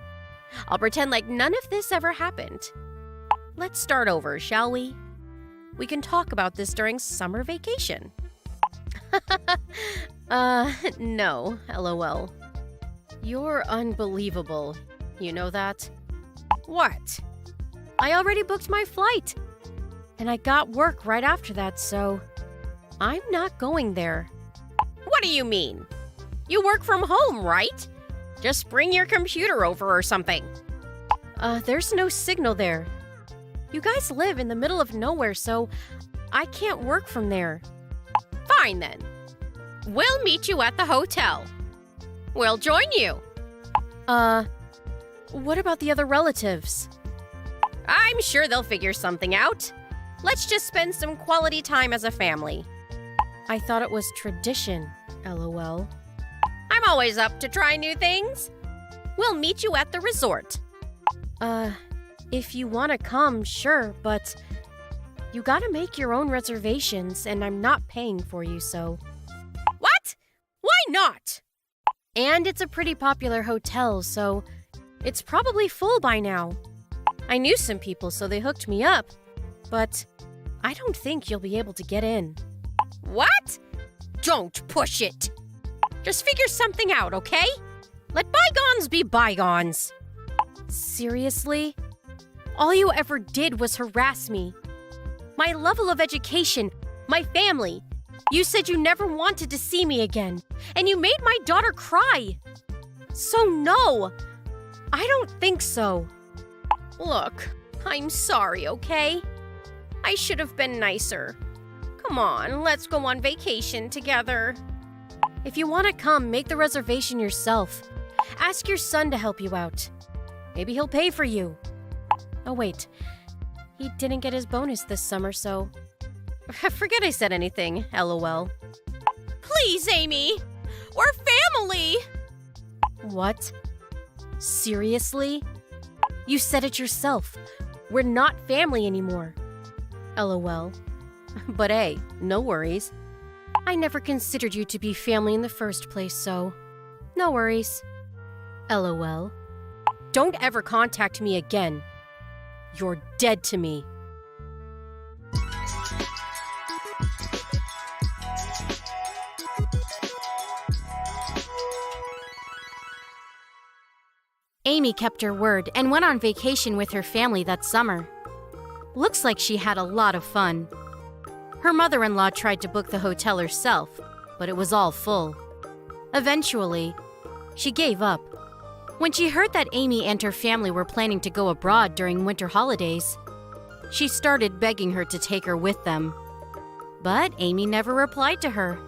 I'll pretend like none of this ever happened. Let's start over, shall we? We can talk about this during summer vacation. No, LOL. You're unbelievable. You know that? What? I already booked my flight. And I got work right after that, so I'm not going there. What do you mean? You work from home, right? Just bring your computer over or something. There's no signal there. You guys live in the middle of nowhere, so I can't work from there. Fine then. We'll meet you at the hotel. We'll join you. What about the other relatives? I'm sure they'll figure something out. Let's just spend some quality time as a family. I thought it was tradition, LOL. I'm always up to try new things. We'll meet you at the resort. If you want to come, sure, but you gotta make your own reservations, and I'm not paying for you, so. What? Why not? And it's a pretty popular hotel, so it's probably full by now. I knew some people, so they hooked me up, but I don't think you'll be able to get in. What? Don't push it. Just figure something out, okay? Let bygones be bygones. Seriously? All you ever did was harass me. My level of education, my family. You said you never wanted to see me again, and you made my daughter cry. So no, I don't think so. Look, I'm sorry, okay? I should have been nicer. Come on, let's go on vacation together. If you want to come, make the reservation yourself. Ask your son to help you out. Maybe he'll pay for you. Oh wait, he didn't get his bonus this summer, so forget I said anything, LOL. Please, Amy! We're family! What? Seriously? You said it yourself. We're not family anymore. LOL. But hey, no worries. I never considered you to be family in the first place, so no worries. LOL. Don't ever contact me again. You're dead to me. Amy kept her word and went on vacation with her family that summer. Looks like she had a lot of fun. Her mother-in-law tried to book the hotel herself, but it was all full. Eventually, she gave up. When she heard that Amy and her family were planning to go abroad during winter holidays, she started begging her to take her with them. But Amy never replied to her.